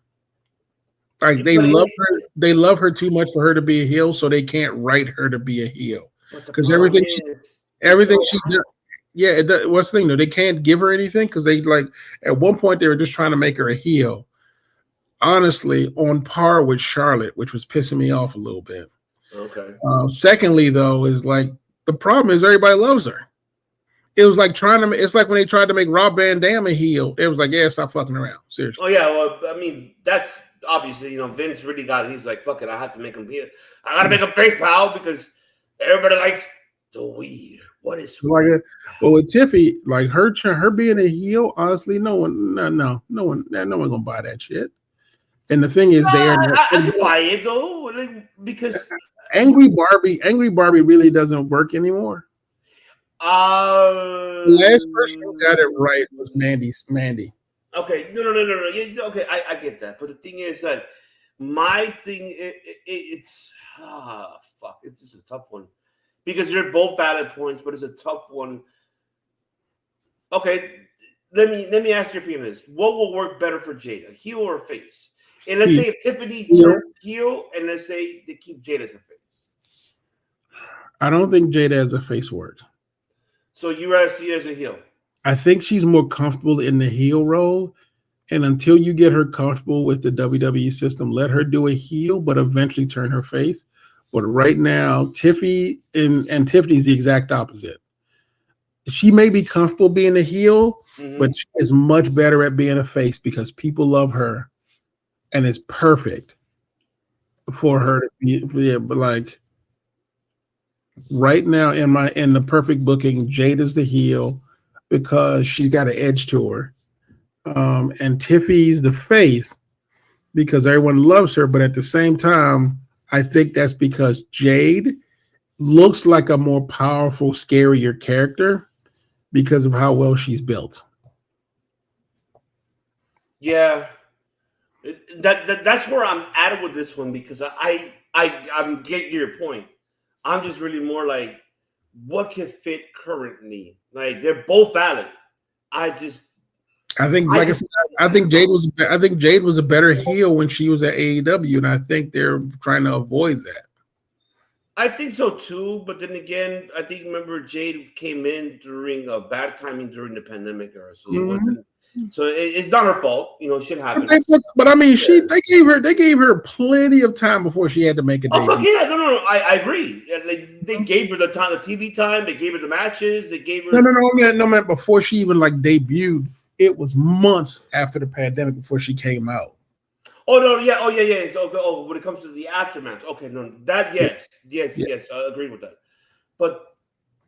Like they love her. They love her too much for her to be a heel, so they can't write her to be a heel because everything she does. Yeah, what's the thing though? They can't give her anything because they like at one point they were just trying to make her a heel. Honestly, on par with Charlotte, which was pissing me off a little bit. Okay. Secondly, though, is like the problem is everybody loves her. It was like it's like when they tried to make Rob Van Dam a heel. It was like, yeah, stop fucking around. Seriously. Oh yeah, well, I mean, that's obviously, Vince really got it. He's like, fuck it, I have to make him heel. I gotta make him face, pal, because everybody likes the weed. What is like? But with Tiffy, like her being a heel, honestly, no one gonna buy that shit. And the thing is, I can buy it though, because Angry Barbie really doesn't work anymore. The last person who got it right was Mandy. Okay, no. Yeah, okay, I get that, but the thing is that my thing, it's fuck. It's just a tough one because they're both valid points, but it's a tough one. Okay, let me ask your opinion on this. What will work better for Jada, heel or face? And let's say if Tiffany heel, and let's say they keep Jada as a face. I don't think Jada as a face works. So you rather see her as a heel? I think she's more comfortable in the heel role. And until you get her comfortable with the WWE system, let her do a heel, but eventually turn her face. But right now, Tiffy and Tiffany's the exact opposite. She may be comfortable being a heel, but she is much better at being a face because people love her. And it's perfect for her to be, but like right now in the perfect booking, Jada's the heel because she's got an edge to her. And Tiffy's the face because everyone loves her, but at the same time, I think that's because Jade looks like a more powerful, scarier character because of how well she's built. Yeah. That's where I'm at with this one because I'm getting your point. I'm just really more like what could fit currently. Like they're both valid. I think Jade was a better heel when she was at AEW, and I think they're trying to avoid that. I think so too, but then again, I think remember Jade came in during a bad timing during the pandemic era, so it wasn't. So it's not her fault, shit happens. But I mean, they gave her plenty of time before she had to make a debut. Oh fuck yeah, no, I agree. They gave her the time, the TV time. They gave her the matches. They gave her no man. Before she even debuted, it was months after the pandemic before she came out. Oh no, yeah, So, when it comes to the aftermath, okay, no, that yes, I agree with that. But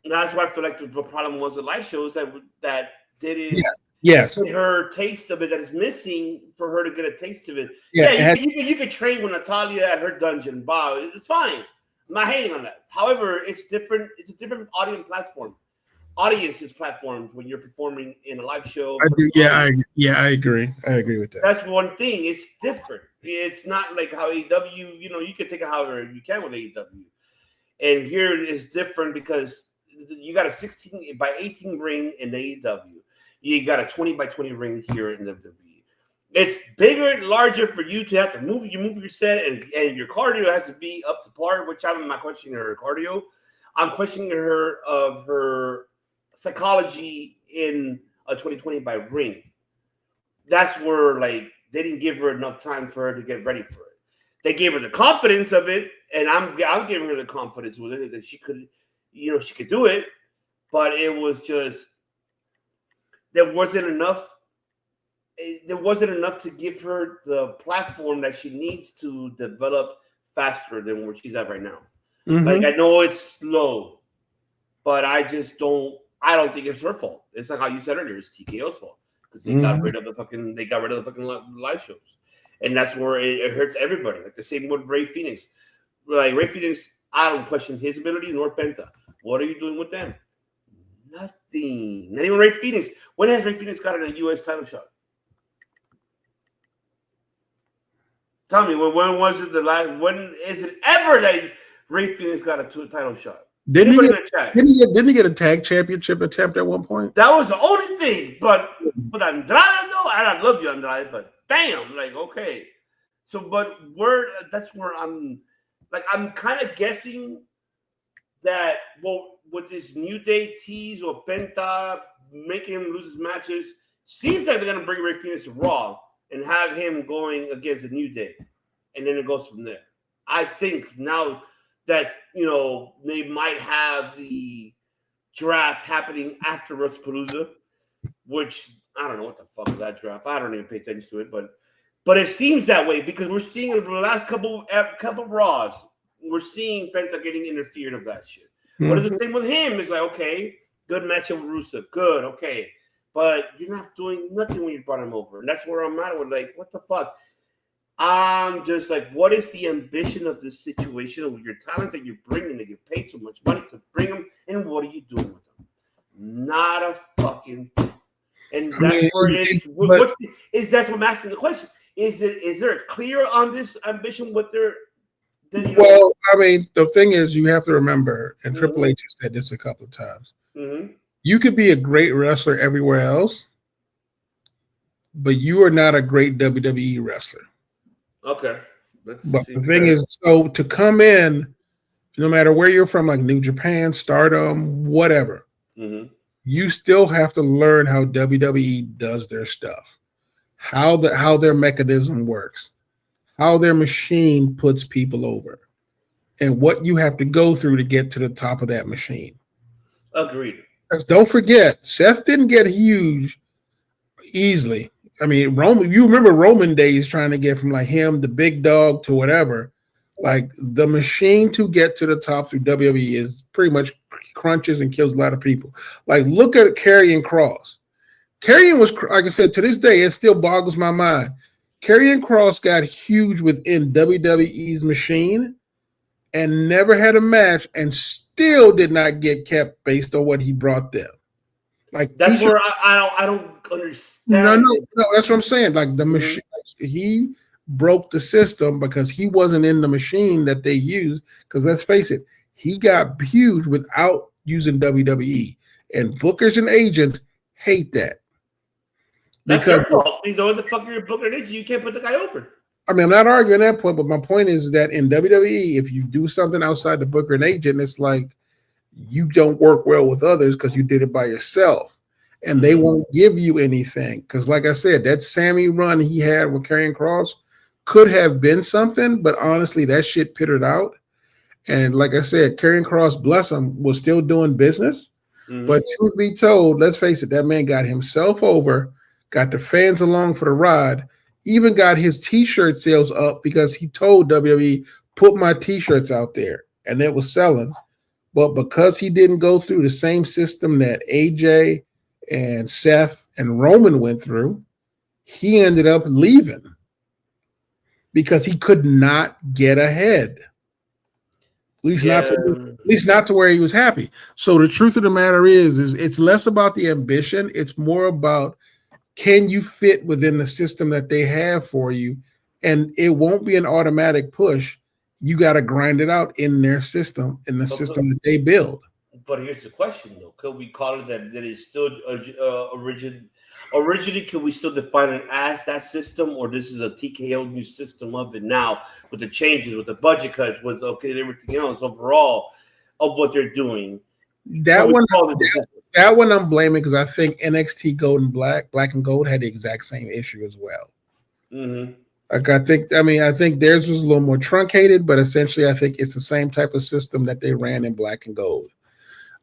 that's why I feel like the problem was the live shows that didn't. Yes. Her taste of it that is missing for her to get a taste of it. Yeah, you could train with Natalia at her dungeon. Wow, it's fine. I'm not hating on that. However, it's different. It's a different audience's platforms when you're performing in a live show. I agree. I agree with that. That's one thing. It's different. It's not like how AEW, you can take it however you can with AEW. And here it is different because you got a 16 by 18 ring in AEW. You got a 20 by 20 ring here in WWE. It's bigger, larger for you to have to move your set, and your cardio has to be up to par, which I'm not questioning her cardio. I'm questioning her of her psychology in a 2020 by ring. That's where they didn't give her enough time for her to get ready for it. They gave her the confidence of it, and I'm giving her the confidence with it that she could, she could do it, but it was just there wasn't enough to give her the platform that she needs to develop faster than where she's at right now. I know it's slow, but I don't think it's her fault. It's like how you said earlier, it's TKO's fault because they got rid of the fucking live shows, and that's where it hurts everybody. Like the same with Ray Phoenix. Ray Phoenix, I don't question his ability nor Penta. What are you doing with them? Nothing. Not even Ray Phoenix. When has Ray Phoenix gotten a U.S. title shot? Tell me, when was it the last? When is it ever that Ray Phoenix got a title shot? Didn't he get a tag championship attempt at one point? That was the only thing. But Andrade, though, and I love you, Andrade, but damn, okay. So, but that's where I'm kind of guessing that, well, with this New Day tease or Penta making him lose his matches, seems like they're going to bring Rey Fenix to Raw and have him going against the New Day. And then it goes from there. I think now that, they might have the draft happening after Wrestlepalooza, which I don't know what the fuck is that draft. I don't even pay attention to it, but it seems that way because we're seeing in the last couple Raws, we're seeing Penta getting interfered of that shit. Mm-hmm. But it's the same with him. It's like, okay, good matchup with Rusev. Good, okay. But you're not doing nothing when you brought him over. And that's where I'm at with, like, what the fuck? I'm just like, what is the ambition of this situation with your talent that you're bringing, that you paid so much money to bring them, and what are you doing with them? Not a fucking thing. And that's that's what I'm asking the question. Is there clear on this ambition with their Well, I mean, the thing is, you have to remember, and Triple H has said this a couple of times. Mm-hmm. You could be a great wrestler everywhere else, but you are not a great WWE wrestler. Okay. But the thing is, so to come in, no matter where you're from, like New Japan, Stardom, whatever, you still have to learn how WWE does their stuff, how their mechanism works, how their machine puts people over, and what you have to go through to get to the top of that machine. Agreed. Because don't forget, Seth didn't get huge easily. I mean, you remember Roman days trying to get from like him, the big dog, to whatever. Like the machine to get to the top through WWE is pretty much crunches and kills a lot of people. Like look at Karrion Kross. Karrion was, like I said, to this day, it still boggles my mind. Karrion Kross got huge within WWE's machine and never had a match and still did not get kept based on what he brought them. Like that's where I don't understand. No, that's what I'm saying. Like the machine, he broke the system because he wasn't in the machine that they used. Because let's face it, he got huge without using WWE, and bookers and agents hate that. That's their fault. You know what the fuck you're a booker and agent, you can't put the guy over. I mean, I'm not arguing that point, but my point is that in WWE, if you do something outside the booker and agent, it's like you don't work well with others because you did it by yourself, and they won't give you anything. Because, like I said, that Sammy run he had with Karrion Kross could have been something, but honestly, that shit pittered out. And like I said, Karrion Kross, bless him, was still doing business. But truth be told, let's face it, that man got himself over, got the fans along for the ride, even got his T-shirt sales up because he told WWE, put my T-shirts out there, and it was selling. But because he didn't go through the same system that AJ and Seth and Roman went through, he ended up leaving because he could not get ahead. At least not to where he was happy. So the truth of the matter is it's less about the ambition. It's more about, can you fit within the system that they have for you? And it won't be an automatic push. You got to grind it out in their system, in the system that they build. But here's the question, though. Could we call it that is still originally, could we still define it as that system, or this is a TKO new system of it now with the changes, with the budget cuts, with everything else overall of what they're doing? That one I'm blaming because I think NXT Black and Gold had the exact same issue as well. Like I think theirs was a little more truncated, but essentially I think it's the same type of system that they ran in Black and Gold.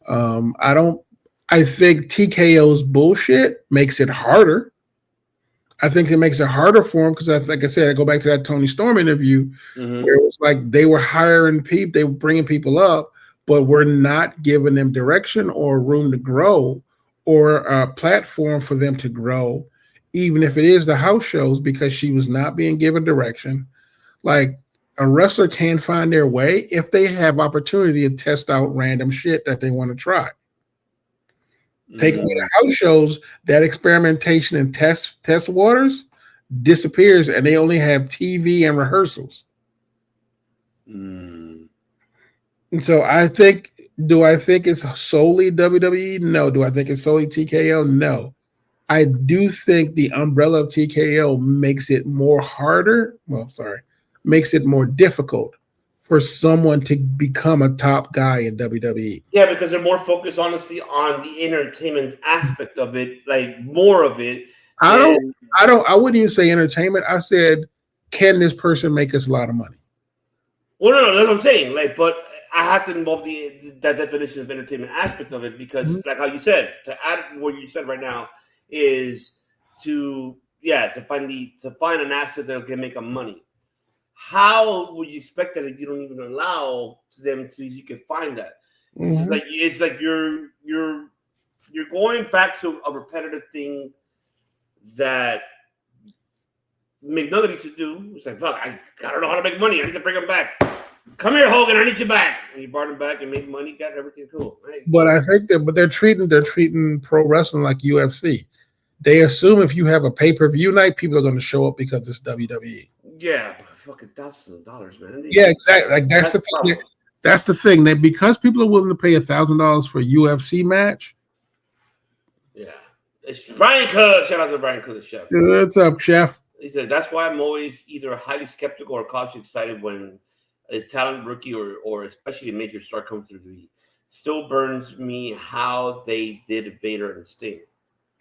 I think TKO's bullshit makes it harder. I think it makes it harder for them because, like I said, I go back to that Tony Storm interview where it was like they were hiring people, they were bringing people up, but we're not giving them direction or room to grow or a platform for them to grow, even if it is the house shows, because she was not being given direction. Like a wrestler can find their way if they have opportunity to test out random shit that they want to try. Take away the house shows, that experimentation and test waters disappears, and they only have TV and rehearsals. And so do I think it's solely WWE? No. Do I think it's solely TKO? No. I do think the umbrella of TKO makes it more difficult for someone to become a top guy in WWE. Yeah, because they're more focused, honestly, on the entertainment aspect of it, like more of it. I wouldn't even say entertainment. I said, can this person make us a lot of money? Well, no, that's what I'm saying. Like, but I have to involve that definition of entertainment aspect of it because, like how you said, to add what you said right now is to find an asset that can make them money. How would you expect that if you don't even allow them to? You can find that. Mm-hmm. It's like you're going back to a repetitive thing that McNugget used to do. It's like, fuck, I don't know how to make money. I need to bring him back. Come here, Hogan. I need you back. And he brought him back and made money. Got everything cool. Right? But I think they're treating pro wrestling like UFC. They assume if you have a pay-per-view night, people are going to show up because it's WWE. Yeah, but fucking thousands of dollars, man. Yeah, exactly. Like that's the thing. That's the thing. That because people are willing to pay $1,000 for a UFC match. Yeah, it's Brian Cook. Shout out to Brian Cook, the chef. What's up, chef? He said that's why I'm always either highly skeptical or cautiously excited when a talent rookie or especially a major star comes through the league. Still burns me how they did Vader and Sting.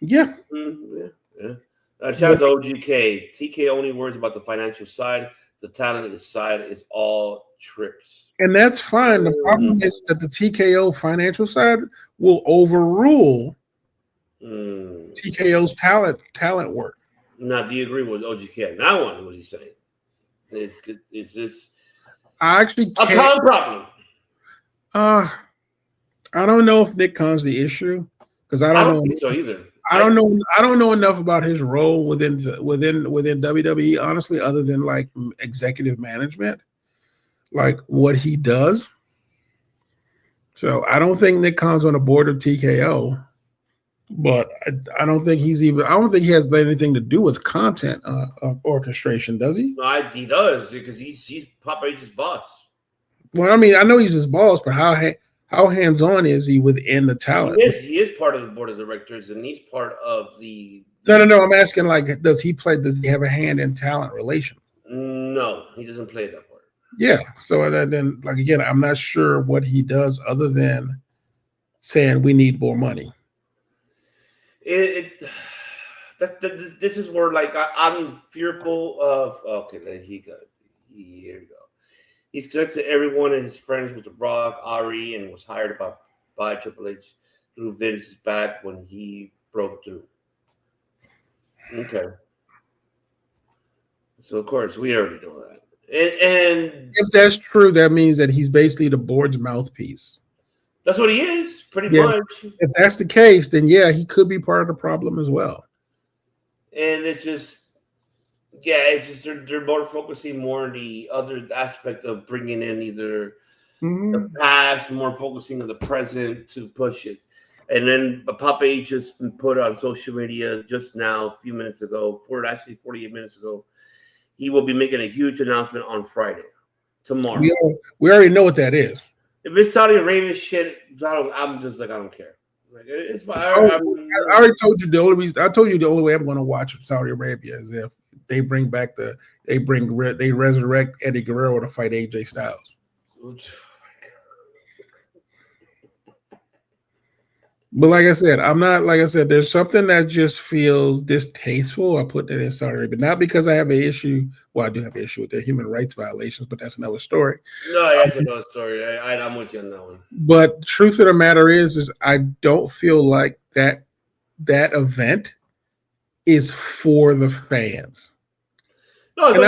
Yeah. Shout out to OGK. TK only worries about the financial side. The talent side is all trips. And that's fine. The problem is that the TKO financial side will overrule TKO's talent work. Now, do you agree with OGK on that one? What he's saying is this a common problem? I don't know if Nick Khan's the issue because I don't know think so either. I don't know enough about his role within WWE, honestly, other than like executive management, like what he does. So I don't think Nick Khan's on the board of TKO, but I don't think he has anything to do with content orchestration, does he? No, he does because he's Papa H's boss. Well, I mean, I know he's his boss, but how hands-on is he within the talent? He is part of the board of directors, and he's part of the. No. I'm asking, like, does he have a hand in talent relation? No, he doesn't play that part. Yeah. So then, like, again, I'm not sure what he does other than saying we need more money. This is where, like, I'm fearful of. Okay, there he goes. Here we go. He's connected everyone and his friends with The Rock, Ari, and was hired by Triple H through Vince's back when he broke through. Okay. So, of course, we already know that. And if that's true, that means that he's basically the board's mouthpiece. That's what he is, pretty much. If that's the case, then yeah, he could be part of the problem as well. And it's just, they're more focusing more on the other aspect of bringing in either the past, more focusing on the present to push it. And then Papa H just put on social media just now, a few minutes ago, 48 minutes ago, he will be making a huge announcement on Friday, tomorrow. We already know what that is. If it's Saudi Arabia shit, I'm just like, I don't care. Like, it's fine. I already told you the only reason. I told you the only way I'm going to watch Saudi Arabia is if they resurrect Eddie Guerrero to fight AJ Styles. But like I said, there's something that just feels distasteful. I put that in Saudi Arabia, not because I have an issue. Well, I do have an issue with their human rights violations, but that's another story. No, that's another story. I'm with you on that one. But the truth of the matter is I don't feel like that event is for the fans. No, I think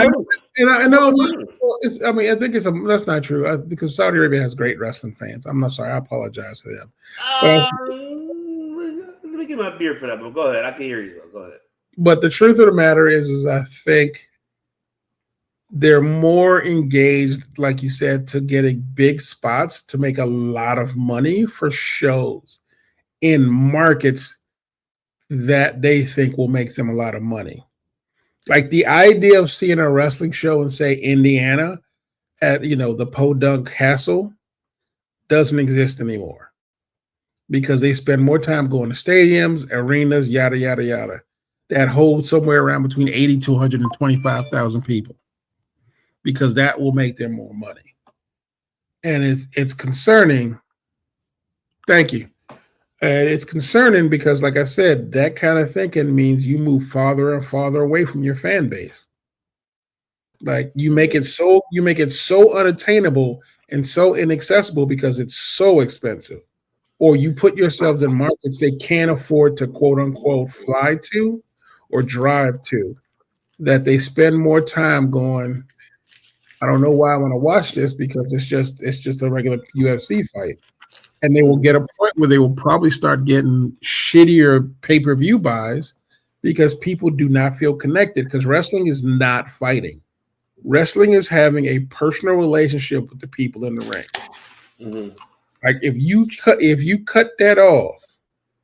that's not true because Saudi Arabia has great wrestling fans. I'm not sorry. I apologize to them. Let me get my beer for that, but go ahead. I can hear you. Go ahead. But the truth of the matter is I think they're more engaged, like you said, to getting big spots to make a lot of money for shows in markets that they think will make them a lot of money. Like the idea of seeing a wrestling show in, say, Indiana at, the Podunk Castle doesn't exist anymore. because they spend more time going to stadiums, arenas, yada, yada, yada, that hold somewhere around between 80 to 125,000 people, because that will make them more money. And it's concerning. Thank you. And it's concerning because, like I said, that kind of thinking means you move farther and farther away from your fan base. Like you make it so unattainable and so inaccessible because it's so expensive. Or you put yourselves in markets they can't afford to quote unquote fly to or drive to, that they spend more time going, I don't know why I want to watch this, because it's just a regular UFC fight. And they will get a point where they will probably start getting shittier pay-per-view buys because people do not feel connected, because wrestling is not fighting. Wrestling is having a personal relationship with the people in the ring. Mm-hmm. Like if you cut that off,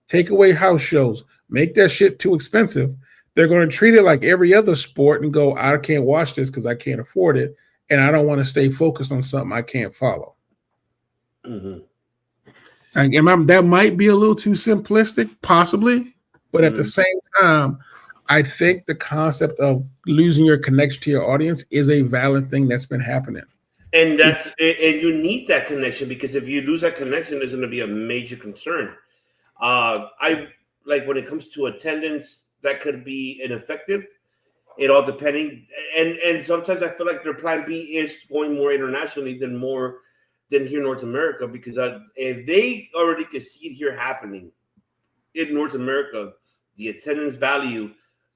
take away house shows, make that shit too expensive, they're going to treat it like every other sport and go, I can't watch this because I can't afford it, and I don't want to stay focused on something I can't follow. Mm-hmm. And that might be a little too simplistic, possibly, but at the same time, I think the concept of losing your connection to your audience is a valid thing that's been happening. And you need that connection, because if you lose that connection, there's going to be a major concern. I like when it comes to attendance, that could be ineffective. It all depending, and sometimes I feel like their plan B is going more internationally than here in North America, because if they already could see it here happening in North America, the attendance value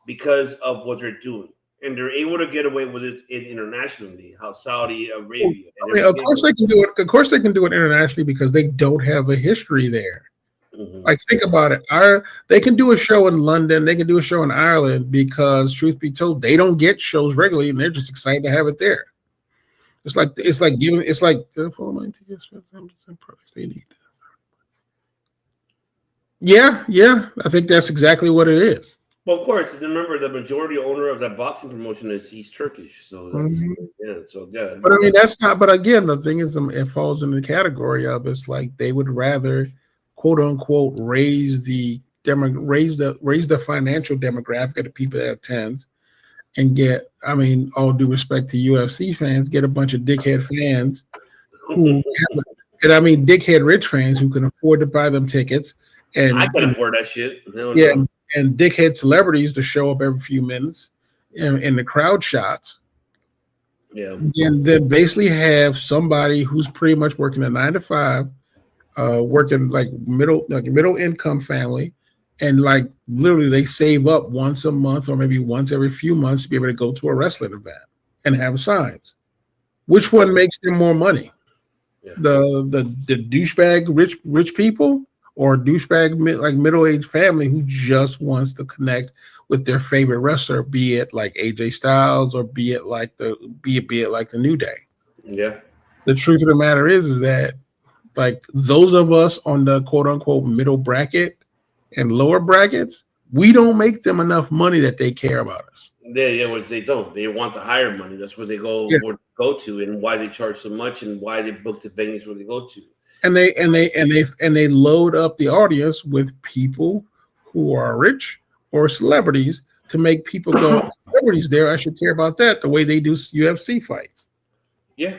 because of what they're doing, and they're able to get away with it internationally. How Saudi Arabia, of course they can do it. Of course they can do it internationally because they don't have a history there. Mm-hmm. Like think about it. They can do a show in London. They can do a show in Ireland because, truth be told, they don't get shows regularly, and they're just excited to have it there. It's like yeah. I think that's exactly what it is. Well, of course, remember the majority owner of that boxing promotion is Turkish, so that's yeah. But I mean, that's not. But again, the thing is, it falls in the category of it's like they would rather, quote unquote, raise the financial demographic of the people that attend, and get, I mean, all due respect to UFC fans, get a bunch of dickhead fans who and I mean dickhead rich fans who can afford to buy them tickets. And I can afford that shit. And dickhead celebrities to show up every few minutes in the crowd shots. Yeah. And then basically have somebody who's pretty much working a 9 to 5, working like middle income family, and like literally they save up once a month or maybe once every few months to be able to go to a wrestling event and have signs. Which one makes them more money? Yeah. The douchebag rich people, or douchebag like middle-aged family who just wants to connect with their favorite wrestler, be it like AJ Styles or be it like the New Day. Yeah. The truth of the matter is that like those of us on the quote unquote middle bracket and lower brackets, we don't make them enough money that they care about us. Which they don't. They want the higher money. That's where they go to, and why they charge so much, and why they book the venues where they go to. And they load up the audience with people who are rich or celebrities to make people go, celebrities there, I should care about that, the way they do UFC fights. Yeah.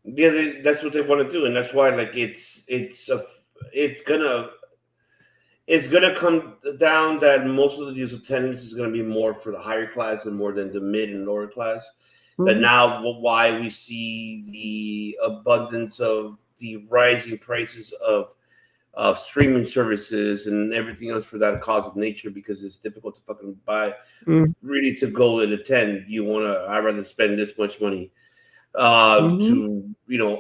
That's what they want to do, and that's why like it's gonna come down that most of these attendance is gonna be more for the higher class and more than the mid and lower class. Mm-hmm. But now why we see the abundance of the rising prices of streaming services and everything else for that cause of nature, because it's difficult to fucking buy really to go and attend. I'd rather spend this much money to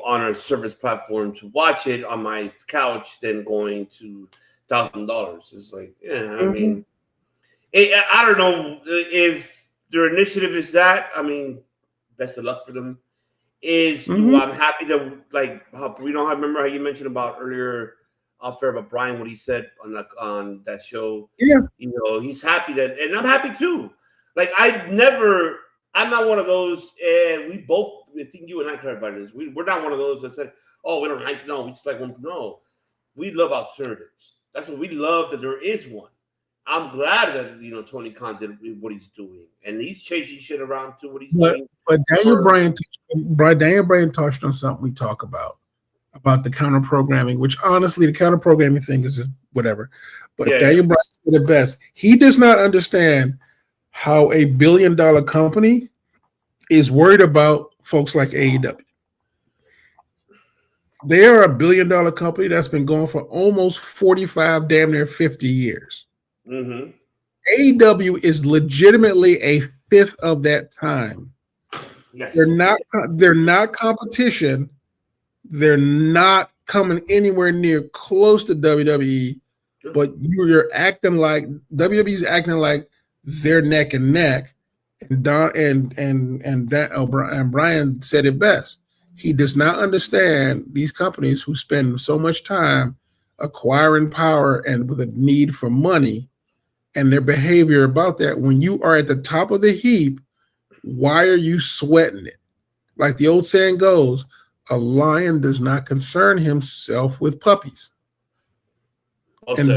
on a service platform to watch it on my couch than going to $1,000. It's like, I mean, I don't know if their initiative is that. I mean, best of luck for them. I'm happy that remember how you mentioned about earlier off air about Brian, what he said on that show. Yeah, he's happy that, and I'm happy too. Like I'm not one of those, and I think you and I clarified this. We're not one of those that said, "Oh, we don't like we just like one." No, We love alternatives. That's what we love, that there is one. I'm glad that Tony Khan did what he's doing, and he's changing shit around to what he's doing. But Daniel Bryan touched on something we talk about the counter programming, which honestly, the counter programming thing is just whatever. But Daniel Bryan said it best. He does not understand how $1 billion company is worried about folks like AEW. They are $1 billion company that's been going for almost 45, damn near 50 years. Mm-hmm. AEW is legitimately a fifth of that time. Yes. They're not competition. They're not coming anywhere near close to WWE, but you're acting like WWE's acting like they're neck and neck. And Brian said it best. He does not understand these companies who spend so much time acquiring power and with a need for money and their behavior about that. When you are at the top of the heap, why are you sweating it? Like the old saying goes, a lion does not concern himself with puppies. And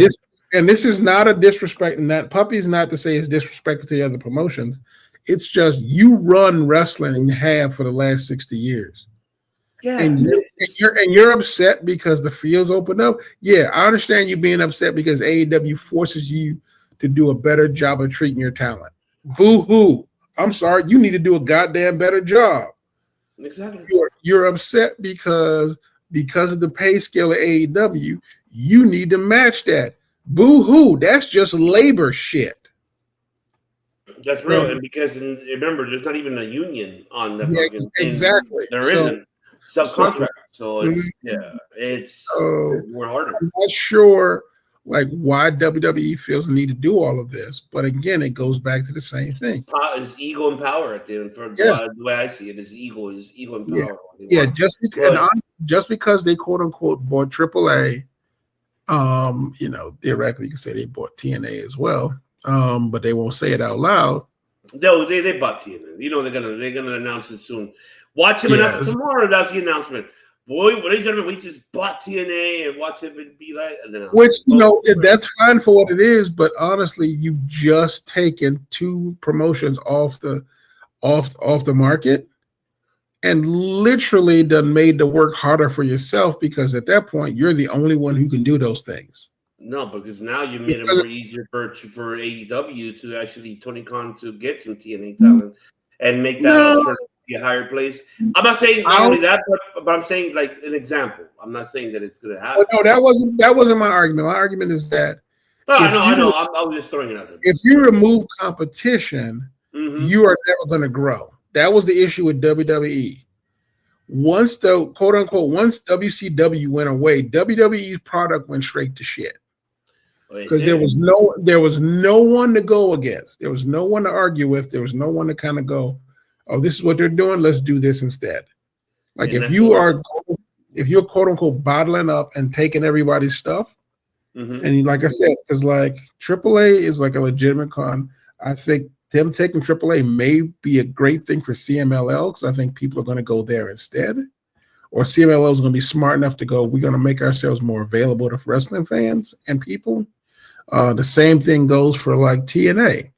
this is not a disrespect, and that puppy is not to say it's disrespectful to the other promotions. It's just you run wrestling and have for the last 60 years. Yeah. And you're upset because the fields opened up. Yeah, I understand you being upset because AEW forces you to do a better job of treating your talent. Boo-hoo. I'm sorry, you need to do a goddamn better job. Exactly. You're upset because of the pay scale of AEW, you need to match that. Boo-hoo, that's just labor shit. That's real, and because remember, there's not even a union on the fucking exactly. There isn't subcontract, so it's more harder. I'm not sure like why WWE feels the need to do all of this, but again, it goes back to the same thing. It's ego and power at the end. The way I see it, is ego and power. Yeah, just because they quote unquote bought AAA, theoretically you can say they bought TNA as well. But they won't say it out loud. No, they bought TNA. They're gonna announce it soon. Watch him announce it tomorrow. That's the announcement. Boy, ladies and gentlemen, we just bought TNA and watch him be like, and then that's fine for what it is. But honestly, you've just taken two promotions off the market, and literally done made the work harder for yourself because at that point you're the only one who can do those things. No, because now you made it more easier for AEW to actually Tony Khan to get some TNA talent and make that a higher place. I'm not saying not only that, but I'm saying like an example. I'm not saying that it's going to happen. No, that wasn't my argument. My argument is that I know. I was just throwing it out there. If you remove competition, you are never going to grow. That was the issue with WWE. Once once WCW went away, WWE's product went straight to shit. Because there was no one to go against. There was no one to argue with. There was no one to kind of go, oh, this is what they're doing. Let's do this instead. Like if you're quote unquote bottling up and taking everybody's stuff, and like I said, because like AAA is like a legitimate con. I think them taking AAA may be a great thing for CMLL because I think people are going to go there instead. Or CMLL is going to be smart enough to go, we're going to make ourselves more available to wrestling fans and people. The same thing goes for like TNA.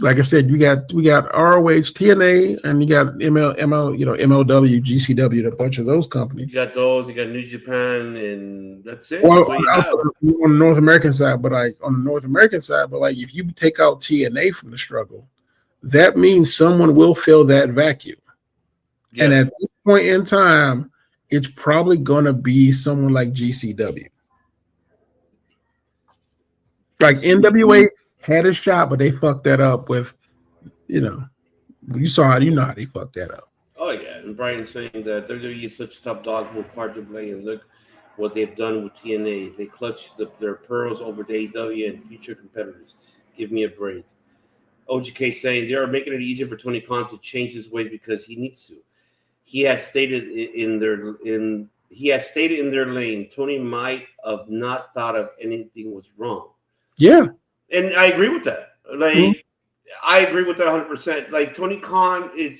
Like I said, we got ROH, TNA, and you got MLW, GCW, a bunch of those companies. You got those. You got New Japan, and that's it. Well, on the North American side, but if you take out TNA from the struggle, that means someone will fill that vacuum. Yeah. And at this point in time, it's probably going to be someone like GCW. Like NWA had a shot, but they fucked that up with, you saw how they fucked that up. Oh yeah, and Brian saying that WWE is such a top dog with AAA, and look what they've done with TNA. They clutched their pearls over to AEW and future competitors. Give me a break. OGK saying they are making it easier for Tony Khan to change his ways because he needs to. He has stated in their lane, Tony might have not thought of anything was wrong. Yeah. And I agree with that. Like, I agree with that 100%. Like, Tony Khan, when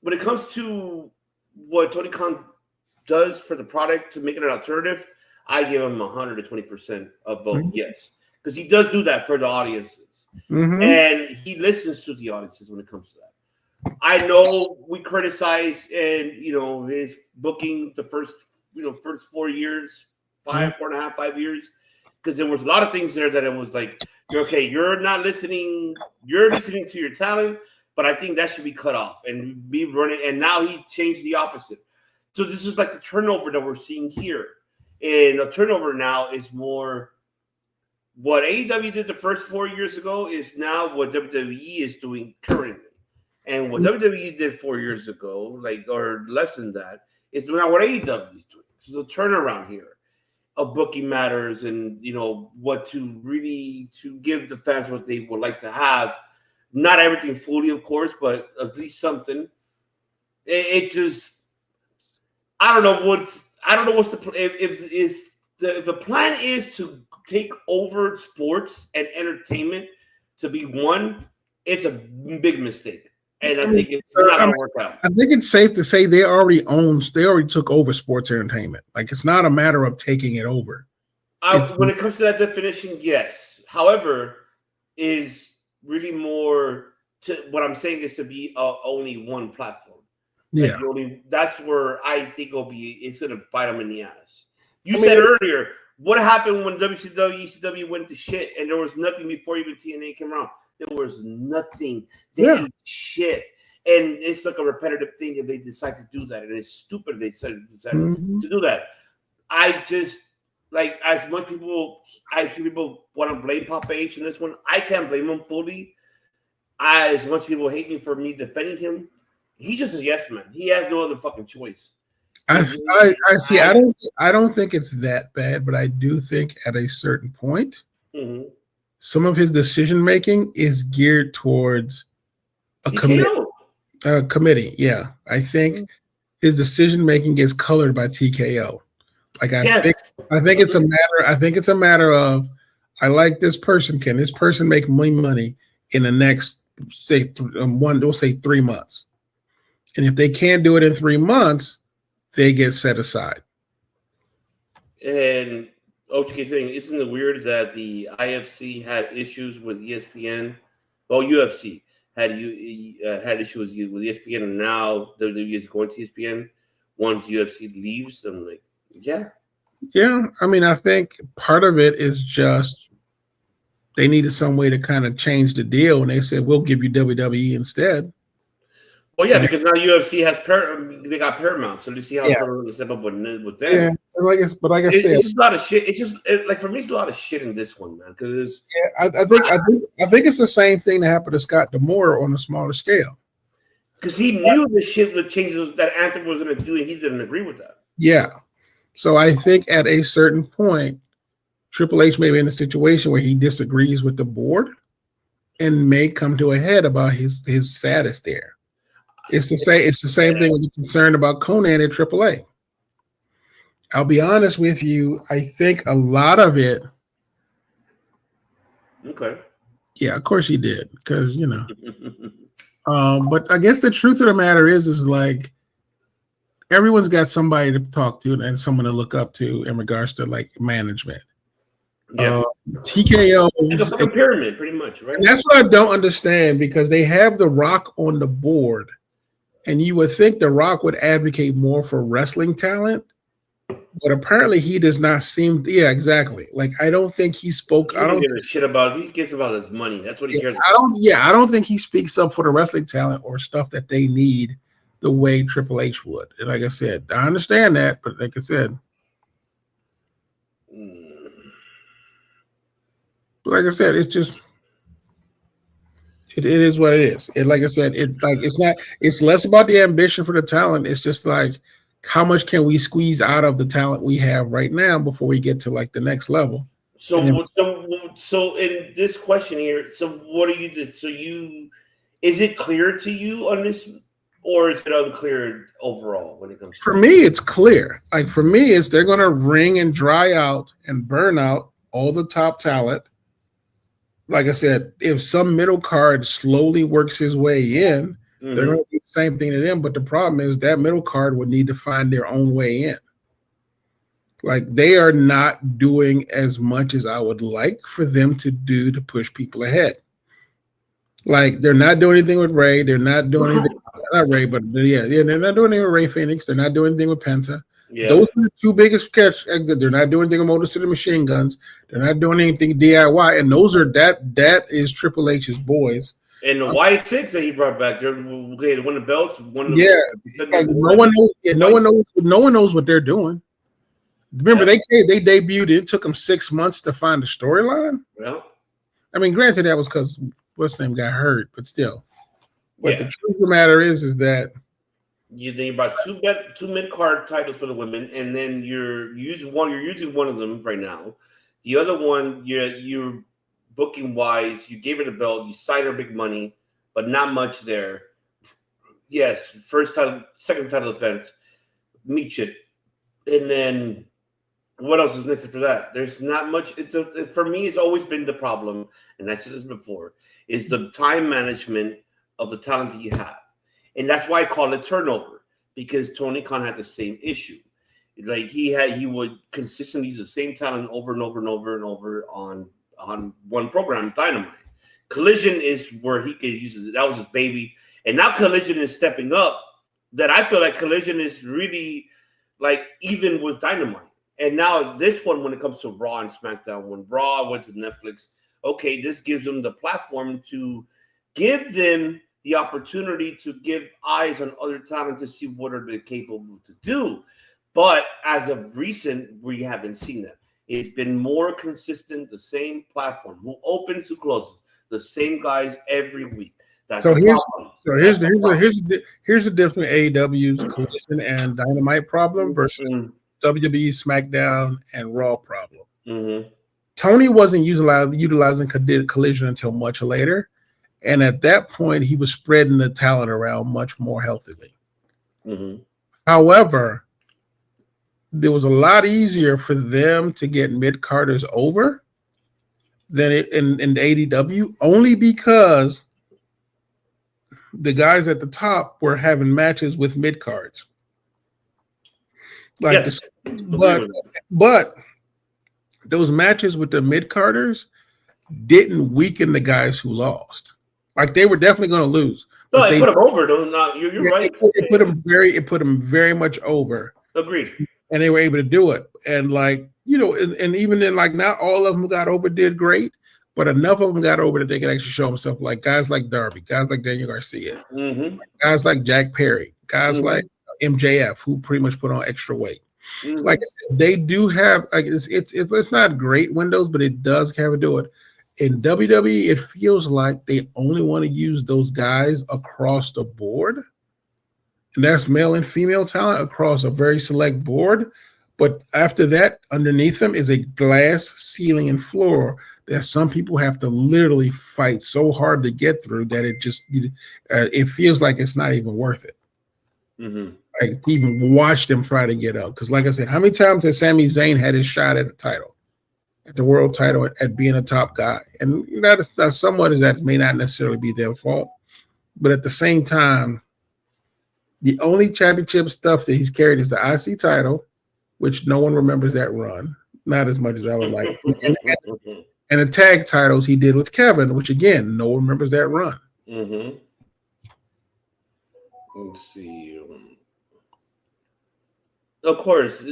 it comes to what Tony Khan does for the product to make it an alternative, I give him 120% of vote. Yes, because he does do that for the audiences, and he listens to the audiences when it comes to that. I know we criticize and his booking the first 4 years, 4.5 years, because there was a lot of things there that it was like, okay, you're not listening, you're listening to your talent, but I think that should be cut off and be running. And now he changed the opposite. So this is like the turnover that we're seeing here, and the turnover now is more. What AEW did the first 4 years ago is now what WWE is doing currently. And what WWE did 4 years ago, or less than that, is now what AEW is doing. So a turnaround here of booking matters, and what to give the fans what they would like to have. Not everything fully, of course, but at least something. It just, I don't know what's the if the plan is to take over sports and entertainment to be one, it's a big mistake. And I think it's not going to work out. I think it's safe to say they already took over sports entertainment. Like, it's not a matter of taking it over. When it comes to that definition, yes. However, is really more to what I'm saying is to be only one platform. Yeah. That's where I think it's going to bite them in the ass. You said earlier, what happened when WCW, ECW went to shit and there was nothing before even TNA came around? There was nothing. They ate shit. And it's like a repetitive thing if they decide to do that. And it's stupid they decided to do that. I just, as much I hear people want to blame Papa H in this one. I can't blame him fully. As much people hate me for me defending him, he's just a yes man. He has no other fucking choice. I see. I don't think it's that bad, but I do think at a certain point, some of his decision making is geared towards a committee. Yeah, I think his decision making gets colored by TKO. I think it's a matter of, I like this person. Can this person make money in the next say 3 months? And if they can't do it in 3 months, they get set aside. And OGK saying, isn't it weird that the IFC had issues with ESPN? Well, UFC had issues with ESPN, and now WWE is going to ESPN once UFC leaves. I'm like, yeah. I mean, I think part of it is just they needed some way to kind of change the deal, and they said, we'll give you WWE instead. Well, yeah, because now UFC has they got Paramount, so let's see how Paramount will step up with them. Yeah, like I said, it's just a lot of shit. It's just for me, it's a lot of shit in this one, man. Because I think it's the same thing that happened to Scott D'Amore on a smaller scale. Because he knew the shit with changes that Anthem was going to do, and he didn't agree with that. Yeah, so I think at a certain point, Triple H may be in a situation where he disagrees with the board, and may come to a head about his status there. It's the same thing with the concern about Conan at AAA. I'll be honest with you. I think a lot of it. Okay. Yeah, of course he did, because but I guess the truth of the matter is like everyone's got somebody to talk to and someone to look up to in regards to like management. Yeah. TKO like a fucking pyramid, pretty much, right? And that's what I don't understand, because they have The Rock on the board. And you would think The Rock would advocate more for wrestling talent, but apparently he does not seem. Yeah, exactly. Like I don't think he spoke. I don't give a shit about. He cares about his money. That's what he cares about. I don't think he speaks up for the wrestling talent or stuff that they need the way Triple H would. And like I said, I understand that, but like I said, it's just. It is what it is. And like I said, it's less about the ambition for the talent. It's just like, how much can we squeeze out of the talent we have right now before we get to like the next level? So in this question here, so what do you do? So is it clear to you on this, or is it unclear overall when it comes to For me, it's clear. Like for me, it's they're gonna wring and dry out and burn out all the top talent. Like I said, if some middle card slowly works his way in, They're going to do the same thing to them, but the problem is that middle card would need to find their own way in. Like, they are not doing as much as I would like for them to do to push people ahead. Like, they're not doing anything with Ray. They're not doing anything. Not Ray, but they're not doing anything with Ray Phoenix. They're not doing anything with Penta. Yeah. Those are the two biggest catch. They're not doing anything with Motor City Machine Guns. They're not doing anything DIY, and those are that is Triple H's boys. And the White Six that he brought back, they won the belts. Like, no one knows what they're doing. Remember, they debuted. It took them 6 months to find a storyline. Well, I mean, granted, that was because what's his name got hurt, but still. But the truth of the matter is that you brought two mid card titles for the women, and then you're using one of them right now. The other one, you're booking wise, you gave her the belt, you signed her big money, but not much there. Yes, first title, second title defense, meet it, and then what else is next after that? There's not much. For me, it's always been the problem, and I said this before, is the time management of the talent that you have. And that's why I call it turnover, because Tony Khan had the same issue. Like, he would consistently use the same talent over and over and over and over on one program, Dynamite. Collision is where he could use it. That was his baby. And now Collision is stepping up, that I feel like Collision is really like even with Dynamite. And now this one, when it comes to Raw and SmackDown, when Raw went to Netflix, okay, this gives them the platform to give them the opportunity to give eyes on other talent to see what are they capable to do. But as of recent, we haven't seen that. It's been more consistent, the same platform, who opens, who closes, the same guys every week. That's here's the difference between AEW's Collision and Dynamite problem versus WWE SmackDown and Raw problem. Mm-hmm. Tony wasn't utilizing Collision until much later. And at that point, he was spreading the talent around much more healthily. Mm-hmm. However, it was a lot easier for them to get mid-carders over than in AEW, only because the guys at the top were having matches with mid-cards. Like, yes. But those matches with the mid-carders didn't weaken the guys who lost. Like, they were definitely going to lose. No, it put them over. Though. You're right. It put them very much over. Agreed. And they were able to do it. And like, and even then, like, not all of them got over did great, but enough of them got over that they could actually show themselves. Like guys like Darby, guys like Daniel Garcia, guys like Jack Perry, guys like MJF, who pretty much put on extra weight. Like I said, they do have like it's not great windows, but it does have to do it. In WWE, it feels like they only want to use those guys across the board. And that's male and female talent across a very select board. But after that, underneath them is a glass ceiling and floor that some people have to literally fight so hard to get through that it feels like it's not even worth it. Like, to even watch them try to get up. Because like I said, how many times has Sami Zayn had his shot at the title? At the world title, at being a top guy? And that's somewhat is that may not necessarily be their fault. But at the same time, the only championship stuff that he's carried is the IC title, which no one remembers that run, not as much as I would like. And the tag titles he did with Kevin, which again, no one remembers that run. Let's see. Of course,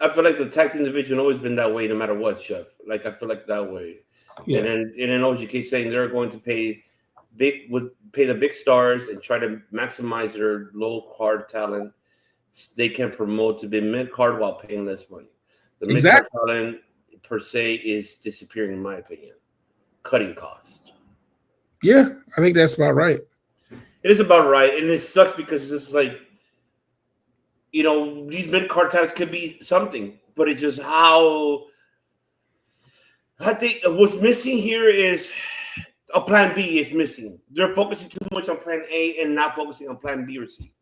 I feel like the tag team division always been that way, no matter what, Chef. Like, I feel like that way. Yeah. And then OGK saying they're going to pay the big stars and try to maximize their low card talent. They can promote to be mid card while paying less money. The mid card talent per se is disappearing, in my opinion. Cutting cost. Yeah, I think that's about right. It is about right, and it sucks because it's like, these mid card talents could be something, but it's just how I think what's missing here is a plan B is missing. They're focusing too much on plan A and not focusing on plan B or C.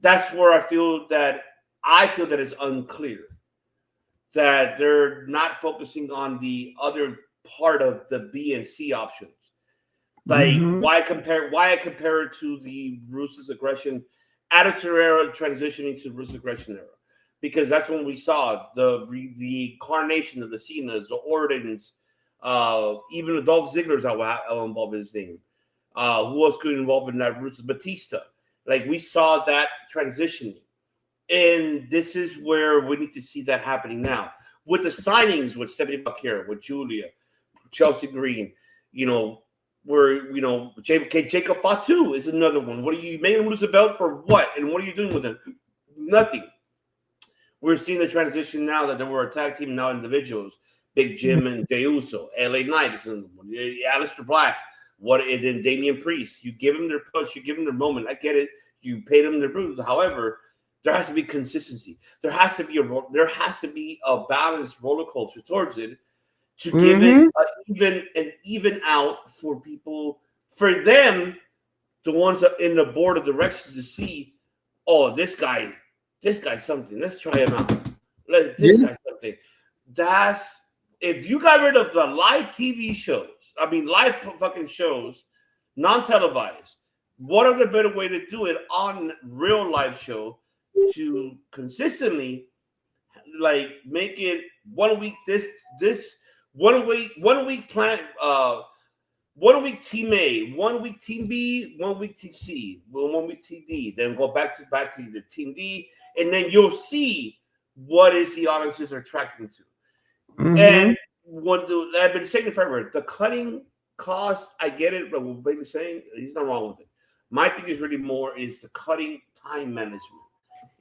That's where I feel that it's unclear that they're not focusing on the other part of the B and C options. Like why I compare it to the Ruthless Aggression Attitude Era transitioning to Ruthless Aggression Era, because that's when we saw the carnation of the Cenas, the Ordens, even the Dolph Ziggler's how involved in his name. Who else could involve in that? Ruthless Batista. Like we saw that transitioning, and this is where we need to see that happening now with the signings with Stephanie Bakira, with Julia, Chelsea Green. You know, where Jacob Fatu is another one. What are you making him lose a belt for? What? And what are you doing with him? Nothing. We're seeing the transition now that they were a tag team, now individuals. Big Jim and Jey Uso, LA Knight is another one. Aleister Black. And then Damian Priest. You give them their push, you give them their moment. I get it. You pay them their dues. However, there has to be consistency. There has to be a balanced roller coaster towards it to give it even out for people, for them, the ones in the board of directions to see, oh, this guy's something. Let's try him out. This guy's something. That's if you got rid of the live TV shows, live fucking shows, non-televised, what other better way to do it on real live show to consistently make it 1 week this 1 week plan 1 week team A, 1 week team B, 1 week team C, 1 week team D, then go back to the team D, and then you'll see what is the audiences are attracting to. And I've been saying it forever, the cutting cost, I get it, but what Bailey's saying, he's not wrong with it. My thing is really more is the cutting time management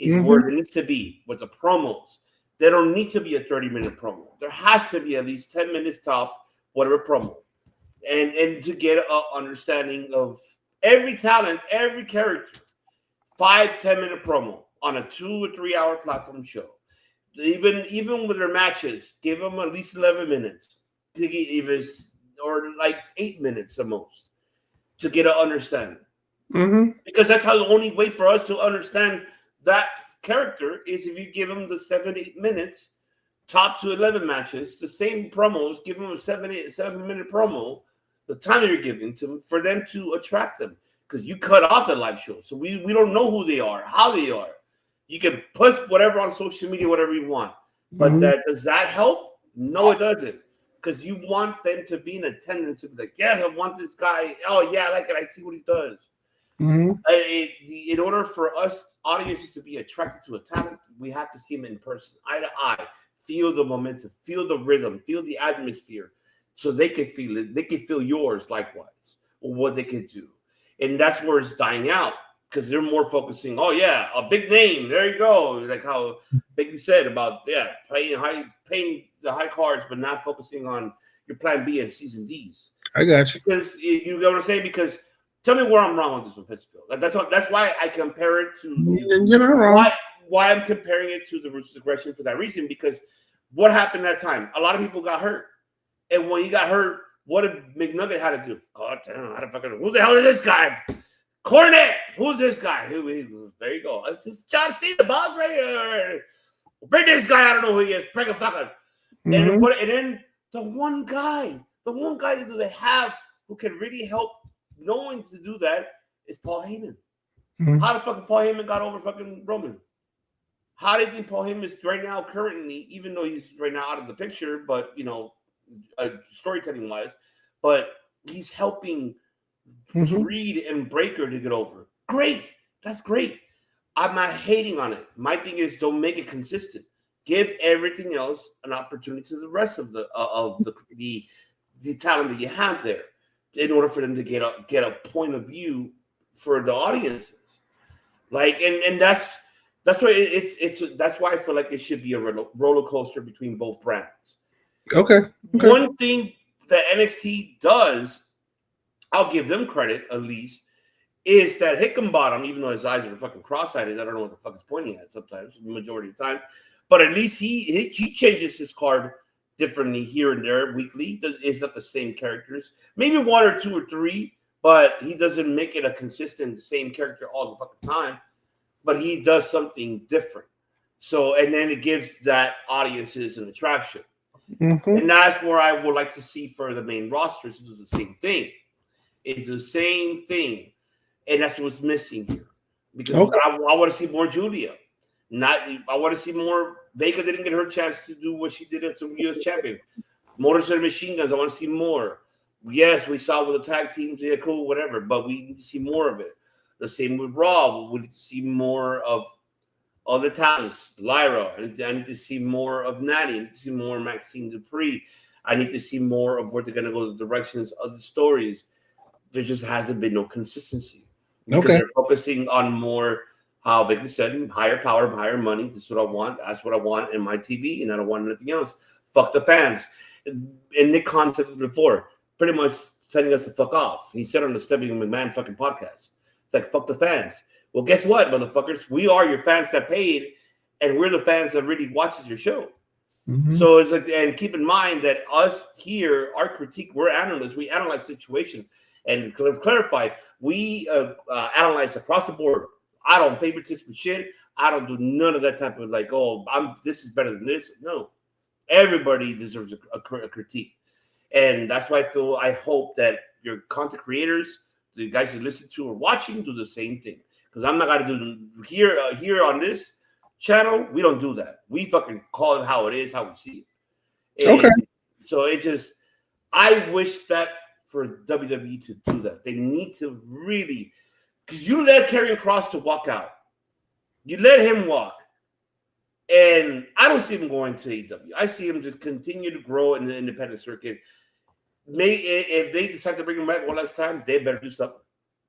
is where it needs to be with the promos. They don't need to be a 30-minute promo. There has to be at least 10 minutes top, whatever promo. And to get an understanding of every talent, every character, 5-10-minute promo on a 2 or 3 hour platform show. Even with their matches, give them at least 11 minutes, or like 8 minutes the most, to get an understanding. Because that's how the only way for us to understand that character is if you give them the 7-8 minutes, top to 11 matches, the same promos, give them a 7-minute promo, the time you're giving to them for them to attract them. Because you cut off the live show, so we don't know who they are, how they are. You can post whatever on social media, whatever you want. But does that help? No, it doesn't. Because you want them to be in attendance and be like, yes, I want this guy. Oh, yeah, I like it. I see what he does. In order for us audiences to be attracted to a talent, we have to see him in person, eye to eye, feel the momentum, feel the rhythm, feel the atmosphere, so they can feel it. They can feel yours likewise, or what they can do. And that's where it's dying out. Because they're more focusing, oh yeah, a big name. There you go. Like how Biggie said about paying the high cards, but not focusing on your plan B and C's and D's. I got you. Because you know what I'm saying? Because tell me where I'm wrong with this one, Pittsfield. Like that's why I compare it to you're not wrong. Why I'm comparing it to the Ruthless Aggression for that reason. Because what happened that time? A lot of people got hurt, and when you got hurt, what did McNugget had to do? God damn, who the hell is this guy? Cornette, who's this guy? There you go. It's just John Cena, the boss right here. Bring this guy. I don't know who he is. Bring him back. And then the one guy that they have who can really help knowing to do that is Paul Heyman. How the fucking Paul Heyman got over fucking Roman? How do you think Paul Heyman is right now currently, even though he's right now out of the picture, but storytelling wise, but he's helping Reed and Breaker to get over. Great. That's great. I'm not hating on it. My thing is don't make it consistent. Give everything else an opportunity to the rest of the talent that you have there in order for them to get a point of view for the audiences. Like and that's why that's why I feel like it should be a roller coaster between both brands. Okay. One thing that NXT does, I'll give them credit at least, is that Hickenbottom, even though his eyes are fucking cross-eyed, I don't know what the fuck he's pointing at sometimes, the majority of the time, but at least he changes his card differently here and there weekly. It's not the same characters, maybe 1 or 2 or 3, but he doesn't make it a consistent same character all the fucking time. But he does something different. So, and then it gives that audiences an attraction. And that's where I would like to see for the main rosters to do the same thing. It's the same thing, and that's what's missing here. Because Okay. I want to see more Julia. I want to see more. Vega didn't get her chance to do what she did as a U.S. champion. Motor City Machine Guns, I want to see more. Yes, we saw with the tag teams, yeah, cool, whatever, but we need to see more of it. The same with Raw. We need to see more of other talents. Lyra, I need to see more of Natty. I need to see more of Maxine Dupree. I need to see more of where they're going to go, the directions of the stories. There just hasn't been no consistency. Because they're focusing on more, how Vicky said, higher power, higher money. This is what I want. That's what I want in my TV, and I don't want anything else. Fuck the fans. And Nick Khan said it before, pretty much sending us the fuck off. He said on the Stephanie McMahon fucking podcast. It's like, fuck the fans. Well, guess what, motherfuckers? We are your fans that paid, and we're the fans that really watches your show. Mm-hmm. So it's like, and keep in mind that us here, our critique, we're analysts. We analyze situation. And to clarify, we analyze across the board. I don't favoritism for shit. I don't do none of that type of like, oh, this is better than this. No. Everybody deserves a critique. And that's why I hope that your content creators, the guys who listen to or watching, do the same thing. Because I'm not going to do here on this channel, we don't do that. We fucking call it how it is, how we see it. And so it just, I wish that for WWE to do that. They need to really, because you let Karrion Kross to walk out. You let him walk. And I don't see him going to AEW. I see him just continue to grow in the independent circuit. Maybe if they decide to bring him back one last time, they better do something.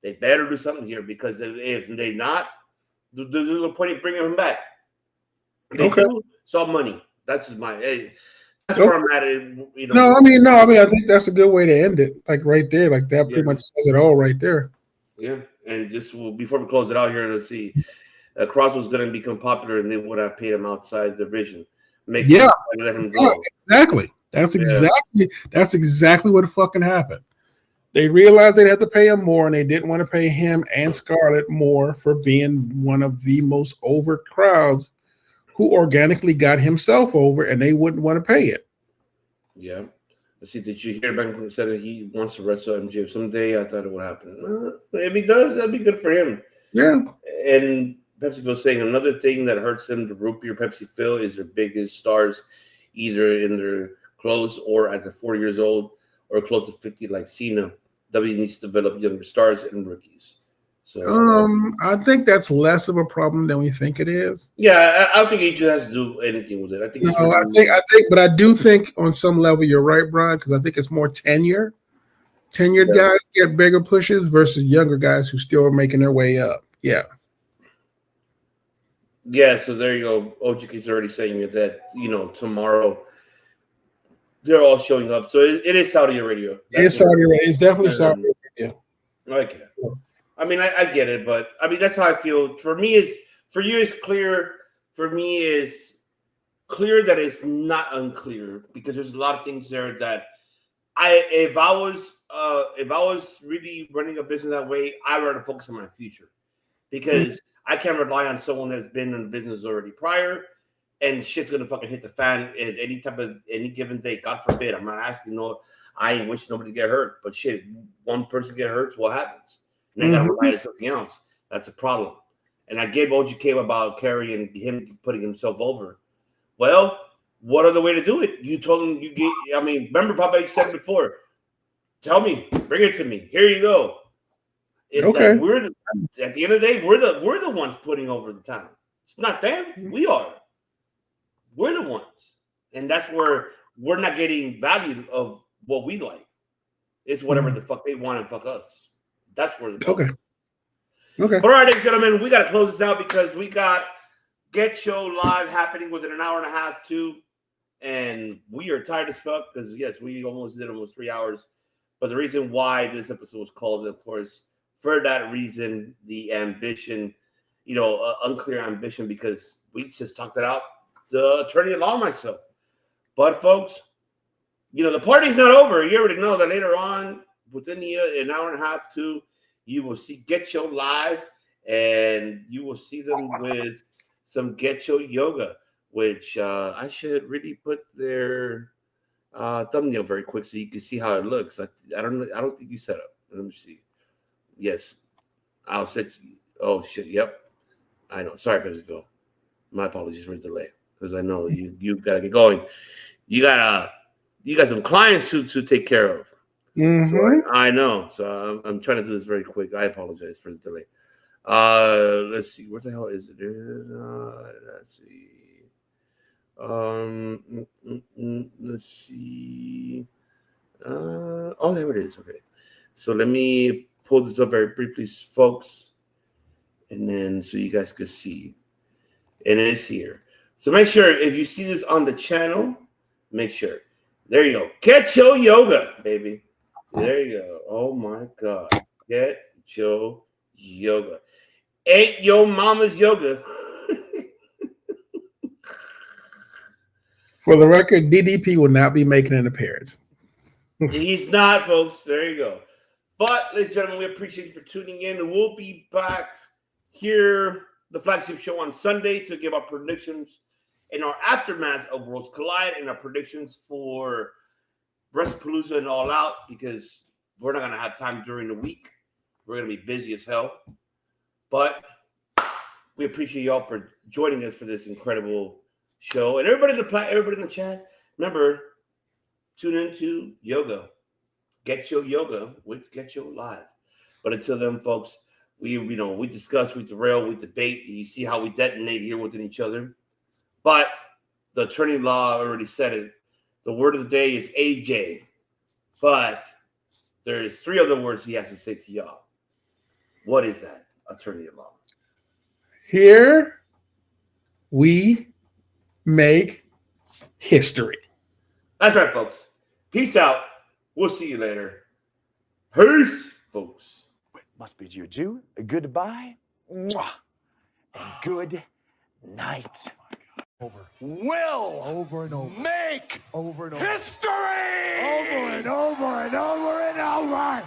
They better do something here, because if they're not, there's no point in bringing him back. They do, it's all money. That's just that's where I'm at. You know. No, I mean, I think that's a good way to end it. Like right there, like that pretty much says it all right there. Yeah, and this will, before we close it out here, let's see. Cross was going to become popular, and they would have paid him outside the division. Makes sense to let him go. Exactly. That's exactly what fucking happened. They realized they'd have to pay him more, and they didn't want to pay him and Scarlett more for being one of the most over crowds who organically got himself over, and they wouldn't want to pay it. Yeah. Let's see, did you hear Ben said that he wants to wrestle MJF someday? I thought it would happen. If he does, that'd be good for him. Yeah. And Pepsi Phil saying another thing that hurts them, the root beer Pepsi Phil, is their biggest stars, either in their close or at the 40 years old or close to 50 like Cena. W needs to develop younger stars and rookies. So I think that's less of a problem than we think it is. Yeah, I don't think he just has to do anything with it. I think but I do think on some level you're right, Brian, because I think it's more tenure. Tenured guys get bigger pushes versus younger guys who still are making their way up. Yeah. Yeah, so there you go. OGK's already saying that, tomorrow they're all showing up. So it is Saudi Arabia. It's Saudi Arabia. It's definitely Saudi Arabia. Okay. I mean, I get it, but I mean, that's how I feel. For you, it's clear. For me, is clear that it's not unclear, because there's a lot of things there that if I was really running a business that way, I'd rather focus on my future, because I can't rely on someone that's been in the business already prior, and shit's gonna fucking hit the fan at any given day. God forbid. I'm not asking. I ain't wish nobody to get hurt, but shit, one person get hurt, what happens? And they gotta rely on something else. That's a problem. And I gave OGK about Kerry and him putting himself over. Well, what other way to do it? You told him remember Papa H said before. Tell me, bring it to me. Here you go. At the end of the day, we're the ones putting over the talent. It's not them. We are. We're the ones. And that's where we're not getting value of what we like. It's whatever the fuck they want and fuck us. That's where the Okay. All right, ladies and gentlemen, we got to close this out because we got GETCHO live happening within an hour and a half, too. And we are tired as fuck because, yes, we almost did 3 hours. But the reason why this episode was called, of course, for that reason, the ambition, unclear ambition, because we just talked it out, the attorney at law myself. But, folks, the party's not over. You already know that later on, within an hour and a half, too, you will see GETCHO live, and you will see them with some GETCHO yoga, which I should really put their thumbnail very quick so you can see how it looks. I don't think you set up. Let me see. Yes, I'll set you. Oh shit! Yep, I know. Sorry, Pepsiville. My apologies for the delay because I know you gotta get going. You got some clients to take care of. So I know. So I'm trying to do this very quick. I apologize for the delay. Let's see. What the hell is it? Let's see. Let's see. Oh, there it is. Okay. So let me pull this up very briefly, folks, and then so you guys can see. And it is here. So make sure if you see this on the channel, make sure. There you go. GETCHO Yoga, baby. There you go. Oh my God. GETCHO Yoga. Ain't your mama's yoga. For the record, DDP will not be making an appearance. He's not, folks. There you go. But, ladies and gentlemen, we appreciate you for tuning in. We'll be back here, the flagship show on Sunday, to give our predictions in our aftermath of Worlds Collide and our predictions for WrestlePalooza and All Out, because we're not going to have time during the week. We're going to be busy as hell. But we appreciate y'all for joining us for this incredible show. And everybody in the chat, remember, tune into yoga. GETCHO Yoga with GETCHO Live. But until then, folks, we discuss, we derail, we debate. You see how we detonate here within each other. But the attorney law already said it. The word of the day is AJ. But there's 3 other words he has to say to y'all. What is that, attorney law? Here we make history. That's right, folks. Peace out. We'll see you later. Peace, folks. Must bid you adieu, a goodbye, mwah, and good night. Will over and over make over and over history over and over and over and over.